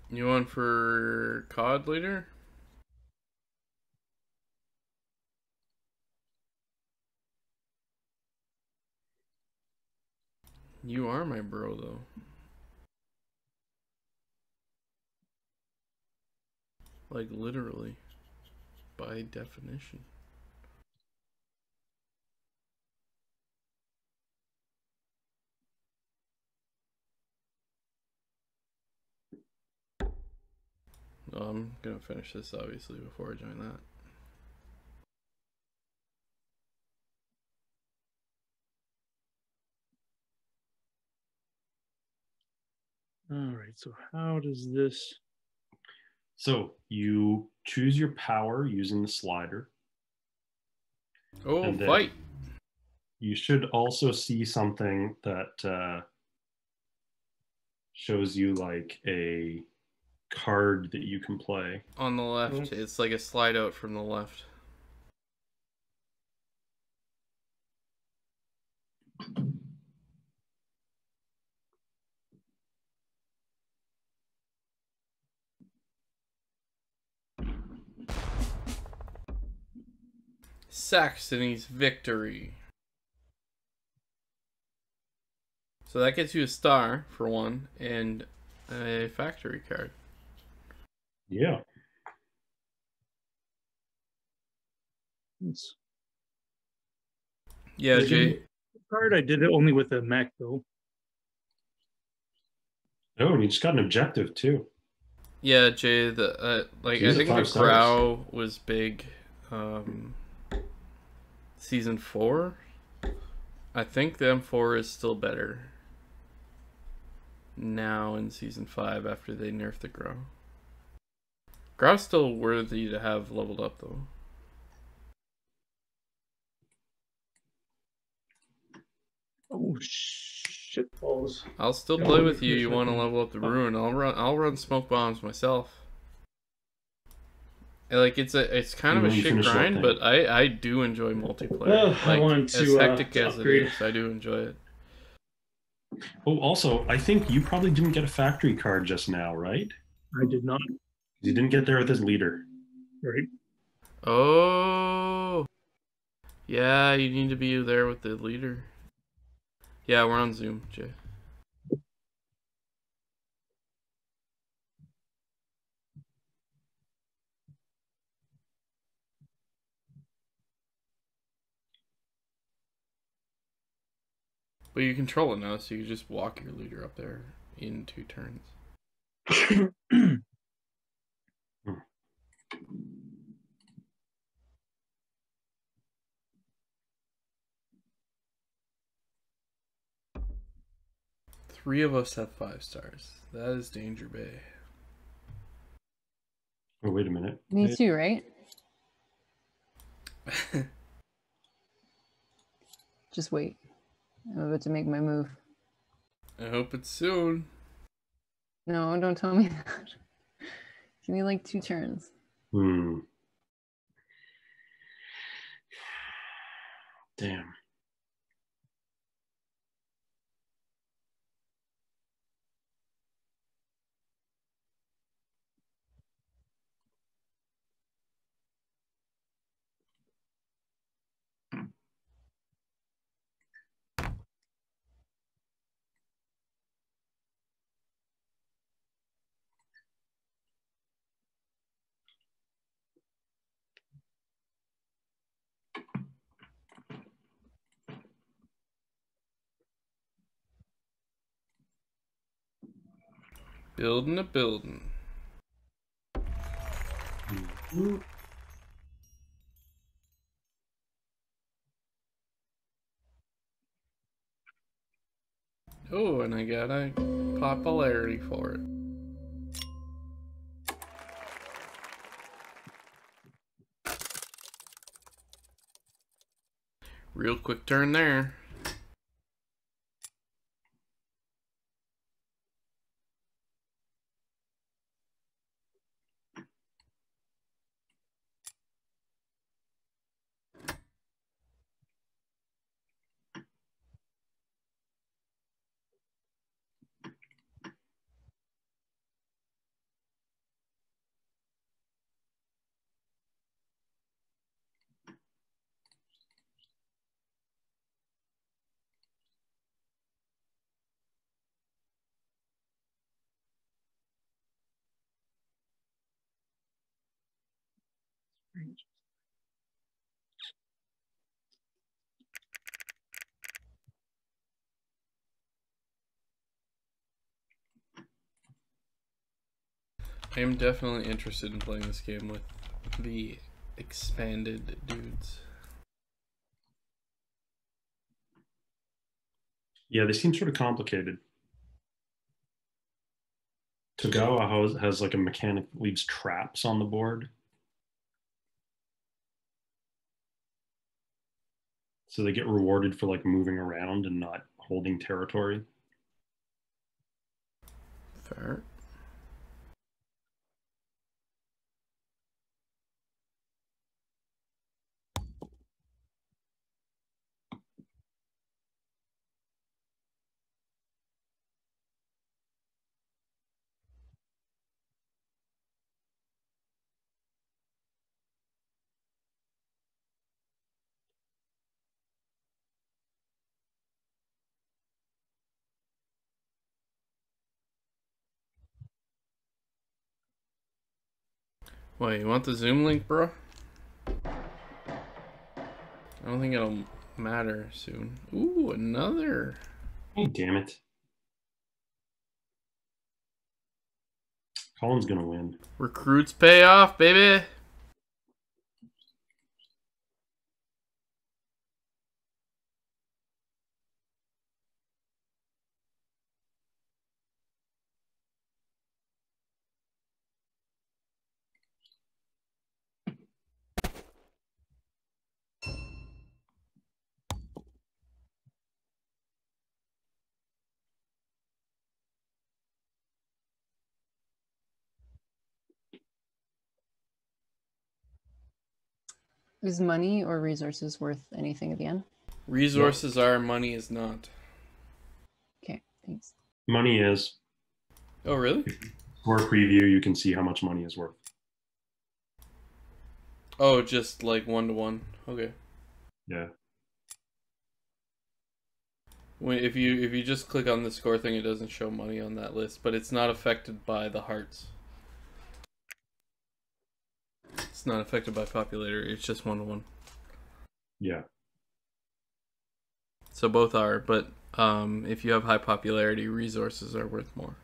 You on for COD later? You are my bro, though. Like, literally. By definition. Well, I'm gonna finish this obviously before I join that. All right, so how does this... So you choose your power using the slider. Oh, And then fight! you should also see something that shows you like a card that you can play. On the left, it's like a slide out from the left. Saxony's victory. So that gets you a star for one and a factory card. Yeah. It's... Yeah, Jay. Card, I did it only with a mech though. Oh, and you just got an objective too. Yeah, Jay. The like Jeez, I think the 5 stars. Grow was big. Season 4. I think the M4 is still better now in season 5 after they nerfed the Grow. Grow's still worthy to have leveled up though. Oh shit balls! I'll still play with you. You want to level up the Ruin? I'll run smoke bombs myself. Like it's kind of a shit grind, but I do enjoy multiplayer. Well, I wanted as to hectic as upgrade. it is, I do enjoy it. Oh, also, I think you probably didn't get a factory card just now, right? I did not. You didn't get there with his leader. Right. Oh, yeah, you need to be there with the leader. Yeah, we're on Zoom, Jay. But you control it now, so you just walk your leader up there in 2 turns. Three of us have 5 stars. That is Danger Bay. Oh, wait a minute. Me too, right? Just wait. I'm about to make my move. I hope it's soon. No, don't tell me that. Give me like 2 turns. Damn. Building a building. Oh, and I got a popularity for it. Real quick turn there. I am definitely interested in playing this game with the expanded dudes. Yeah, they seem sort of complicated. Togawa has like a mechanic that leaves traps on the board. So they get rewarded for like moving around and not holding territory. Fair. Wait, you want the Zoom link, bro? I don't think it'll matter soon. Ooh, another. Oh, damn it. Colin's gonna win. Recruits pay off, baby. Is money or resources worth anything at the end? Resources are, money is not. Okay, thanks. Money is. Oh, really? For a preview, you can see how much money is worth. Oh, just like 1-to-1. Okay. Yeah. If you just click on the score thing, it doesn't show money on that list, but it's not affected by the hearts. It's not affected by popularity. It's just 1-to-1. Yeah. So both are, but if you have high popularity, resources are worth more.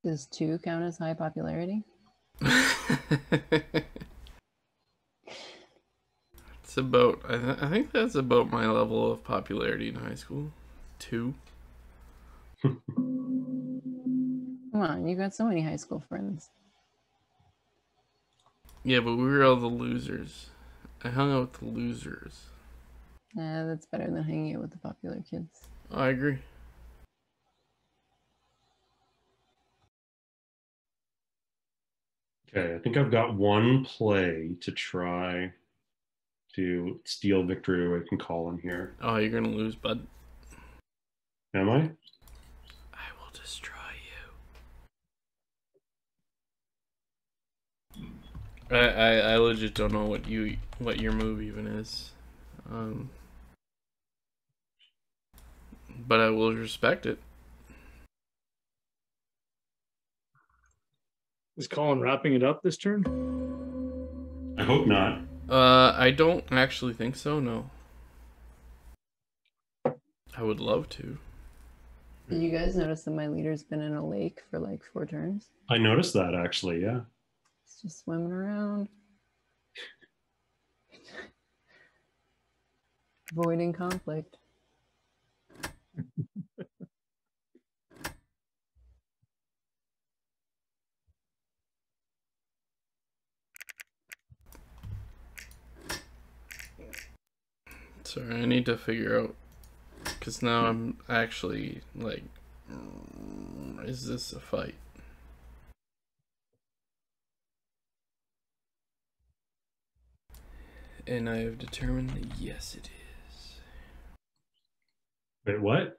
Does 2 count as high popularity? It's about, I think that's about my level of popularity in high school. 2. Come on, you got so many high school friends. Yeah, but we were all the losers. I hung out with the losers. That's better than hanging out with the popular kids. I agree. Okay, I think I've got one play to try to steal victory away from Colin here. Oh, you're gonna lose, bud. Am I? I will destroy you. I legit don't know what your move even is. But I will respect it. Is Colin wrapping it up this turn? I hope not. I don't actually think so, no. I would love to. Did you guys notice that my leader's been in a lake for like 4 turns? I noticed that actually, yeah. It's just swimming around. Avoiding conflict. Sorry, I need to figure out, because now I'm actually like, is this a fight? And I have determined that yes, it is. Wait, what?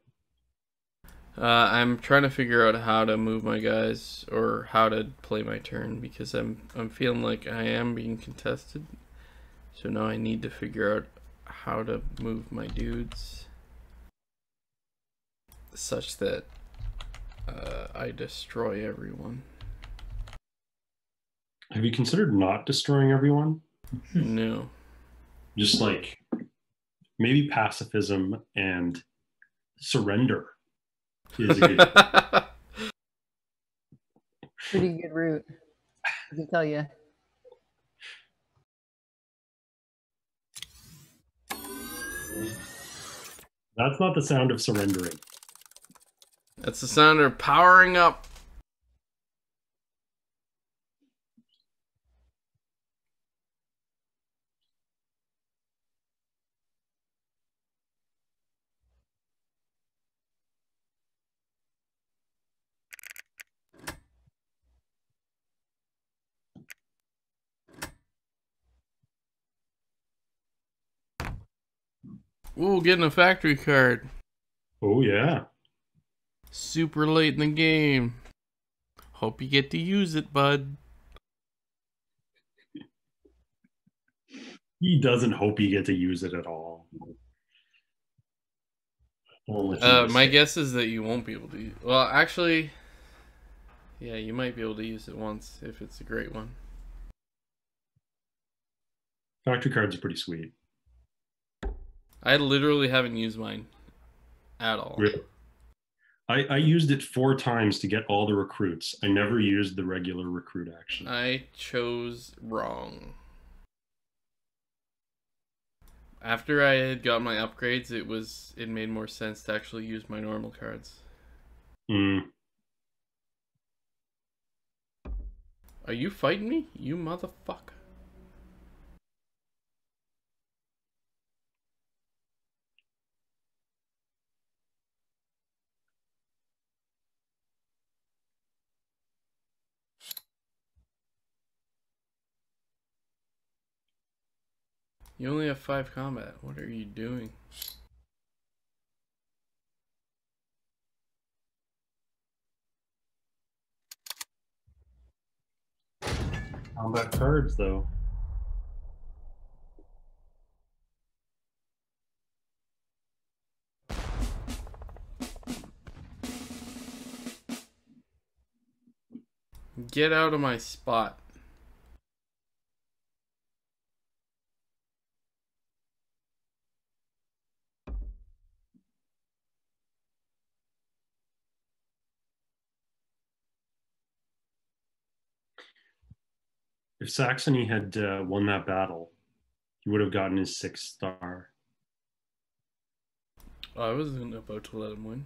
I'm trying to figure out how to move my guys or how to play my turn, because I'm feeling like I am being contested. So now I need to figure out how to move my dudes such that I destroy everyone. Have you considered not destroying everyone? No. Just like maybe pacifism and surrender is a good. Pretty good route, I can tell you. That's not the sound of surrendering. That's the sound of powering up. Ooh, getting a factory card. Oh yeah. Super late in the game. Hope you get to use it, bud. He doesn't hope you get to use it at all. I'll let you My say. guess is that you won't be able to use. Well, actually, yeah, you might be able to use it once if it's a great one. Factory cards are pretty sweet. I literally haven't used mine at all. Really? I used it 4 times to get all the recruits. I never used the regular recruit action. I chose wrong. After I had got my upgrades, it made more sense to actually use my normal cards. Mm. Are you fighting me, you motherfucker? You only have 5 combat. What are you doing? Combat cards, though. Get out of my spot. If Saxony had won that battle, he would have gotten his 6th star. Oh, I wasn't about to let him win.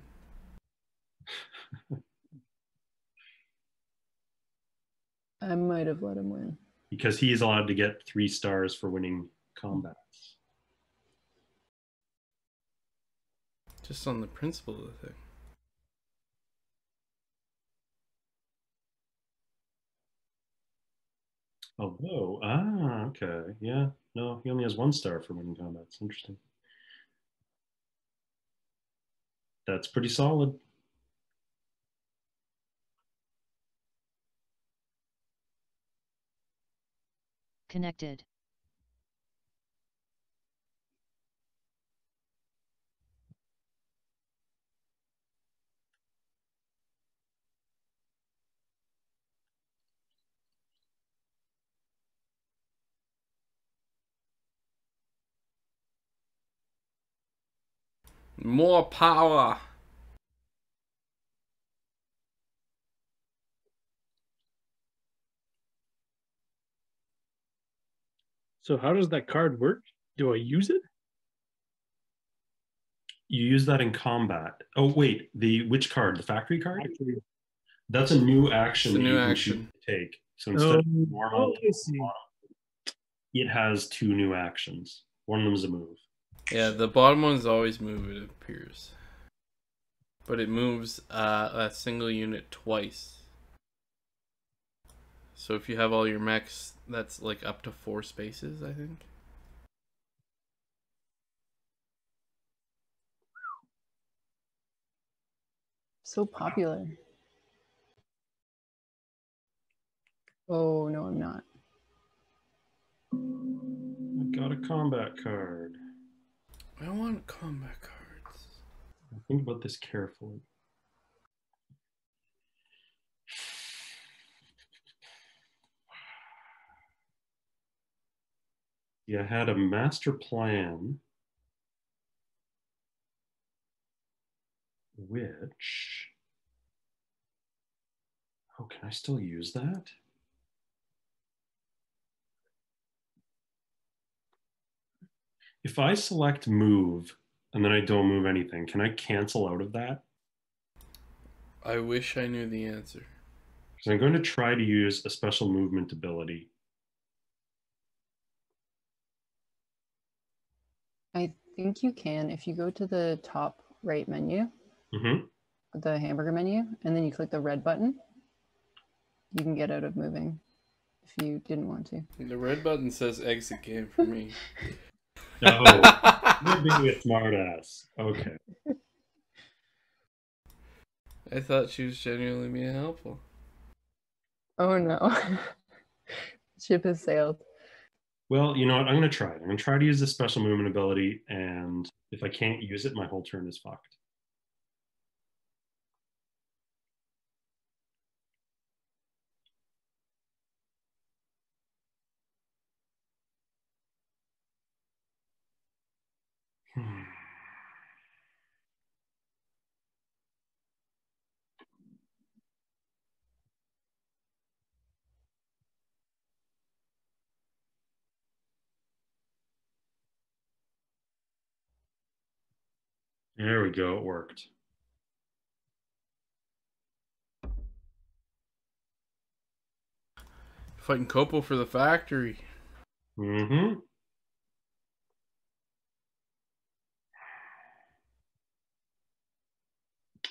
I might have let him win. Because he is allowed to get 3 stars for winning combats. Just on the principle of the thing. Oh, whoa. Okay. Yeah. No, he only has 1 star for winning combats. Interesting. That's pretty solid. Connected. More power. So how does that card work? Do I use it? You use that in combat. Oh, wait. Which card? The factory card? Actually, That's a new action It's a that new you can action. choose to take. So instead of oh, normal, I see. it has 2 new actions. One of them is a move. Yeah, the bottom ones always move, it appears. But it moves that single unit twice. So if you have all your mechs, that's like up to 4 spaces, I think. So popular. Oh, no, I'm not. I got a combat card. I want combat cards. Think about this carefully. You had a master plan. which... Oh, can I still use that? If I select move and then I don't move anything, can I cancel out of that? I wish I knew the answer. Because I'm going to try to use a special movement ability. I think you can if you go to the top right menu, the hamburger menu, and then you click the red button. You can get out of moving if you didn't want to. The red button says exit game for me. Oh, you're being a smartass. Okay. I thought she was genuinely being helpful. Oh no. Ship has sailed. Well, you know what? I'm going to try it. I'm going to try to use this special movement ability, and if I can't use it, my whole turn is fucked. There we go. It worked. Fighting Copo for the factory. Mm-hmm.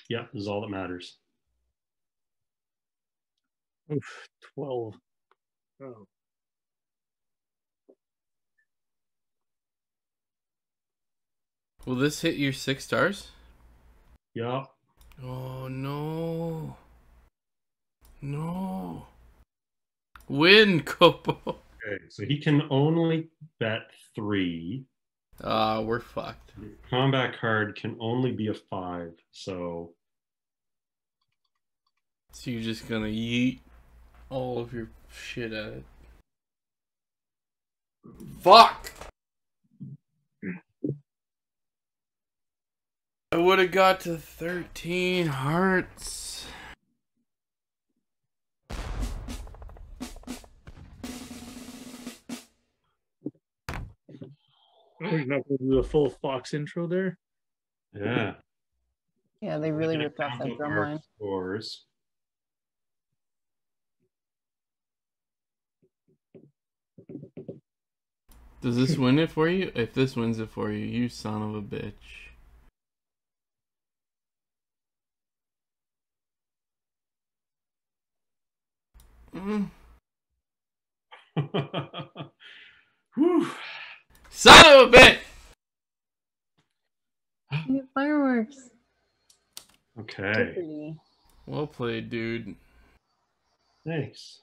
Yeah, this is all that matters. Oof, 12. Oh. Will this hit your 6 stars? Yeah. Oh no. No. Win, Copo. Okay, so he can only bet 3. We're fucked. Combat card can only be a 5, so... So you're just gonna yeet all of your shit at it. Fuck! I would have got to 13 hearts. We're not going to do a full Fox intro there. Yeah. Yeah, they really We're gonna ripped off count that up drum our line. scores. Does this win it for you? If this wins it for you, you son of a bitch. Whew. Son of a bitch! You get fireworks. So Okay. pretty. Well played, dude. Thanks.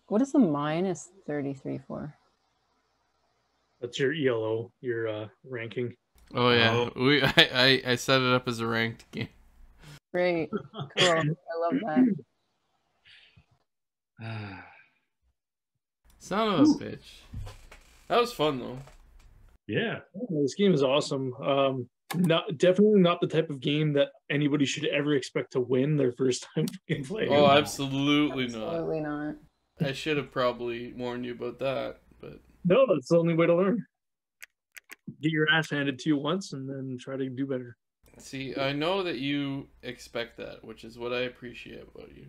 What is the minus 33 for? That's your ELO, your ranking. Oh yeah, Oh. I set it up as a ranked game. Great. Cool. I love that. Son of a bitch. That was fun though. Yeah. This game is awesome. Definitely not the type of game that anybody should ever expect to win their first time playing. Oh, absolutely Absolutely not. not. I should have probably warned you about that, but No, that's the only way to learn. Get your ass handed to you once and then try to do better. see, I know that you expect that, which is what I appreciate about you.